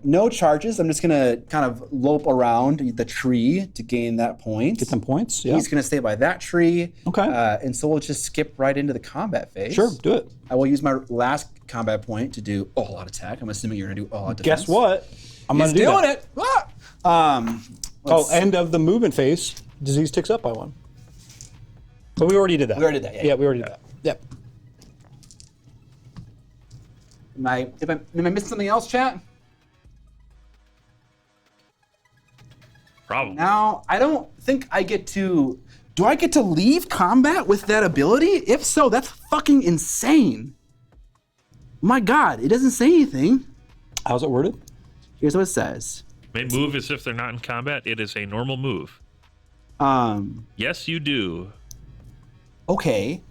No charges. I'm just gonna kind of lope around the tree to gain that point. Get some points. Yeah. He's gonna stay by that tree. Okay. And so we'll just skip right into the combat phase. Sure, do it. I will use my last combat point to do all-out attack. I'm assuming you're gonna do all-out defense. Guess what? I'm He's gonna do doing that. it. Ah! End of the movement phase. Disease ticks up by 1. But we already did that. We already did that, yeah. Yeah, we already did that. Yep. Am I missing something else, chat? Probably. Now, I don't think I get to... Do I get to leave combat with that ability? If so, that's fucking insane. My God, it doesn't say anything. How's it worded? Here's what it says. They move as if they're not in combat. It is a normal move. Yes, you do. Okay.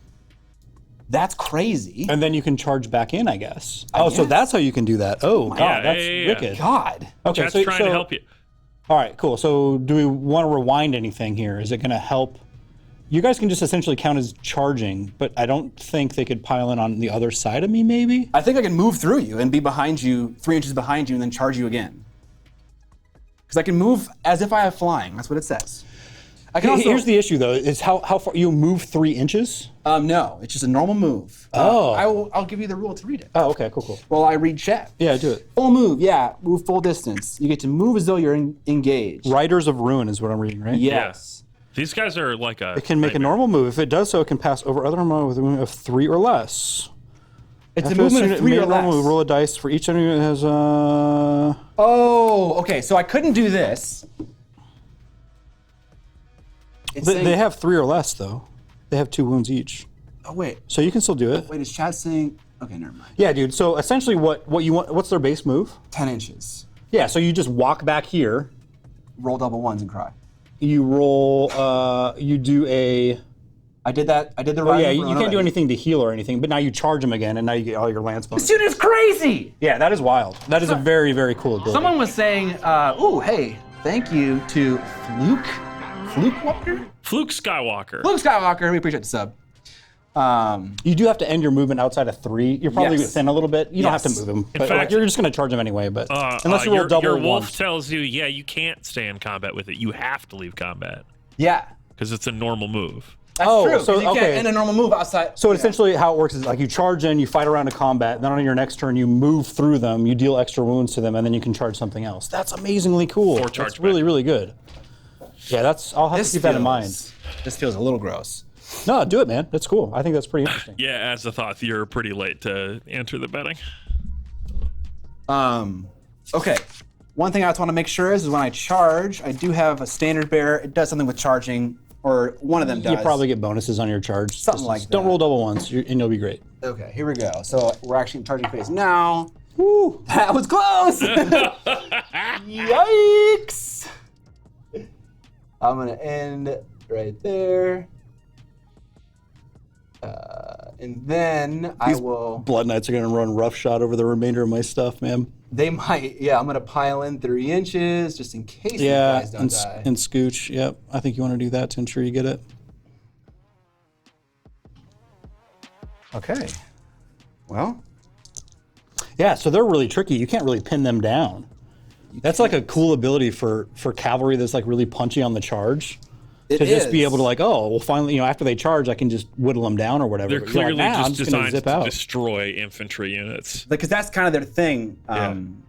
That's crazy. And then you can charge back in, I guess. So guess. that's how you can do that. Oh, God, Yeah, that's yeah. wicked. God. Okay, Chat's trying to help you. All right, cool. So do we want to rewind anything here? Is it going to help? You guys can just essentially count as charging, but I don't think they could pile in on the other side of me, maybe? I think I can move through you and be behind you, 3 inches behind you, and then charge you again. Because I can move as if I have flying. That's what it says. I can also, Here's the issue, though, is how far you move 3 inches? No, it's just a normal move. I'll give you the rule to read it. Oh, okay, cool. Well, I read chat. Yeah, do it. Full move, yeah. Move full distance. You get to move as though you're engaged. Riders of Ruin is what I'm reading, right? Yes. These guys are like a. It can make a normal move. If it does so, it can pass over other movement with a movement of 3 or less. It's After a movement of unit 3 made or a normal less. move, roll a dice for each enemy that has Oh, okay. So I couldn't do this. It's saying, They have 3 or less, though. They have 2 wounds each. oh, wait. So you can still do it. Wait, is chat saying... Okay, never mind. Yeah, dude. So essentially what you want, what's their base move? 10 inches. Yeah, so you just walk back here. Roll double ones and cry. You roll, you do a... I did that. I did the Oh, right. yeah, you can't do anything to heal or anything, but now you charge them again, and now you get all your lance bonus. Dude, it's crazy! Yeah, that is wild. That is a very, very cool ability. Someone was saying, ooh, hey, thank you to Fluke Walker? Fluke Skywalker. Fluke Skywalker, we appreciate the sub. You do have to end your movement outside of 3. You're probably Yes. thin a little bit. You don't have to Yes. move them. In But fact- you're just going to charge them anyway. But unless you roll double your or wolf ones. tells you, yeah, you can't stay in combat with it. You have to leave combat Yeah. because it's a normal move. That's Oh, true. 'Cause so, you can't okay. end a normal move outside. So yeah. essentially, how it works is like you charge in, you fight around a combat, then on your next turn you move through them, you deal extra wounds to them, and then you can charge something else. That's amazingly cool. Or charge That's really, back. really good. Yeah, I'll have to keep that in mind. This feels a little gross. No, do it, man. That's cool. I think that's pretty interesting. Yeah, as a thought, you're pretty late to enter the betting. Okay. One thing I just want to make sure is when I charge, I do have a standard bear. It does something with charging, or one of them does. You probably get bonuses on your charge. Something like Don't that. roll double ones, and you'll be great. Okay, here we go. So we're actually in charging phase now. Woo! That was close! Yikes! I'm gonna end right there. And then I will... Blood Knights are going to run roughshod over the remainder of my stuff, man. They might, yeah, I'm gonna pile in 3 inches just in case Yeah, these guys don't die. and scooch. Yep, I think you want to do that to ensure you get it. Okay. Well, Yeah, so they're really tricky. You can't really pin them down. That's like a cool ability for cavalry that's like really punchy on the charge. it To just be is. able to like, oh, well, finally, after they charge, I can just whittle them down or whatever. They're But you're like, clearly nah, I'm just gonna designed zip to out. destroy infantry units. Because that's kind of their thing,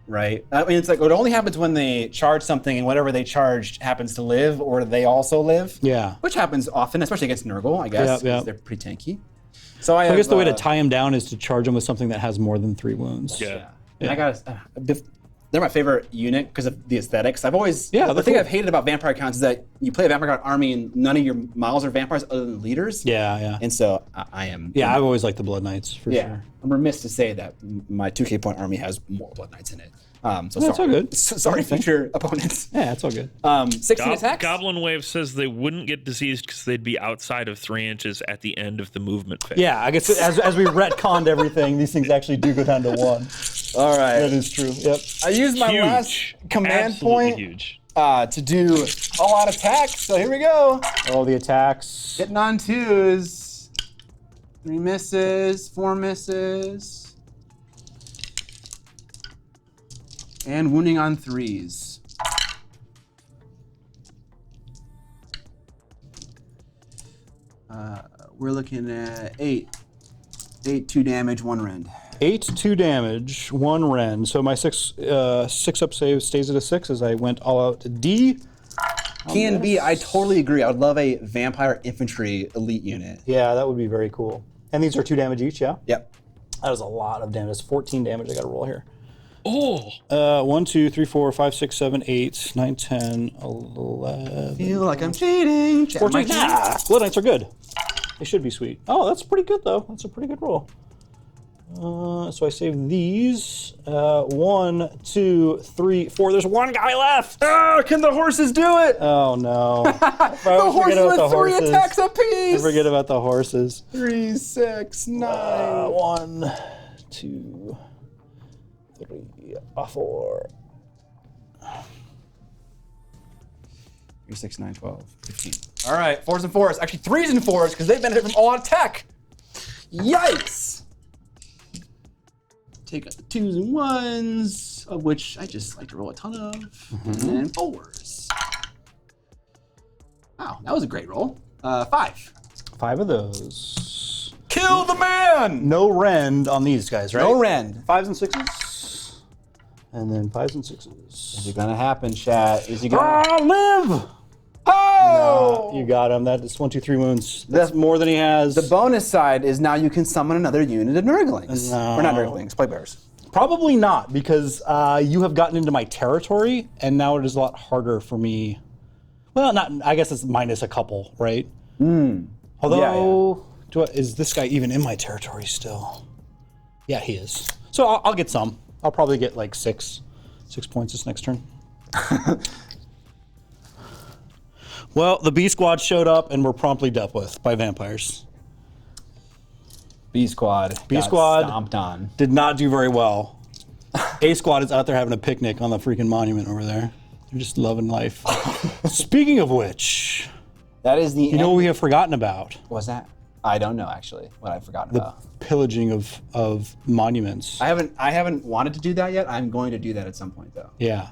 right? I mean, it's like it only happens when they charge something and whatever they charged happens to live or they also live. Yeah. Which happens often, especially against Nurgle, I guess. Yeah, 'cause yeah. They're pretty tanky. So I I guess the way to have, tie them down is to charge them with something that has more than 3 wounds. Yeah. and I got they're my favorite unit because of the aesthetics. I've always Yeah, the they're thing cool. I've hated about vampire counts is that you play a vampire count army and none of your models are vampires other than leaders. Yeah, yeah. And so I am. Yeah, I've always liked the Blood Knights for sure. I'm remiss to say that my 2K point army has more Blood Knights in it. So That's sorry. all good. Sorry, future opponents. Yeah, it's all good. 16 attacks. Goblin Wave says they wouldn't get diseased because they'd be outside of 3 inches at the end of the movement phase. Yeah, I guess as we retconned everything, these things actually do go down to 1. All right. That is true. Yep. I used my Huge. last command Absolutely point huge. to do all out attack. So here we go. All the attacks. Hitting on 2s. 3 misses, 4 misses. And wounding on 3s. We're looking at 8. 8, 2 damage, 1 rend. 8, 2 damage, 1 rend. So my 6 up save stays at a 6 as I went all out to D. Can be, I totally agree. I would love a vampire infantry elite unit. Yeah, that would be very cool. And these are 2 damage each, yeah? Yep. That is a lot of damage. That's 14 damage I got to roll here. Oh. 1, 2, 3, 4, 5, 6, 7, 8, 9, 10, 11. Feel like I'm cheating. 14. Nah, Blood Knights are good. They should be sweet. Oh, that's pretty good, though. That's a pretty good roll. So I save these. 1, 2, 3, 4. There's 1 guy left. Oh, can the horses do it? Oh, no. The horses with 3 attacks apiece. I forget about the horses. 3, 6, 9. 1, 2, 3, 4. 3, 6, 9, 12, 15. All right, 4s and 4s. Actually, 3s and 4s because they benefit from all attack. Yikes. Take out the 2s and 1s, of which I just like to roll a ton of, and then 4s. Wow, that was a great roll. 5. 5 of those. Kill the man! No rend on these guys, right? No rend. 5s and 6s. And then 5s and 6s. Is it gonna happen, chat? Is it gonna? Live! Oh! You got him. That is 1, 2, 3 wounds. That's more than he has. The bonus side is now you can summon another unit of Nurglings. No. Or not Nurglings, Plaguebearers. Probably not, because you have gotten into my territory, and now it is a lot harder for me. Well, not. I guess it's minus a couple, right? Although, is this guy even in my territory still? Yeah, he is. So I'll get some. I'll probably get like 6 points this next turn. Well, the B squad showed up and were promptly dealt with by vampires. B squad. B squad Stomped on. did not do very well. A squad is out there having a picnic on the freaking monument over there. They're just loving life. Speaking of which, That is the. you know what we have forgotten about? What's that? I don't know actually. What I've forgotten about. Pillaging of monuments. I haven't wanted to do that yet. I'm going to do that at some point though. Yeah.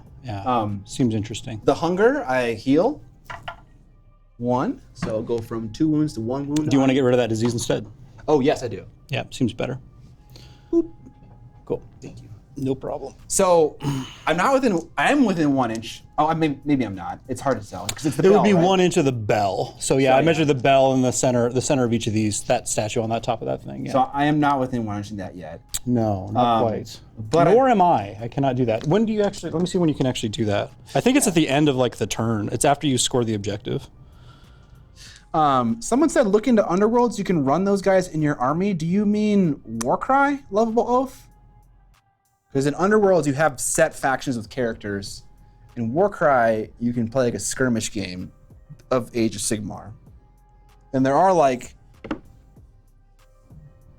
Seems interesting. The hunger, I heal 1, so I'll go from 2 wounds to 1 wound. Do you want to get rid of that disease instead? Oh yes, I do. Yeah, seems better. Boop. Cool. Thank you. No problem. So I am within 1 inch. Oh, maybe I'm not. It's hard to tell because it's the It bell, would be right? 1 inch of the bell. So yeah, I measured the bell in the center of each of these. That statue on that top of that thing. Yeah. So I am not within 1 inch of that yet. No, not quite. but Nor am I. I cannot do that. When do you actually? Let me see when you can actually do that. I think it's at the end of like the turn. It's after you score the objective. Someone said look into underworlds. You can run those guys in your army. Do you mean Warcry, Lovable Oath? Because in underworlds you have set factions with characters. In Warcry you can play like a skirmish game of Age of Sigmar, and there are like,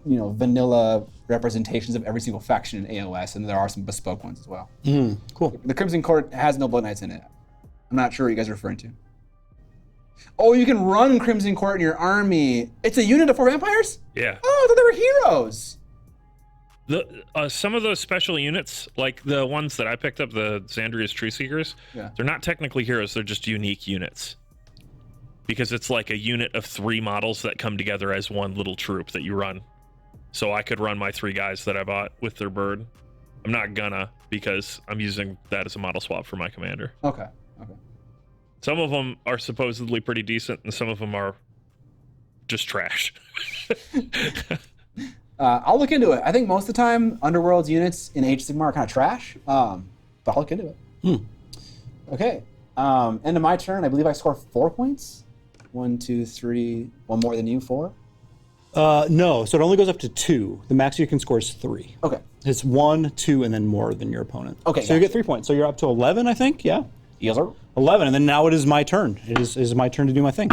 vanilla representations of every single faction in AOS, and there are some bespoke ones as well. Cool. The Crimson Court has no Blood Knights in it. I'm not sure what you guys are referring to. Oh, you can run Crimson Court in your army. It's a unit of 4 vampires? Yeah. Oh, I thought they were heroes. Some of those special units, like the ones that I picked up, the Xandria's Tree Seekers, they're not technically heroes, they're just unique units. Because it's like a unit of 3 models that come together as one little troop that you run. So I could run my 3 guys that I bought with their bird. I'm not gonna, because I'm using that as a model swap for my commander. Okay. Some of them are supposedly pretty decent, and some of them are just trash. I'll look into it. I think most of the time, Underworld's units in Age of Sigmar are kind of trash, but I'll look into it. Okay. End of my turn. I believe I score 4 points. 1, 2, 3. 1 more than you, 4? No, so it only goes up to 2. The max you can score is 3. Okay. It's 1, 2, and then more than your opponent. Okay, So you gotcha. get 3 points. So you're up to 11, I think. Yeah. Yes, sir. 11, and then now it is my turn. It is my turn to do my thing.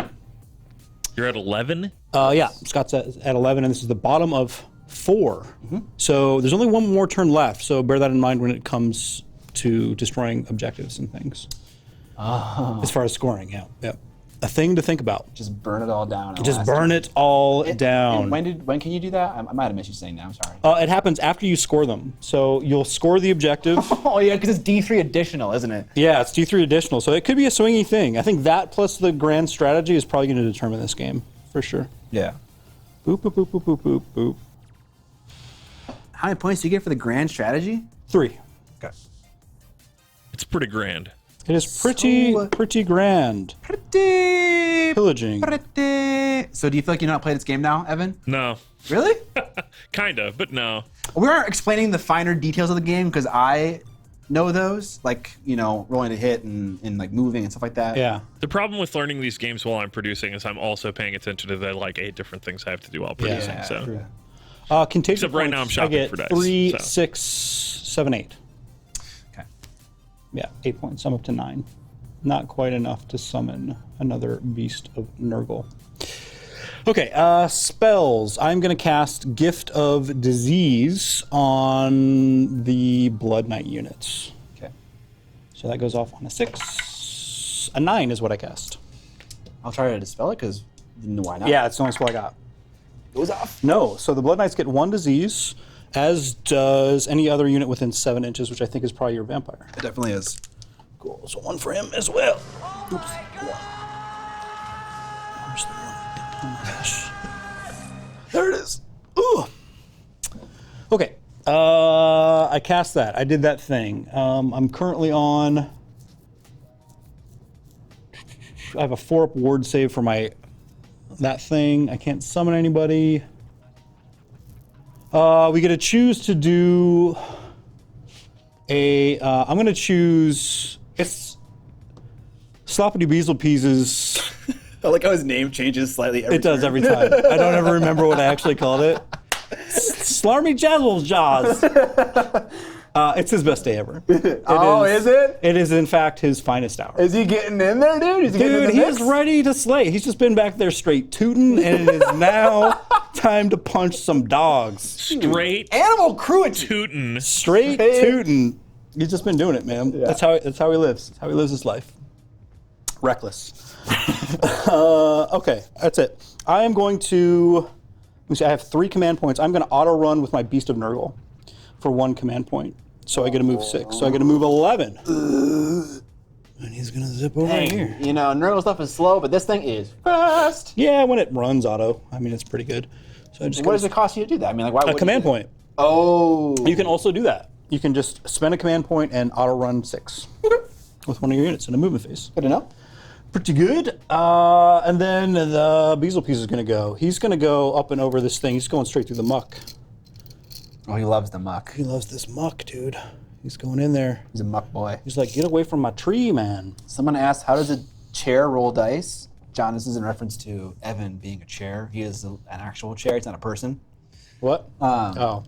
You're at 11? Yeah, Scott's at 11, and this is the bottom of 4. So there's only 1 more turn left, so bear that in mind when it comes to destroying objectives and things. As far as scoring, yeah. A thing to think about. Just burn it all down. Just burn it all down. And when can you do that? I might have missed you saying that. I'm sorry. It happens after you score them. So you'll score the objective. Oh yeah, because it's D3 additional, isn't it? Yeah, it's D3 additional. So it could be a swingy thing. I think that plus the grand strategy is probably going to determine this game for sure. Yeah. Boop, boop, boop, boop, boop, boop, boop. How many points do you get for the grand strategy? 3. Okay. It's pretty grand. It is pretty grand. Pretty. Pillaging. Pretty. So do you feel like you know how to play this game now, Evan? No. Really? Kinda, but no. We aren't explaining the finer details of the game because I know those, like, you know, rolling a hit and like moving and stuff like that. Yeah. The problem with learning these games while I'm producing is I'm also paying attention to the like 8 different things I have to do while producing. Yeah, so true. Contagion Except right now I'm points, shopping I get for dice, 3, so. 6, 7, 8. Okay. Yeah, 8 points. I'm up to 9. Not quite enough to summon another Beast of Nurgle. Okay, spells. I'm going to cast Gift of Disease on the Blood Knight units. Okay. So that goes off on a 6. A 9 is what I cast. I'll try to dispel it because why not? Yeah, that's the only spell I got. It was off. No, so the Blood Knights get 1 disease, as does any other unit within 7 inches, which I think is probably your vampire. It definitely is. Cool, so 1 for him as well. Oh my god! Where's the 1? Oh my gosh. There it is. Ooh. Okay, I cast that. I did that thing. I'm currently on... I have a 4-up ward save for that thing. I can't summon anybody. We get to choose to do I'm going to choose... It's Sloppity Beezle Peases. I like how his name changes slightly every It does every time. I don't ever remember what I actually called it. Slarmy Jazzles Jaws. It's his best day ever. is it? It is, in fact, his finest hour. Is he getting in there, dude? Is he getting in Dude, the he mix? is ready to slay. He's just been back there straight tootin', and it is now time to punch some dogs. Straight Animal cruelty. tootin'. Straight tootin'. He's just been doing it, man. Yeah. That's how he lives. That's how he lives his life. Reckless. Okay, that's it. I am going to... Let me see, I have 3 command points. I'm going to auto run with my Beast of Nurgle for 1 command point. So I get to move 6. So I get to move 11. And he's going to zip over here. You know, Nurgle stuff is slow, but this thing is fast. Yeah, when it runs auto, I mean, it's pretty good. So I just What does it cost you to do that? I mean, like, why a would command point. Oh. You can also do that. You can just spend a command point and auto run 6 with one of your units in a movement phase. Good to know. Pretty good. And then the Beezle Piece is going to go. He's going to go up and over this thing. He's going straight through the muck. Oh, he loves the muck. He loves this muck, dude. He's going in there. He's a muck boy. He's like, get away from my tree, man. Someone asked, how does a chair roll dice? John, this is in reference to Evan being a chair. He is an actual chair. It's not a person. What? Oh.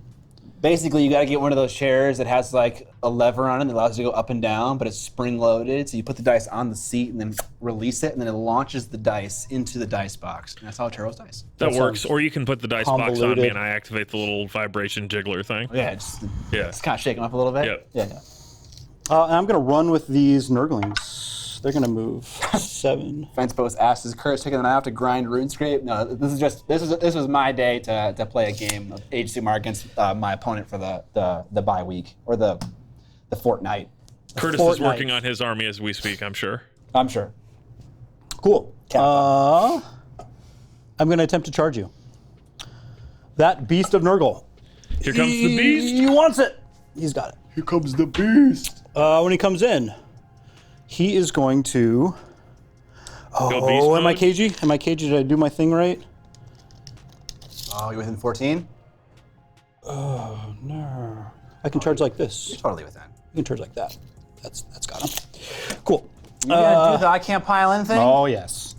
Basically, you got to get one of those chairs that has like a lever on it that allows you to go up and down, but it's spring loaded. So you put the dice on the seat and then release it, and then it launches the dice into the dice box. And that's how a chair rolls dice. That works. Or you can put the dice box on me convoluted. and I activate the little vibration jiggler thing. Yeah, just kind of shake them up a little bit. Yep. Yeah. And I'm going to run with these Nurglings. They're going to move 7. Fence post asks, is Curtis taking the night off to grind RuneScape? No, this was my day to play a game of Age of Sigmar against my opponent for the bye week or the fortnight. Curtis is working on his army as we speak, I'm sure. I'm sure. Cool. I'm going to attempt to charge you. That Beast of Nurgle. Here comes the beast. He wants it. He's got it. Here comes the beast. When he comes in, he is going to... Go beast am I mode? cagey? Am I cagey? Did I do my thing right? Oh, you're within 14? No. I can charge like this. Totally within. You can charge like that. That's got him. Cool. You gonna do the I can't pile in thing? Oh, yes.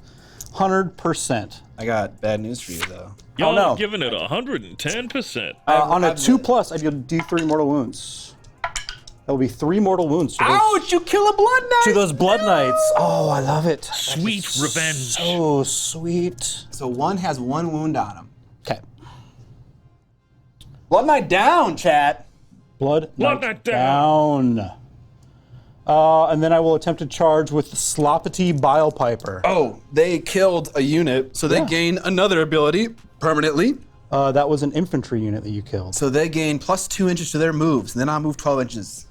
100%. I got bad news for you, though. Y'all no. giving it 110%. On a 2+, I deal D3 mortal wounds. That will be 3 mortal wounds to those, Ouch! You kill a blood knight! to those Blood Knights. Oh, I love it. Sweet revenge. So sweet. So one has 1 wound on him. Okay. Blood knight down, chat. Blood Knight Knight down. And then I will attempt to charge with the Sloppity Bile Piper. Oh, they killed a unit, so they gain another ability permanently. That was an infantry unit that you killed. So they gain plus 2 inches to their moves, and then I'll move 12 inches.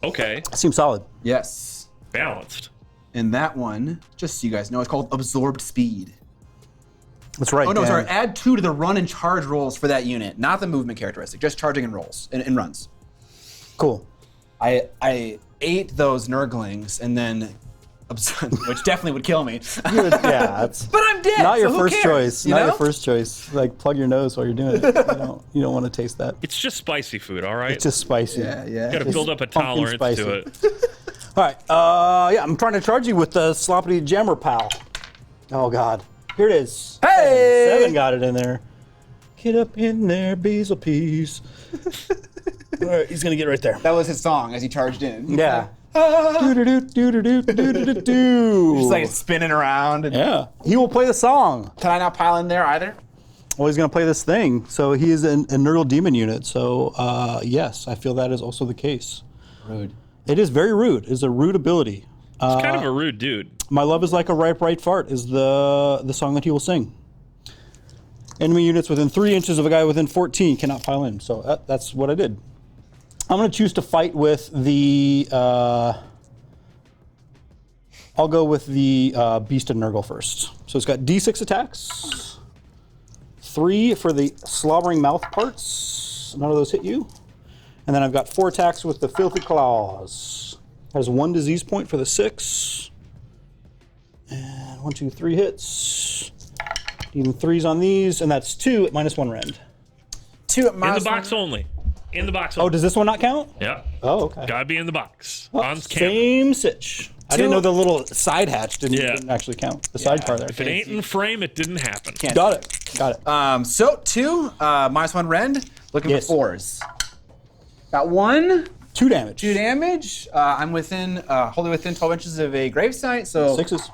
Okay. Seems solid. Yes. Balanced. And that one, just so you guys know, it's called Absorbed Speed. That's right. Oh, no, Dan. sorry. Add 2 to the run and charge rolls for that unit, not the movement characteristic, just charging and rolls and runs. Cool. I ate those Nurglings and then, which definitely would kill me. Yeah, that's But I'm dead. not your so who first cares, choice. you Not know? your first choice. Like plug your nose while you're doing it. You don't want to taste that. It's just spicy food, all right? It's just spicy. Yeah, yeah. Got to build up a pumpkin tolerance spicy. to it. All right. Yeah, I'm trying to charge you with the Sloppity Jammer Pal. Oh God. Here it is. Hey! 7 got it in there. Get up in there, Basil Peas. All right, he's gonna get right there. That was his song as he charged in. Yeah. Do-do-do-do-do-do-do-do-do. Just like spinning around. And Yeah. He will play the song. Can I not pile in there either? Well, he's going to play this thing. So he is a Nurgle Demon unit. So, yes, I feel that is also the case. Rude. It is very rude. It's a rude ability. He's kind of a rude dude. My Love is Like a Ripe Right Fart is the song that he will sing. Enemy units within 3 inches of a guy within 14 cannot pile in. So that's what I did. I'm going to choose to fight with the... I'll go with the Beast of Nurgle first. So it's got D6 attacks. 3 for the slobbering mouth parts. None of those hit you. And then I've got 4 attacks with the Filthy Claws. Has 1 disease point for the 6. And 1, 2, 3 hits. Even 3s on these, and that's 2 at -1 rend. 2 at In minus the box one. only. In the box Oh, only. does this one not count? Yeah. Oh, okay. Gotta be in the box. Well, On camera. same sitch. I didn't know the little side hatch didn't actually count. The sidecar there. If it ain't in frame, it didn't happen. Got it. Got it. So 2, -1 rend, looking Yes. for 4s. Got 1, 2 damage. 2 damage. I'm within, wholly within 12 inches of a gravesite, so 6s.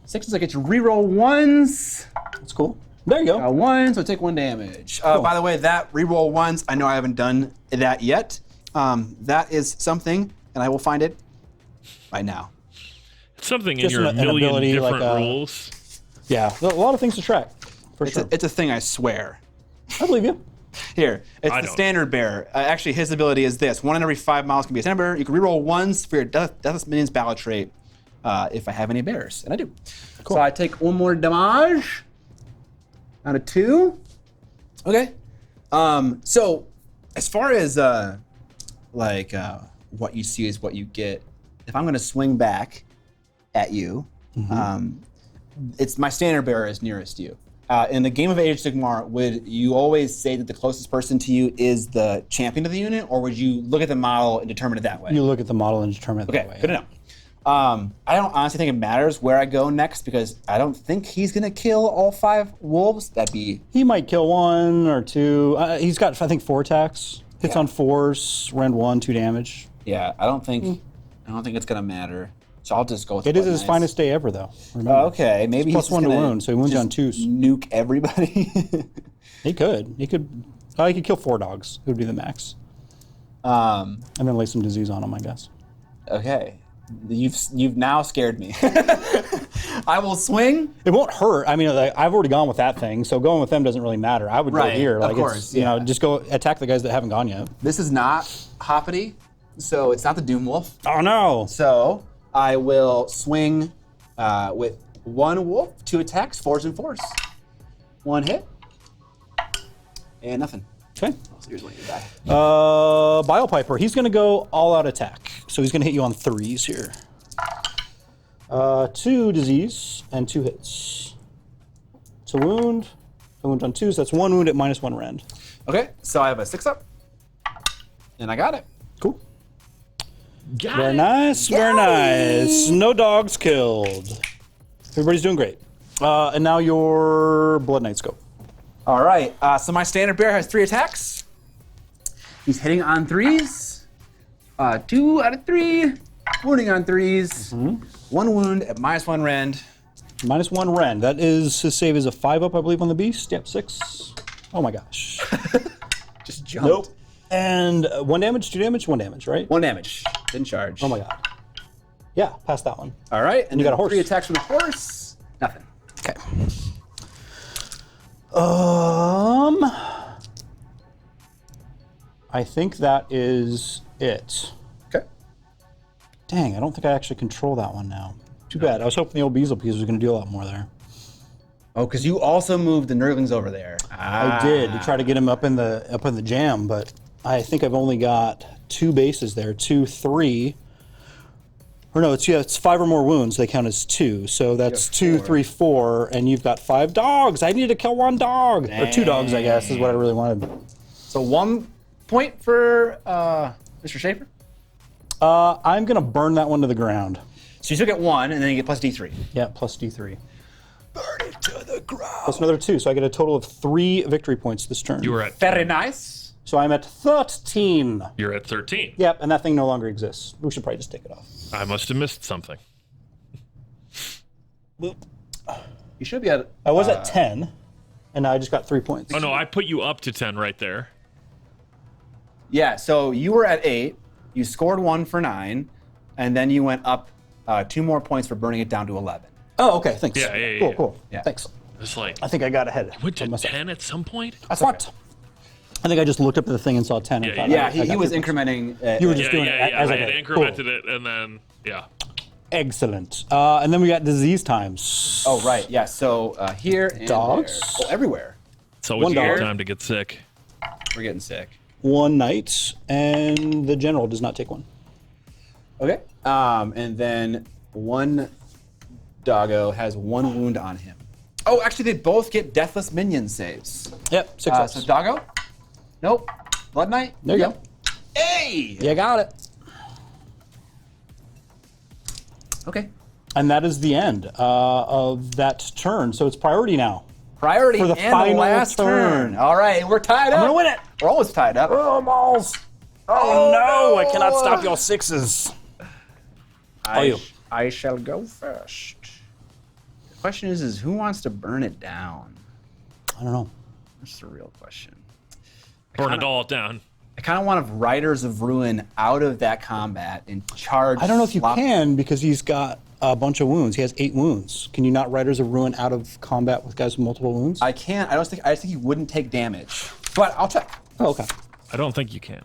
6s, I get to reroll 1s. That's cool. There you go. 1, so take 1 damage. By the way, that reroll 1s, I know I haven't done that yet. That is something, and I will find it right now. Something in Just your an million ability, different like, rules. Yeah, a lot of things to track. For sure. It's a thing, I swear. I believe you. Here, it's I the don't. standard bear. Actually, his ability is this: 1 in every 5 miles can be a standard bear. You can reroll 1s for your Deathless Minions battle trait if I have any bears, and I do. Cool. So I take 1 more damage out of 2. Okay. So as far as what you see is what you get. If I'm going to swing back at you, it's my standard bearer is nearest you. In the game of Age of Sigmar, would you always say that the closest person to you is the champion of the unit, or would you look at the model and determine it that way? You look at the model and determine it that way. Good to know. I don't honestly think it matters where I go next because I don't think he's going to kill all 5 wolves. That'd be... He might kill 1 or 2. He's got, I think, 4 attacks. Hits on 4s, rend 1, 2 damage. Yeah, I don't think it's going to matter. So I'll just go with It is what his nice. finest day ever, though. Remember. Okay, maybe Plus he's 1 to gonna wound, so he wounds you on just 2s. nuke everybody. He could. He could kill 4 dogs. It would be the max. And then lay some disease on him, I guess. Okay, you've now scared me. I will swing. It won't hurt. I mean, like, I've already gone with that thing, so going with them doesn't really matter. I would Right, go here. of Like, course, it's, you know, just go attack the guys that haven't gone yet. This is not Hoppity, so it's not the Doom Wolf. Oh no! So I will swing with 1 wolf, 2 attacks, 4s and 4s. 1 hit, and nothing. Okay. So here's what you die. Bile Piper. He's going to go all-out attack, so he's going to hit you on 3s here. 2 disease and 2 hits. It's a wound. A wound on 2s. That's 1 wound at -1 rend. Okay, so I have a 6 up, and I got it. Cool. Very nice. Very nice. No dogs killed. Everybody's doing great. And now your Blood Knights go. All right, so my standard bear has 3 attacks. He's hitting on 3s. 2 out of 3. Wounding on 3s. 1 wound at -1 rend. -1 rend. That is, his save is a 5 up, I believe, on the beast. Yep, 6. Oh my gosh. Just jumped. Nope. And 1 damage, 2 damage, 1 damage, right? 1 damage. Didn't charge. Oh my god. Yeah, pass that one. All right, and you got a then horse. 3 attacks from the horse. Nothing. Okay. I think that is it. Okay. Dang, I don't think I actually control that one now. Too bad. I was hoping the old Beazle piece was going to do a lot more there. Oh, because you also moved the Nurglings over there. I did to try to get him up in the jam, but I think I've only got 2 bases there. 2, 3. Or no, it's 5 or more wounds. They count as 2. So that's 2, 3, 4, and you've got 5 dogs. I need to kill 1 dog. Or 2 dogs, I guess, is what I really wanted. So 1 point for Mr. Schaefer. I'm gonna burn that one to the ground. So you still get 1, and then you get plus D3. Yeah, plus D3. Burn it to the ground. Plus another 2, so I get a total of 3 victory points this turn. You were at. Very nice. So I'm at 13. You're at 13. Yep, and that thing no longer exists. We should probably just take it off. I must have missed something. You should be at. I was at 10, and now I just got 3 points. Oh no, I put you up to 10 right there. Yeah, so you were at 8. You scored 1 for 9, and then you went up 2 more points for burning it down to 11. Oh, okay, thanks. Yeah. Cool. Yeah. Thanks. It's like I think I got ahead. went to of myself. 10 at some point. That's what? I think I just looked up at the thing and saw 10. and Yeah, thought, Yeah, I he got was 3 points. incrementing. You were just doing it as I I had did. incremented it, and then Excellent. And then we got disease times. Oh, right. Yeah, so here and Dogs? there. Oh, everywhere. it's always 1 a good dog. time to get sick. We're getting sick. 1 knight, and the general does not take 1. Okay. And then 1 doggo has 1 wound on him. Oh, actually, they both get deathless minion saves. Yep, 6 ups. So doggo? Nope. Blood Knight? There you Yep. go. Hey! You got it. Okay. And that is the end of that turn. So it's priority now. Priority For the and final the last turn. turn. All right, we're tied up. I'm gonna win it. We're almost tied up. Oh, balls. Oh, no, I cannot stop your 6s. you? I shall go first. The question is who wants to burn it down? I don't know. That's the real question. Burn it all down. I kind of want Riders of Ruin out of that combat and charge. I don't know if you slop- can because he's got a bunch of wounds. He has 8 wounds. Can you not Riders of Ruin out of combat with guys with multiple wounds? I can't. I just think he wouldn't take damage. But I'll check. Oh, okay. I don't think you can.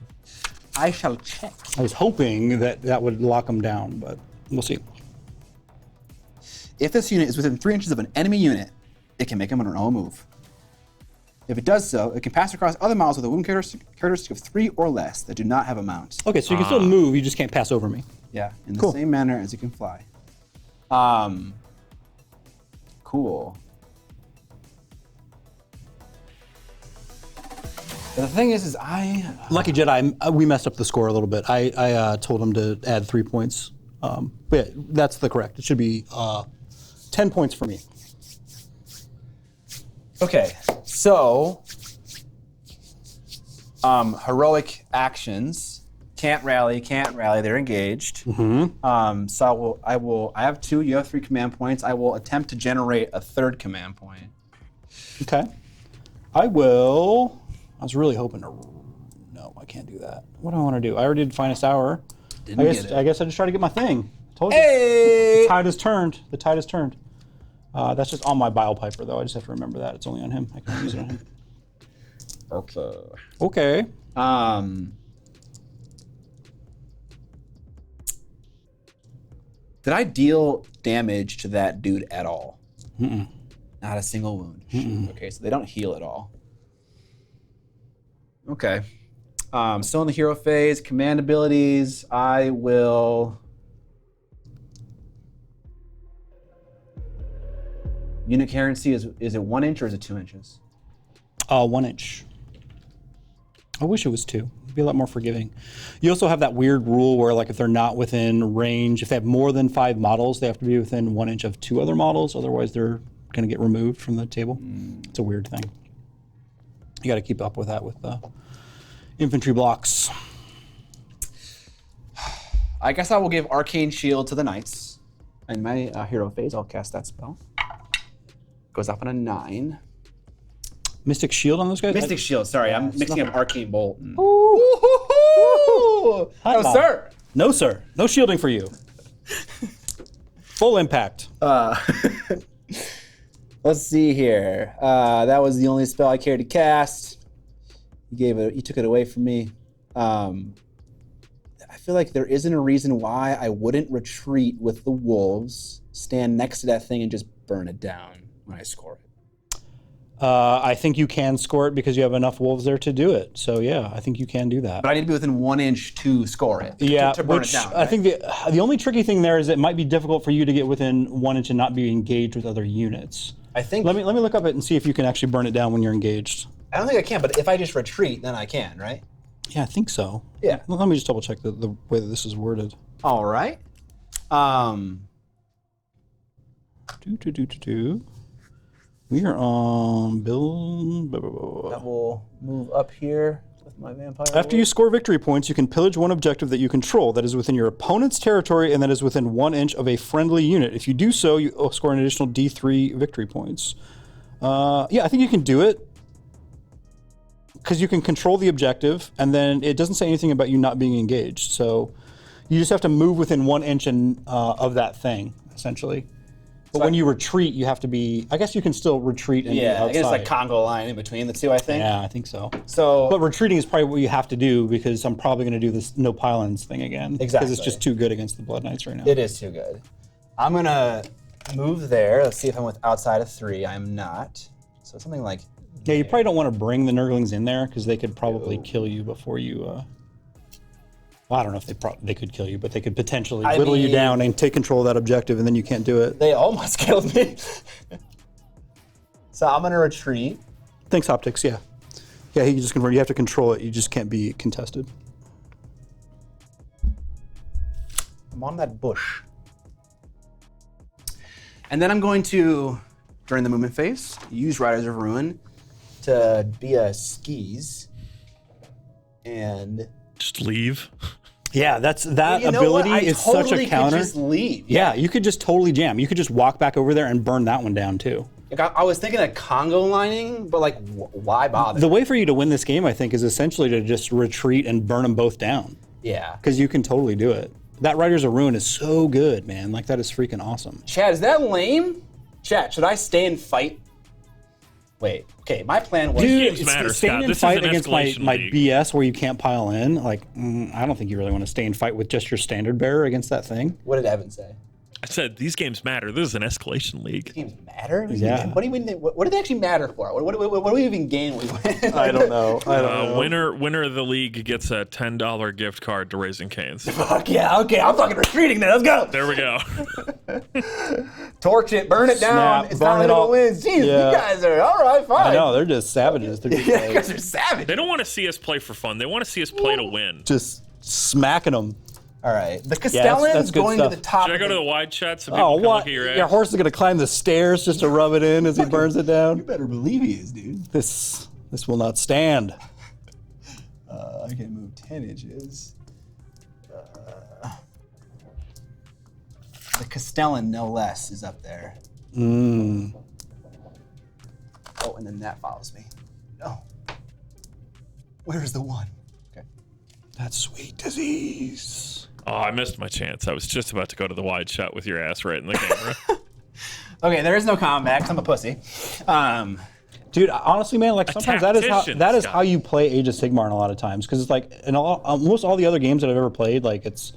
I shall check. I was hoping that would lock him down, but we'll see. If this unit is within 3 inches of an enemy unit, it can make a normal move. If it does so, it can pass across other models with a wound characteristic of 3 or less that do not have a mount. Okay, so you can still move, you just can't pass over me. Yeah, in the Cool. same manner as it can fly. Cool. But the thing is Lucky Jedi, we messed up the score a little bit. I told him to add 3 points. But yeah, that's the correct. It should be 10 points for me. Okay, so heroic actions can't rally, they're engaged. So I have 2, you have 3 command points. I will attempt to generate a 3rd command point. Okay. I was really hoping to. No, I can't do that. What do I want to do? I already did Finest Hour. Didn't I get it. guess I just try to get my thing. Told you. Hey! The tide has turned. The tide has turned. That's just on my Bile Piper, though. I just have to remember that. It's only on him. I can't use it on him. Okay. Okay. Did I deal damage to that dude at all? Not a single wound. Okay, so they don't heal at all. Okay. Still in the hero phase. Command abilities. I will. Unit currency is it 1 inch or is it 2 inches? 1 inch. I wish it was 2. It'd be a lot more forgiving. You also have that weird rule where, like, if they're not within range, if they have more than 5 models, they have to be within 1 inch of 2 other models. Otherwise, they're going to get removed from the table. It's a weird thing. You got to keep up with that with the infantry blocks. I guess I will give Arcane Shield to the Knights. In my hero phase, I'll cast that spell. Goes up on a 9. Mystic Shield on those guys? Mystic Shield, sorry, I'm mixing up Arcane Bolt. Ooh. Woo-hoo-hoo! Hot No, mom. sir. No, sir. No shielding for you. Full impact. Let's see here. That was the only spell I cared to cast. You took it away from me. I feel like there isn't a reason why I wouldn't retreat with the wolves, stand next to that thing, and just burn it down when I score it. I think you can score it because you have enough wolves there to do it. So yeah, I think you can do that. But I need to be within 1 inch to score it. Yeah, to burn which it down. I think the only tricky thing there is it might be difficult for you to get within 1 inch and not be engaged with other units. I think. Let me look up it and see if you can actually burn it down when you're engaged. I don't think I can, but if I just retreat, then I can, right? Yeah, I think so. Yeah. Let me just double check the way that this is worded. All right. We are on build. That will move up here with my vampire. After you score victory points, you can pillage one objective that you control that is within your opponent's territory and that is within 1 inch of a friendly unit. If you do so, you score an additional D3 victory points. Yeah, I think you can do it because you can control the objective, and then it doesn't say anything about you not being engaged. So you just have to move within 1 inch of that thing, essentially. But when you retreat, you have to be. I guess you can still retreat and be outside. I guess like Congo line in between the two, I think. Yeah, I think so. So, But retreating is probably what you have to do because I'm probably going to do this no pylons thing again. Exactly. Because it's just too good against the Blood Knights right now. it is too good. I'm gonna move there. Let's see if I'm outside of 3. I'm not. So something like. Yeah, you probably don't want to bring the Nurglings in there because they could probably kill you before you. Well, I don't know if they could kill you, but they could potentially whittle you down and take control of that objective, and then you can't do it. They almost killed me. So I'm gonna retreat. Thanks, Optics. Yeah, yeah. He can just convert. You have to control it. You just can't be contested. I'm on that bush. And then I'm going to, during the movement phase, use Riders of Ruin to be a skis. And Just leave. Yeah, that you know ability what? I is totally such a counter. Could just leave. Yeah, you could just totally jam. You could just walk back over there and burn that one down too. Like I was thinking of Congo lining, but like, why bother? The way for you to win this game, I think, is essentially to just retreat and burn them both down. Yeah. Because you can totally do it. That Riders of Ruin is so good, man. Like, that is freaking awesome. Chad, is that lame? Chad, should I stay and fight? Wait, okay, my plan was... Dude, games matter, staying Scott. in This is fight an against my escalation league. BS where you can't pile in, like, I don't think you really want to stay and fight with just your standard bearer against that thing. What did Evan say? I said these games matter. This is an escalation league. Games matter? Yeah. What do you mean? What do they actually matter for? What do we even gain when we win? I don't know. I don't know. Winner of the league gets a $10 gift card to Raising Cane's. Fuck yeah, okay, I'm fucking retreating then. Let's go. There we go. Torch it, burn it down. Snap, It's burn not it letting all. it win. Jeez, Yeah. you guys are all right, fine. I know, they're just savages. They're just, Yeah, like, you guys are savage. They don't want to see us play for fun. They want to see us play to win. just smacking them. All right, the that's Castellan's good going stuff. to the top. Should I of go to the- the wide shot so people Oh, can look what? at your ass? Your horse is going to climb the stairs just to rub it in as he burns it down? better believe he is, dude. This will not stand. I can move 10 inches. The Castellan, no less, is up there. Oh, and then that follows me. No. Where's the one? Okay. That's sweet disease. Oh, I missed my chance. I was just about to go to the wide shot with your ass right in the camera. Okay, there is no combat 'cause I'm a pussy. Dude, honestly, man, like sometimes tactician, that is Scott. how you play Age of Sigmar in a lot of times because it's like in almost all the other games that I've ever played, like it's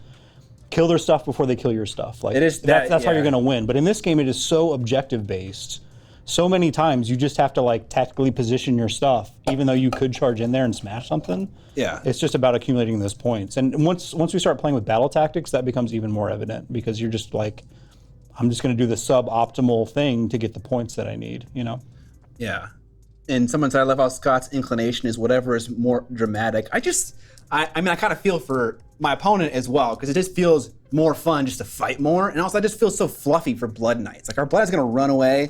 kill their stuff before they kill your stuff. Like It is that's how yeah. you're gonna win. But in this game, it is so objective based. So many times you just have to like tactically position your stuff, even though you could charge in there and smash something. Yeah. It's just about accumulating those points. And once we start playing with battle tactics, that becomes even more evident because you're just like, I'm just going to do the suboptimal thing to get the points that I need, you know? Yeah. And someone said I love how Scott's inclination is whatever is more dramatic. I mean, I kind of feel for my opponent as well because it just feels more fun just to fight more. And also, I just feel so fluffy for Blood Knights. Like, our Blood Knight's going to run away.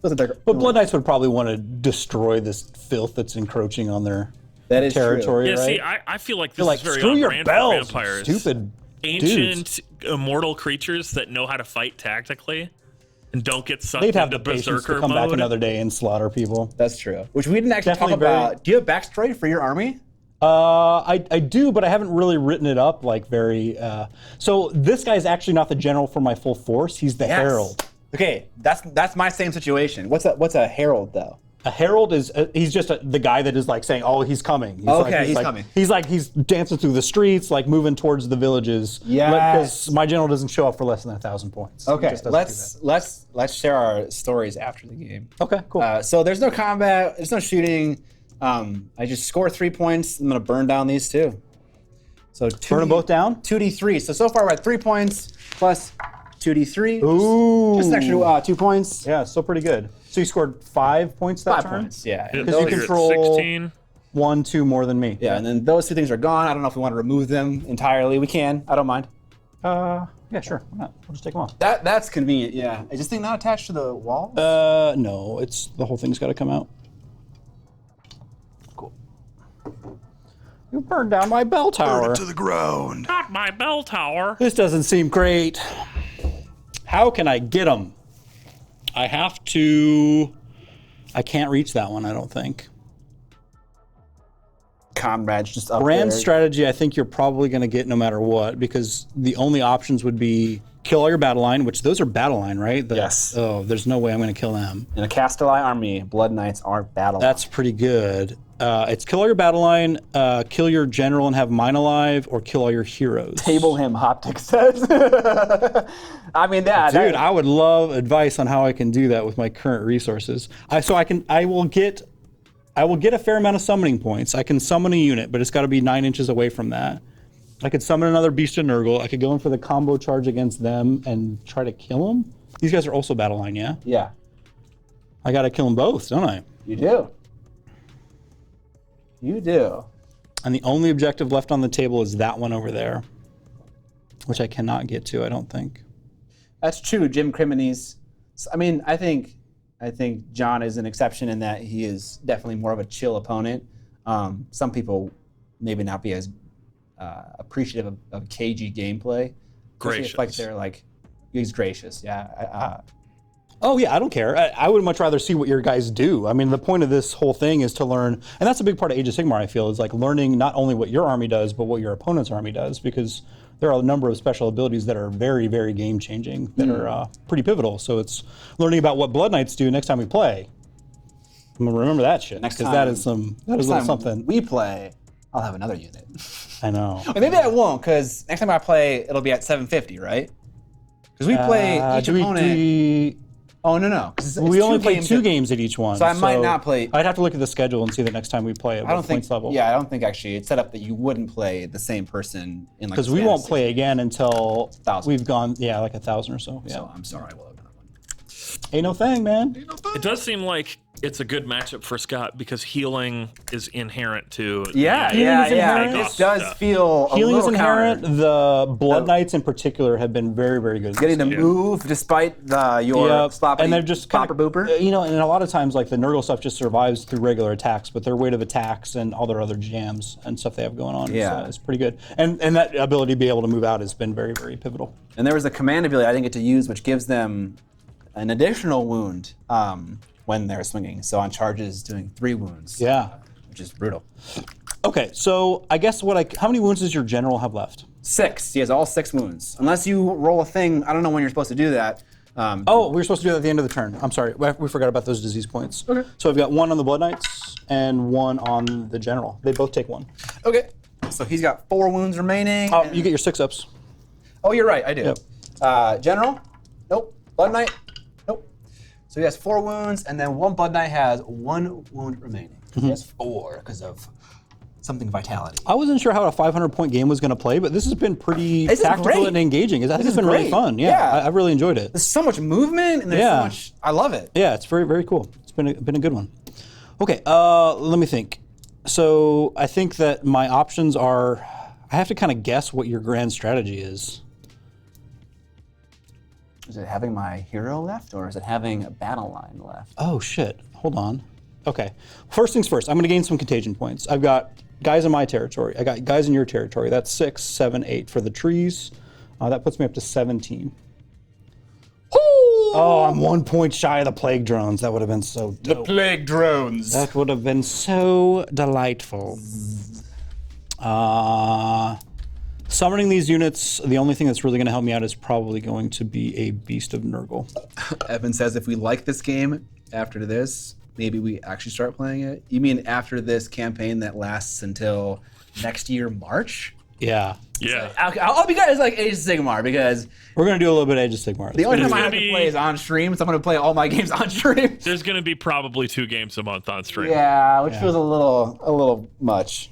But Blood Knights would probably want to destroy this filth that's encroaching on their That is territory, Yeah, right? see, I feel like this They're like, is very screw on your brand bells, for vampires. stupid Ancient, immortal creatures that know how to fight tactically and don't get sucked They'd have into the patience berserker to come back mode. another day and slaughter people. That's true. Which we didn't actually Definitely talk about. Do you have backstory for your army? I do, but I haven't really written it up like very. So this guy's actually not the general for my full force. He's the herald. Okay, that's my same situation. What's a herald though? A herald is he's just the guy that is like saying, "Oh, he's coming." He's He's coming. He's dancing through the streets, like moving towards the villages. Yes. Because my general doesn't show up for less than 1,000 points. He Okay, just doesn't do that. let's share our stories after the game. Okay, cool. So there's no combat, there's no shooting. I just score 3 points. I'm gonna burn down these two. So Burn them both down. 2d3. So far we're at 3 points plus 2d3. Ooh. Just an extra 2 points. Yeah, still pretty good. So you scored 5 points that 5 turn? points. Yeah. Because you control 16. 1, 2 more than me. Yeah, and then those 2 things are gone. I don't know if we want to remove them entirely. We can. I don't mind. Yeah, sure. Why not? We'll just take them off. That's convenient. Yeah. Is this thing not attached to the wall? No, it's the whole thing's got to come out. Cool. You burned down my bell tower. To the ground. Not my bell tower. This doesn't seem great. How can I get them? I have to. I can't reach that one, I don't think. Comrades just up Grand there. strategy, I think you're probably going to get no matter what, because the only options would be kill all your battle line, which those are battle line, right? Yes. Oh, there's no way I'm going to kill them. In a Castelli army, Blood Knights aren't battle. That's pretty good. It's kill all your battle line, kill your general and have mine alive, or kill all your heroes. Table him, Hoptic says. I mean, Dude, I would love advice on how I can do that with my current resources. I will get a fair amount of summoning points. I can summon a unit, but it's got to be 9 inches away from that. I could summon another Beast of Nurgle. I could go in for the combo charge against them and try to kill them. These guys are also battle line, yeah? Yeah, I got to kill them both, don't I? you do. You do. And the only objective left on the table is that one over there, which I cannot get to, I don't think. That's true, Jim Crimini's. I mean, I think John is an exception in that he is definitely more of a chill opponent. Some people maybe not be as appreciative of cagey gameplay. Gracious. If, like they're like, he's gracious. Yeah. Oh yeah, I don't care. I would much rather see what your guys do. I mean, the point of this whole thing is to learn, and that's a big part of Age of Sigmar, I feel, is like learning not only what your army does, but what your opponent's army does, because there are a number of special abilities that are very, very game-changing, that are pretty pivotal. So it's learning about what Blood Knights do next time we play. I'm gonna remember that shit, because that is a little something. We play, I'll have another unit. I know. Or maybe I won't, because next time I play, it'll be at 750, right? Because we play each opponent. Oh, no. We only play 2 games at each one. So I might not play. I'd have to look at the schedule and see the next time we play at what points level. Yeah, I don't think actually it's set up that you wouldn't play the same person in like. Because we won't play again until 1,000. we've gone, like 1,000 or so. Yeah. So I'm sorry, I will open that one. Ain't no thing, man. It does seem like it's a good matchup for Scott because healing is inherent to. Yeah. This does feel a Healing is little inherent. countered. The Blood Knights in particular have been very, very good. Getting to move despite your sloppy and they're just kind of booper. and a lot of times like the Nurgle stuff just survives through regular attacks, but their weight of attacks and all their other jams and stuff they have going on is pretty good. And that ability to be able to move out has been very, very pivotal. And there was a command ability I didn't get to use, which gives them an additional wound when they're swinging. So on charges, doing 3 wounds. Yeah. Which is brutal. Okay, so I guess how many wounds does your general have left? 6. He has all 6 wounds. Unless you roll a thing, I don't know when you're supposed to do that. Oh, we were supposed to do that at the end of the turn. I'm sorry, we forgot about those disease points. Okay. So I've got 1 on the Blood Knights and 1 on the general. They both take 1. Okay. So he's got 4 wounds remaining. Oh, you get your 6-ups. Oh, you're right, I do. Yep. General? Nope. Blood Knight? Nope. So he has 4 wounds, and then 1 Blood Knight has 1 wound remaining. He has 4 because of something vitality. I wasn't sure how a 500-point game was going to play, but this has been pretty tactical and engaging. I think it's been really fun. Yeah. I really enjoyed it. There's so much movement, and there's so much. I love it. Yeah, it's very, very cool. It's been a good one. Okay, let me think. So I think that my options are, I have to kind of guess what your grand strategy is. Is it having my hero left, or is it having a battle line left? Oh shit, hold on. Okay, first things first, I'm gonna gain some contagion points. I've got guys in my territory. I got guys in your territory. That's 6, 7, 8 for the trees. That puts me up to 17. Oh, I'm 1 point shy of the plague drones. That would have been so dope. Plague drones. That would have been so delightful. Summoning these units, the only thing that's really going to help me out is probably going to be a Beast of Nurgle. Evan says if we like this game after this, maybe we actually start playing it. You mean after this campaign that lasts until next year, March? Yeah. Yeah. I'll be guys like Age of Sigmar because We're going to do a little bit of Age of Sigmar. the only It's time I gonna have to be- play is on stream, so I'm going to play all my games on stream. There's going to be probably 2 games a month on stream. Yeah, which feels a little much.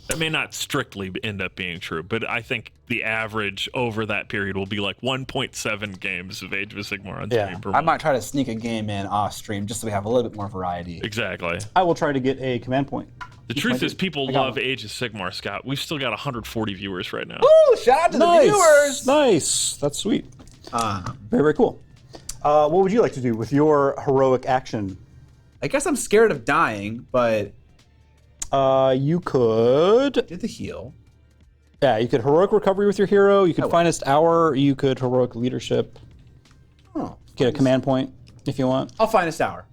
That may not strictly end up being true, but I think the average over that period will be like 1.7 games of Age of Sigmar on Yeah. stream per I month. might try to sneak a game in off stream just so we have a little bit more variety. Exactly. I will try to get a command point. The truth is, people got love one. Age of Sigmar, Scott. We've still got 140 viewers right now. Woo! Shout out to the viewers. Nice. That's sweet. Very, very cool. What would you like to do with your heroic action? I guess I'm scared of dying, but You could. do the heal. Yeah, you could heroic recovery with your hero. You could finest hour. You could heroic leadership. Oh, Get a command point if you want. I'll find a tower.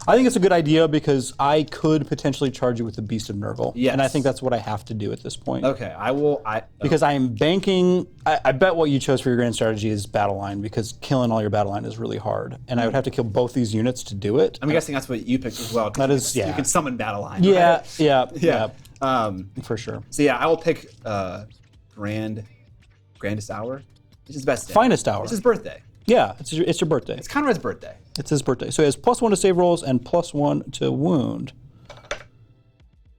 I think it's a good idea because I could potentially charge you with the Beast of Nurgle. Yes. And I think that's what I have to do at this point. Okay, I will. Because I am banking. I bet what you chose for your grand strategy is battle line because killing all your battle line is really hard. And I would have to kill both these units to do it. I'm guessing that's what you picked as well. 'Cause That is- you yeah. can summon battle line. Yeah, right? yeah, Yeah. for sure. So yeah, I will pick grandest hour. It's his best day. Finest hour. It's his birthday. Yeah, it's your birthday. It's Conrad's birthday. It's his birthday. So he has +1 to save rolls and +1 to wound.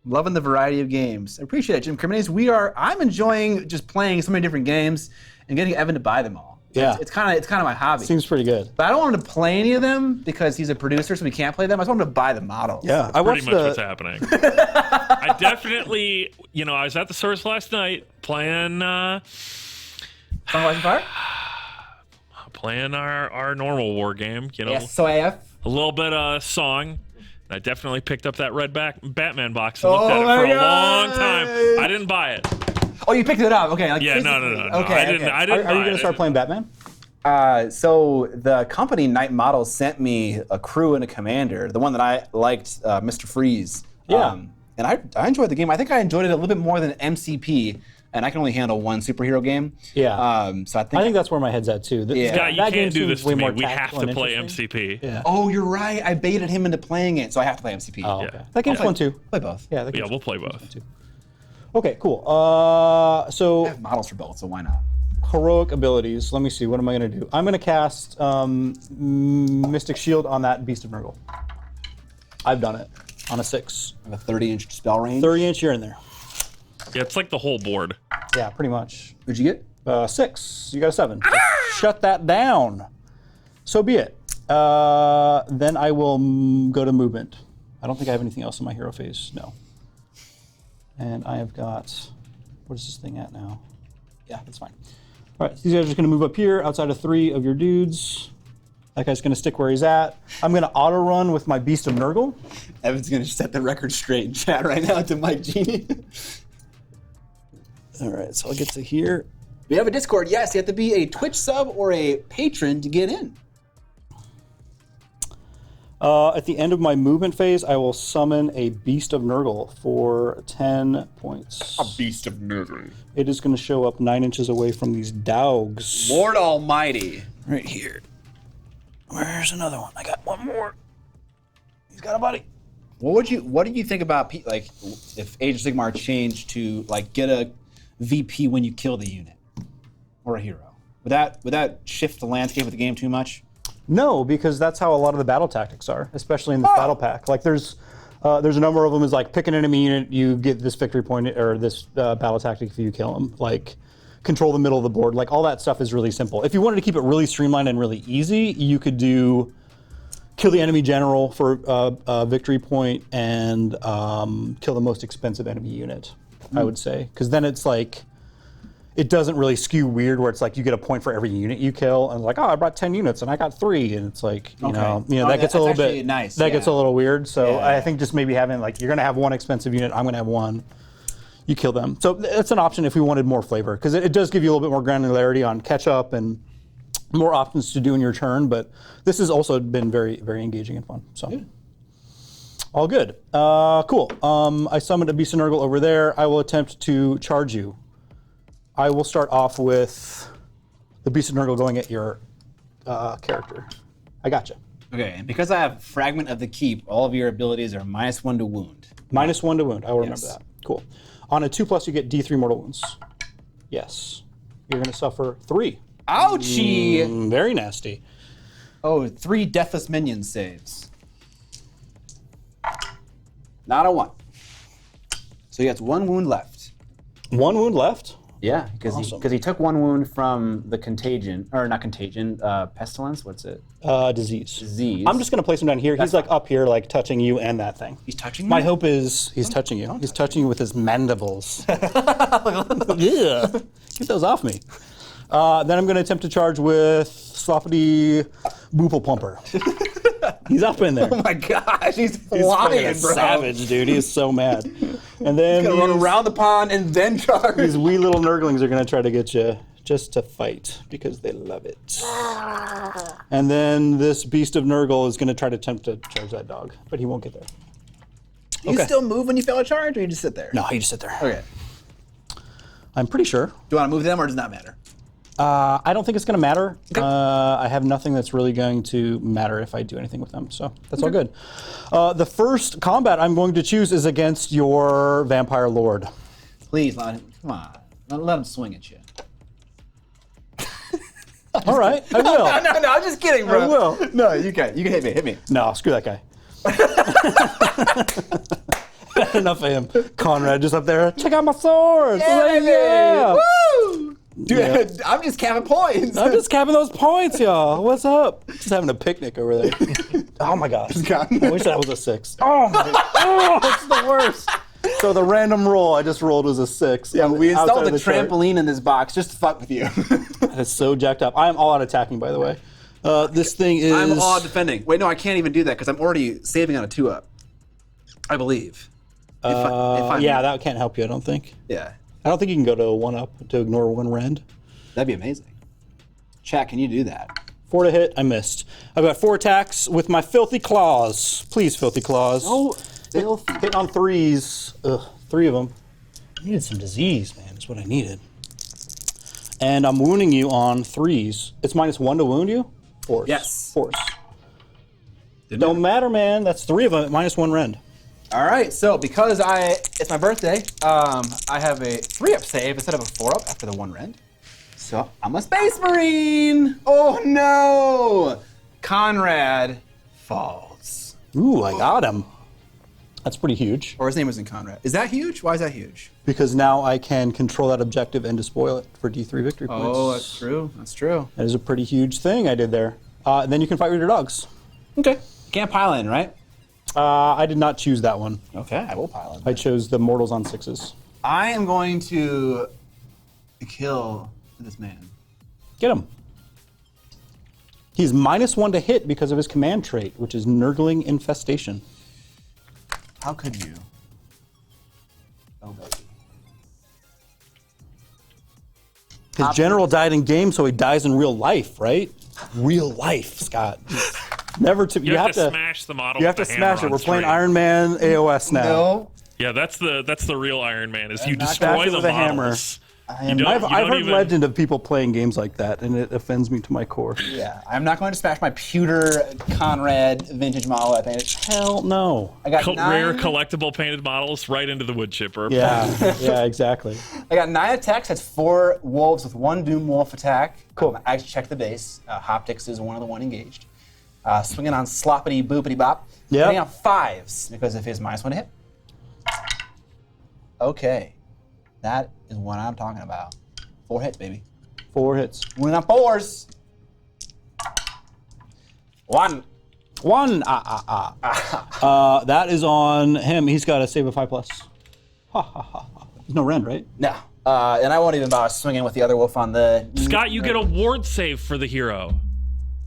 Loving the variety of games. I appreciate it, Jim Criminals. I'm enjoying just playing so many different games and getting Evan to buy them all. Yeah. It's kind of my hobby. Seems pretty good. But I don't want him to play any of them because he's a producer, so we can't play them. I just want him to buy the models. Yeah, I Pretty watched much what's the. happening. I definitely, I was at the source last night playing Song of Ice and Fire? playing our normal war game, Yes, so AF. a little bit of song. I definitely picked up that red Batman box and looked Oh at it my for a God. long time. I didn't buy it. Oh, you picked it up. Okay. Like Yeah, no. physically. Okay, I didn't Are buy you going to it. start playing Batman? So the company Night Models sent me a crew and a commander. The one that I liked, Mr. Freeze. Yeah. And I enjoyed the game. I think I enjoyed it a little bit more than MCP, and I can only handle one superhero game. Yeah. So I I think that's where my head's at too. Yeah. Scott, you that game can't do seems this way to me. more We have tactical to and play interesting. MCP. Yeah. Oh, you're right. I baited him into playing it, so I have to play MCP. Oh, Yeah. okay. That game's fun too. Play both. Yeah, that Yeah, game's we'll play both. fun too. Okay, cool. So I have models for both, so why not? heroic abilities. Let me see. What am I going to do? I'm going to cast Mystic Shield on that Beast of Nurgle. I've done it on a 6. I have a 30-inch spell range. 30-inch, you're in there. Yeah, it's like the whole board. Yeah, pretty much. What'd you get? 6. You got a 7. So shut that down. So be it. Then I will go to movement. I don't think I have anything else in my hero phase. No. And I have got. What is this thing at now? Yeah, that's fine. All right, so these guys are just going to move up here outside of 3 of your dudes. That guy's going to stick where he's at. I'm going to auto run with my Beast of Nurgle. Evan's gonna set the record straight in chat right now to Mike Genie. All right, so I'll get to here. We have a Discord. Yes, you have to be a Twitch sub or a patron to get in. At the end of my movement phase, I will summon a Beast of Nurgle for 10 points. Beast of Nurgle. It is going to show up 9 inches away from these dogs. Lord Almighty. Right here. Where's another one? I got one more. He's got a buddy. What do you think about like if Age of Sigmar changed to like get a VP when you kill the unit or a hero? Would that shift the landscape of the game too much? No, because that's how a lot of the battle tactics are, especially in the battle pack. Like there's a number of them is like pick an enemy unit, you get this victory point or this battle tactic if you kill them. Like control the middle of the board. Like all that stuff is really simple. If you wanted to keep it really streamlined and really easy, you could do kill the enemy general for a victory point and kill the most expensive enemy unit, I would say. Because then it's like, it doesn't really skew weird where it's like you get a point for every unit you kill and it's like, oh, I brought 10 units and I got 3. And it's like, you know, Oh, that gets a little that's actually bit, nice, that gets a yeah. little weird. So Yeah. I think just maybe having like, you're going to have one expensive unit, I'm going to have one. You kill them. So it's an option if we wanted more flavor because it does give you a little bit more granularity on catch up and more options to do in your turn, but this has also been very, very engaging and fun. So, All good. Cool. I summoned a Beast of Nurgle over there. I will attempt to charge you. I will start off with the Beast of Nurgle going at your character. I gotcha. Okay, and because I have Fragment of the Keep, all of your abilities are -1 to wound. -1 to wound. I will remember Yes. that. Cool. On a 2+, you get D3 mortal wounds. Yes. You're going to suffer 3. Ouchie! Very nasty. Oh, 3 deathless minion saves. Not a 1. So he has 1 wound left. 1 wound left. Yeah, because Awesome. he took 1 wound from the contagion, or not contagion, pestilence. What's it? Disease. Disease. I'm just going to place him down here. He's like up here, like touching you and that thing. He's touching My me? hope is he's touching you. He's touching you with his mandibles. Yeah. Get those off me. Then I'm going to attempt to charge with Sloppity Boople Plumper. He's up in there. Oh my gosh, he's He's flying, fucking bro. savage, dude. He is so mad. And then Gonna run around the pond and then charge. these wee little Nurglings are going to try to get you just to fight because they love it. And then this Beast of Nurgle is going to try to attempt to charge that dog, but he won't get there. Do you still move when you fail a charge, or you just sit there? No, you just sit there. Okay. I'm pretty sure. Do you want to move them, or does it not matter? I don't think it's going to matter. I have nothing that's really going to matter if I do anything with them, so that's all good. The first combat I'm going to choose is against your Vampire Lord. Please, let him, come on. Let him swing at you. All right, I will. No, I'm just kidding, bro. I will. No, you can hit me. No, screw that guy. Enough of him. Conrad just up there. Check out my swords. Yeah. Woo! Dude, Yeah. I'm just capping points. I'm just capping those points, y'all. What's up? Just having a picnic over there. Oh my gosh. I wish that was a 6. Oh my god. It's the worst. So the random roll I just rolled was a 6. Yeah, we installed outside a the chart. trampoline in this box just to fuck with you. That is so jacked up. I am all out attacking, by the way. This thing is. I'm all defending. Wait, no, I can't even do that because I'm already saving on a 2-up. I believe. Yeah, that can't help you, I don't think. Yeah, I don't think you can go to a 1-up to ignore 1 rend. that'd be amazing. Chat, can you do that? 4 to hit, I missed. I've got 4 attacks with my Filthy Claws. Please, Filthy Claws. Oh, Hitting on 3s. Ugh, 3 of them. I needed some disease, man. That's what I needed. And I'm wounding you on 3s. It's -1 to wound you? Force. Yes. Force. Don't matter, man. That's 3 of them at -1 rend. All right, so because it's my birthday, I have a 3-up save instead of a 4-up after the 1 rend. So I'm a Space Marine. Oh no! Conrad falls. Ooh, I got him. That's pretty huge. Or his name isn't Conrad. Is that huge? Why is that huge? Because now I can control that objective and despoil it for D3 victory points. Oh, that's true. That's true. That is a pretty huge thing I did there. And then you can fight with your dogs. Okay. Can't pile in, right? I did not choose that one. Okay, I will pile in. I chose the mortals on 6s. I am going to kill this man. Get him. He's -1 to hit because of his command trait, which is Nurgling Infestation. How could you? Oh, baby. His general died in game, so he dies in real life, right? Real life, Scott. Never to. You have to smash the model. You have to with the hammer smash it. on We're playing stream. Iron Man AOS now. No. Yeah, that's the real Iron Man. Is you not destroy smash it the with a hammer. models. am- You don't- I've you heard don't even- legend of people playing games like that, and it offends me to my core. Yeah, I'm not going to smash my pewter Conrad vintage model. I think Hell no. I got Rare 9. collectible painted models right into the wood chipper. Yeah, yeah, exactly. I got 9 attacks. That's 4 wolves with 1 doom wolf attack. Cool. I actually checked the base. Hoptics is one of the 1 engaged. Swinging on sloppity boopity bop. Yep. Hitting on 5s because of his -1 to hit. Okay, that is what I'm talking about. 4 hits, baby. 4 hits. Winning on 4s. 1. 1. That is on him. He's got to save a 5+. Ha ha ha. There's no rend, right? No. And I won't even bother swinging with the other wolf on the. Scott, you get a ward save for the hero.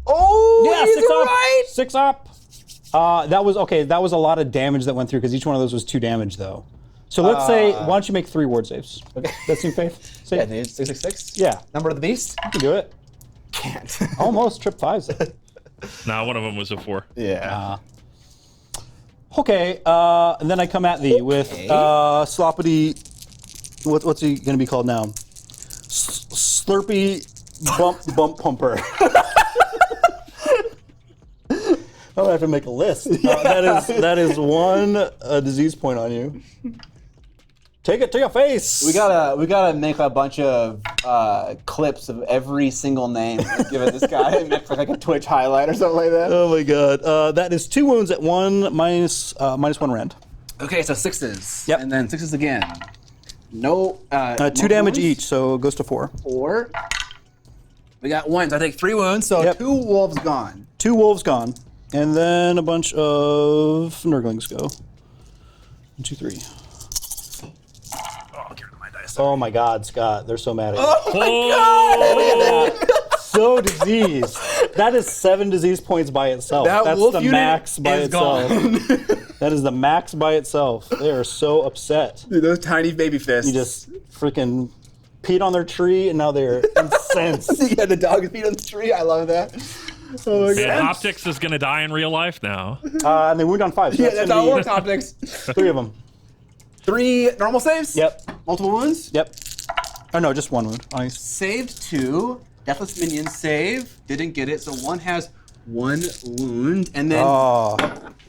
Oh, Yeah, he's 6 up. right. 6 up. That was okay. That was a lot of damage that went through because each one of those was 2 damage, though. So let's say, why don't you make 3 ward saves? Okay. That seem fair? Yeah, dude. 666. Yeah. Number of the beast. You can do it. Can't. Almost trip 5s. Nah, one of them was a 4. Yeah. Okay, and then I come at thee with Sloppity. What's he gonna be called now? Slurpy Bump Pumper. I'm gonna have to make a list. That is one disease point on you. Take it to your face. We gotta make a bunch of clips of every single name and give it this guy and make like a Twitch highlight or something like that. Oh my god. That is 2 wounds at 1 minus 1 rend. Okay, so 6s. Yep. And then 6s again. No. 2 damage each, so it goes to 4. 4. We got 1, so I take 3 wounds, so Yep. 2 wolves gone. 2 wolves gone. And then a bunch of Nurglings go. 1, 2, 3. Oh, get rid of my dice. Oh my god, Scott. They're so mad at you. Oh, So diseased. That is 7 disease points by itself. That's wolf the unit max by is itself. gone. That is the max by itself. They are so upset. Dude, those tiny baby fists. You just freaking peed on their tree and now they're incensed. Yeah, the dog feet on the tree. I love that. Oh my man, god. Optics is gonna die in real life now. And they wound on 5. So Yeah, that's gonna how it be works, optics. 3 of them. 3 normal saves? Yep. Multiple wounds? Yep. Oh no, just 1 wound. Nice. Saved 2. Deathless minion save. Didn't get it, so 1 has 1 wound. And then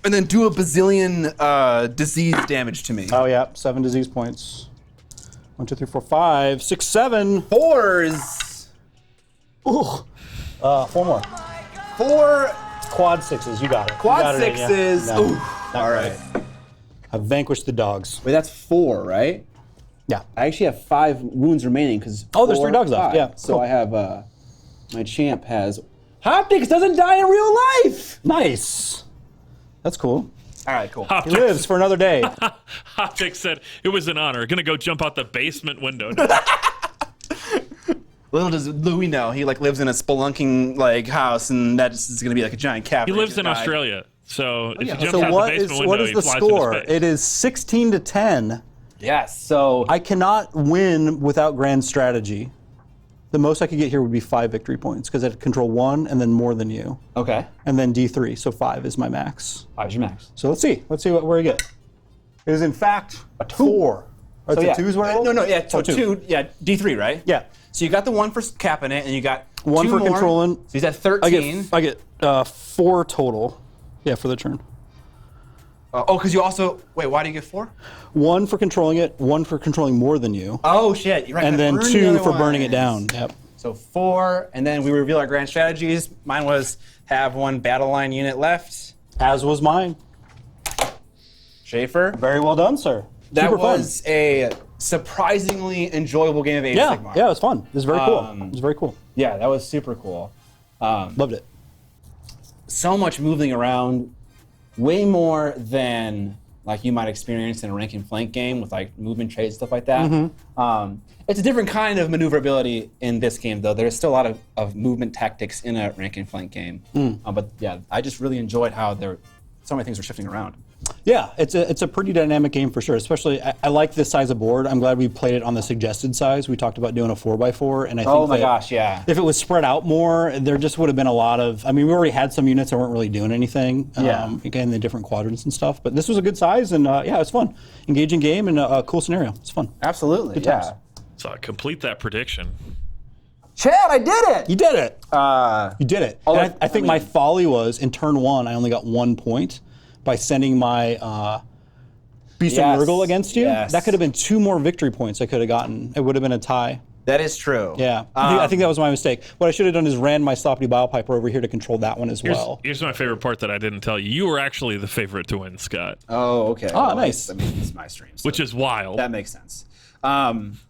and then do a bazillion disease damage to me. Oh yeah, 7 disease points. 1, 2, 3, 4, 5, 6, 7. 4s. Ooh. 4 more. 4 Quad 6s. You got it. quad You got it, yeah. 6s. No, Ooh. not All quite. right. I've vanquished the dogs. Wait, that's 4, right? Yeah. I actually have 5 wounds remaining because. Oh, there's 3 dogs left. Yeah, So cool. I have my champ has. Hoptics doesn't die in real life. Nice. That's cool. All right, cool. He lives for another day. Optics said it was an honor. Gonna go jump out the basement window now. Little does Louis know, he like lives in a spelunking like house, and that is going to be like a giant cavern. He lives in Australia, so if he jumps So out what the is basement what window, is he the flies score? into space. It is 16-10. Yes. So I cannot win without grand strategy. The most I could get here would be 5 victory points because I'd control 1 and then more than you, okay. and then D3. So 5 is my max. 5 is your max. So let's see where I get. It is in fact a 4. Or So it's a 2's what I rolled? No, yeah. So Oh, 2. 2, yeah. D3, right? Yeah. So you got the 1 for capping it, and you got 1 2 for more. controlling. So he's at 13. I get 4 total. Yeah, for the turn. Because you also wait. Why do you get 4? 1 for controlling it, 1 for controlling more than you, Oh shit! You're right. and I then burned the 2 other for burning it ones. down. Yep. So 4, and then we reveal our grand strategies. Mine was have 1 battle line unit left. As was mine. Schaefer. Very well done, sir. That Super was fun. a surprisingly enjoyable game of Age of Sigmar. Yeah, it was fun. It was very cool. It was very cool. Yeah, that was super cool. Loved it. So much moving around, way more than like you might experience in a rank and flank game with like movement trades, stuff like that. It's a different kind of maneuverability in this game, though. There's still a lot of movement tactics in a rank and flank game. But yeah, I just really enjoyed how so many things were shifting around. Yeah, it's a pretty dynamic game for sure. Especially, I like this size of board. I'm glad we played it on the suggested size. We talked about doing a 4x4, and I think Oh my that gosh, yeah. if it was spread out more, there just would have been a lot of. I mean, we already had some units that weren't really doing anything. Yeah. Again, the different quadrants and stuff. But this was a good size, and yeah, it was fun. Engaging game and a cool scenario. It's fun. Absolutely, Good yeah. times. So I complete that prediction. Chad, I did it! You did it. Uh, You did it. Oh, And I think my folly was in turn 1, I only got 1 point by sending my Beast Yes, of Nurgle against you. yes. That could have been 2 more victory points I could have gotten. It would have been a tie. that is true. Yeah, I think that was my mistake. What I should have done is ran my Sloppity Bilepiper over here to control that one as well. Here's my favorite part that I didn't tell you. You were actually the favorite to win, Scott, Oh, okay. Ah, nice. I mean, it's my stream. So which is wild. that makes sense.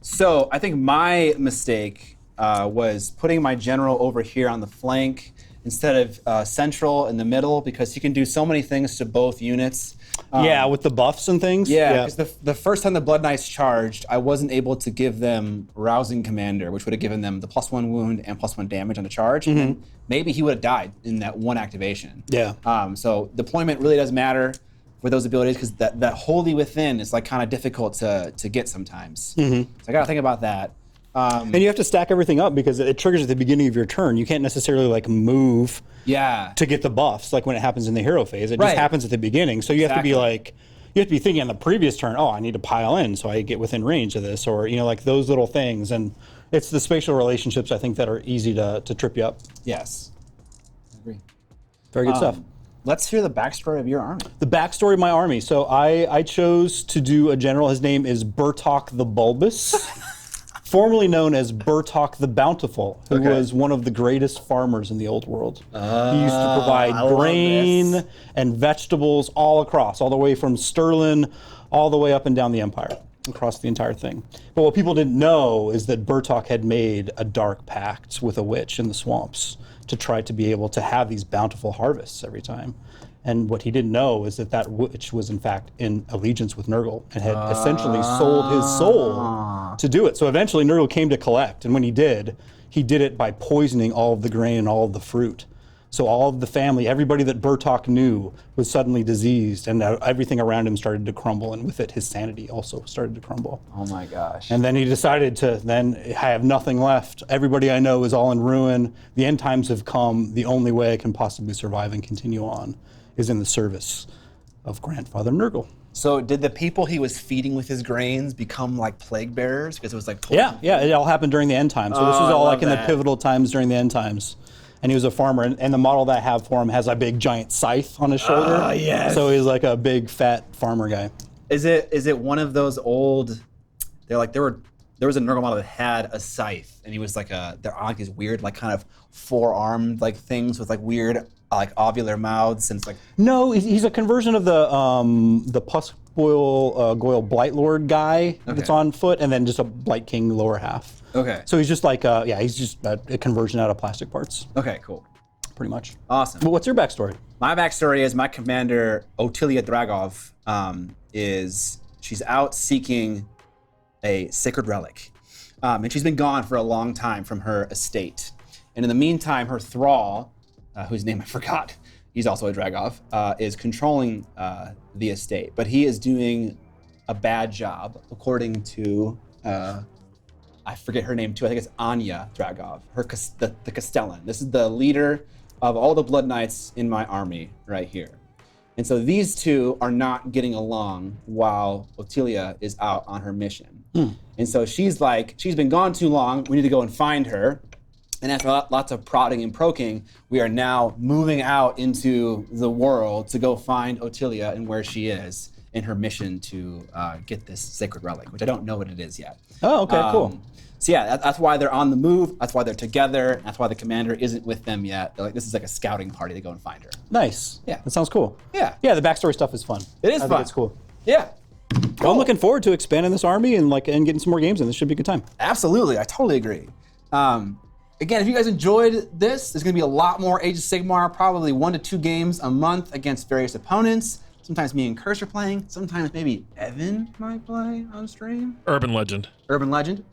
So I think my mistake was putting my general over here on the flank instead of central in the middle, because he can do so many things to both units. Yeah, with the buffs and things. Yeah, because the first time the Blood Knights charged, I wasn't able to give them Rousing Commander, which would have given them the +1 wound and +1 damage on the charge. And then maybe he would have died in that one activation. Yeah. So deployment really does matter for those abilities, because that Holy Within is like kind of difficult to get sometimes. So I got to think about that. And you have to stack everything up because it triggers at the beginning of your turn. You can't necessarily like move to get the buffs like when it happens in the hero phase. It just happens at the beginning. So you have to be like, you have to be thinking on the previous turn, oh, I need to pile in so I get within range of this, or, you know, like those little things. And it's the spatial relationships, I think, that are easy to trip you up. Yes. I agree. Very good stuff. Let's hear the backstory of your army. The backstory of my army. So I chose to do a general. His name is Burtok the Bulbous, formerly known as Burtok the Bountiful, who was one of the greatest farmers in the old world. He used to provide grain and vegetables all across, all the way from Stirlin, all the way up and down the Empire, across the entire thing. But what people didn't know is that Burtok had made a dark pact with a witch in the swamps to try to be able to have these bountiful harvests every time. And what he didn't know is that that witch was in fact in allegiance with Nurgle and had essentially sold his soul to do it. So eventually Nurgle came to collect, and when he did it by poisoning all of the grain and all of the fruit. So all of the family, everybody that Burtok knew was suddenly diseased, and everything around him started to crumble, and with it his sanity also started to crumble. Oh my gosh. And then he decided to, I have nothing left. Everybody I know is all in ruin. The end times have come. The only way I can possibly survive and continue on is in the service of Grandfather Nurgle. So did the people he was feeding with his grains become like plague bearers? Because it was like Yeah, it all happened during the end times. So this was all like in the pivotal times during the end times. And he was a farmer, and the model that I have for him has a big giant scythe on his shoulder. Oh, yes. So he's like a big fat farmer guy. Is it one of those old? There was a Nurgle model that had a scythe, and he was like they're on like these weird like kind of four-armed like things with like weird like ovular mouths, and it's like no, he's a conversion of the Puskboil Goyle Blightlord guy that's on foot, and then just a Blight King lower half. Okay. So he's just like he's just a conversion out of plastic parts. Okay, cool. Pretty much. Awesome. But what's your backstory? My backstory is my commander Otilia Dragov she's out seeking a sacred relic, and she's been gone for a long time from her estate. And in the meantime, her thrall, whose name I forgot, he's also a Dragov, is controlling the estate, but he is doing a bad job, according to. I forget her name too. I think it's Anya Dragov, the Castellan. This is the leader of all the Blood Knights in my army right here. And so these two are not getting along while Otilia is out on her mission. And so she's been gone too long. We need to go and find her. And after lots of prodding and proking, we are now moving out into the world to go find Otilia and where she is in her mission to get this sacred relic, which I don't know what it is yet. Oh, okay, cool. So yeah, that's why they're on the move. That's why they're together. That's why the commander isn't with them yet. They're like, this is like a scouting party to go and find her. Nice. Yeah. That sounds cool. Yeah. Yeah, the backstory stuff is fun. It is I fun. think it's cool. Yeah. Well, I'm looking forward to expanding this army and getting some more games in. This should be a good time. Absolutely, I totally agree. Again, if you guys enjoyed this, there's going to be a lot more Age of Sigmar, probably 1 to 2 games a month against various opponents. Sometimes me and Curse are playing. Sometimes maybe Evan might play on stream. Urban Legend. Urban Legend.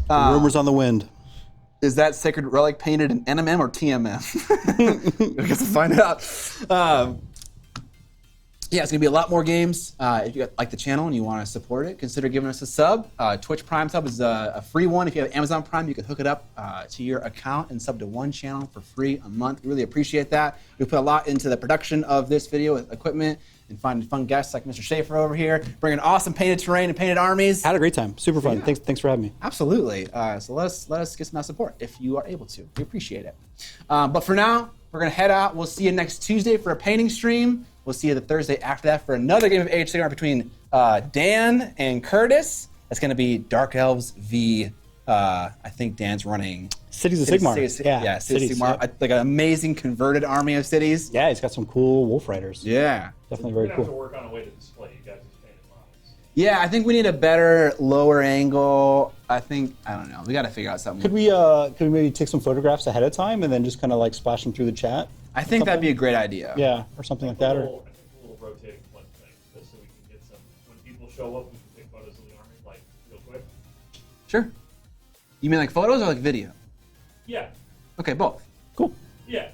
Rumors on the wind. Is that Sacred Relic painted in NMM or TMM? I guess we'll find out. Yeah, it's gonna be a lot more games. If you like the channel and you want to support it, consider giving us a sub. Twitch Prime sub is a free one. If you have Amazon Prime, you can hook it up to your account and sub to one channel for free a month. We really appreciate that. We put a lot into the production of this video with equipment and finding fun guests like Mr. Schaefer over here, bringing awesome painted terrain and painted armies. Had a great time. Super fun. Yeah. Thanks for having me. Absolutely. So let us get some of that support if you are able to. We appreciate it. But for now, we're gonna head out. We'll see you next Tuesday for a painting stream. We'll see you the Thursday after that for another game of Age of Sigmar between Dan and Curtis. That's going to be Dark Elves v. I think Dan's running Cities of Sigmar. Yeah, Cities of Sigmar. Like an amazing converted army of cities. Yeah, he's got some cool Wolf Riders. Yeah. Definitely very cool. Have to work on a way to display you guys' painted models. Yeah, I think we need a better lower angle. I don't know. We got to figure out something. Could we maybe take some photographs ahead of time and then just kind of like splash them through the chat? I think that'd be a great idea. Yeah, or something like that. I think a little rotating one thing, just so we can get some. When people show up, we can take photos of the army, like real quick. Sure. You mean like photos or like video? Yeah. Okay, both. Cool. Yeah.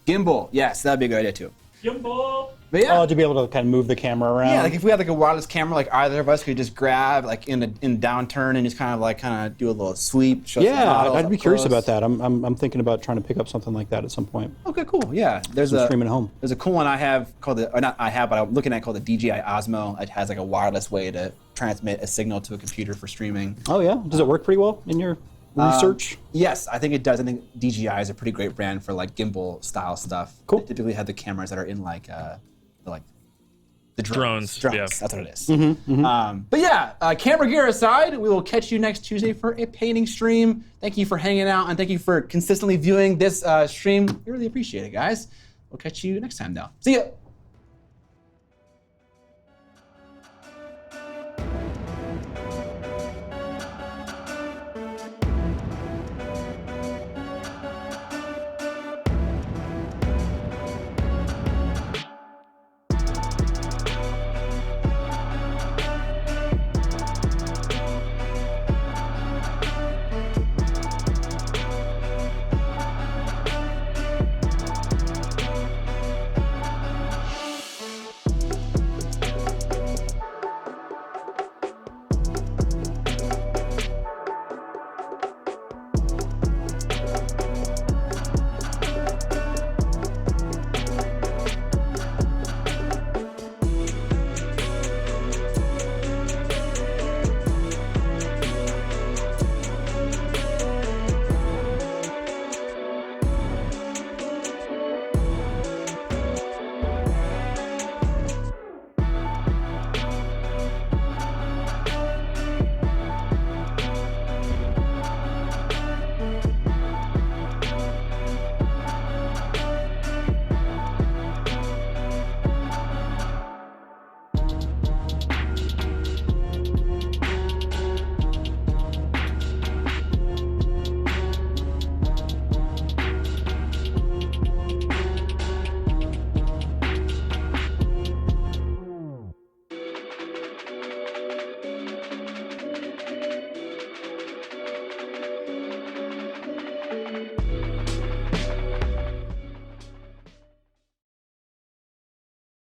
Gimbal. Yes, that'd be a good idea too. Gimbal. But yeah. Oh, to be able to kind of move the camera around. Yeah, like if we had like a wireless camera, like either of us could just grab like in downturn and just kind of do a little sweep. Show some Yeah, models I'd up be curious close. about that. I'm thinking about trying to pick up something like that at some point. Okay, cool. Yeah, there's Some a streaming at home. There's a cool one I have called the, or not I have, but I'm looking at called the DJI Osmo. It has like a wireless way to transmit a signal to a computer for streaming. Oh yeah, does it work pretty well in your research? Yes, I think it does. I think DJI is a pretty great brand for like gimbal style stuff. Cool. They typically have the cameras that are in like the Drones, Drones, yeah. that's what it is. But yeah, camera gear aside, we will catch you next Tuesday for a painting stream. Thank you for hanging out and thank you for consistently viewing this stream. We really appreciate it, guys. We'll catch you next time, though. See ya.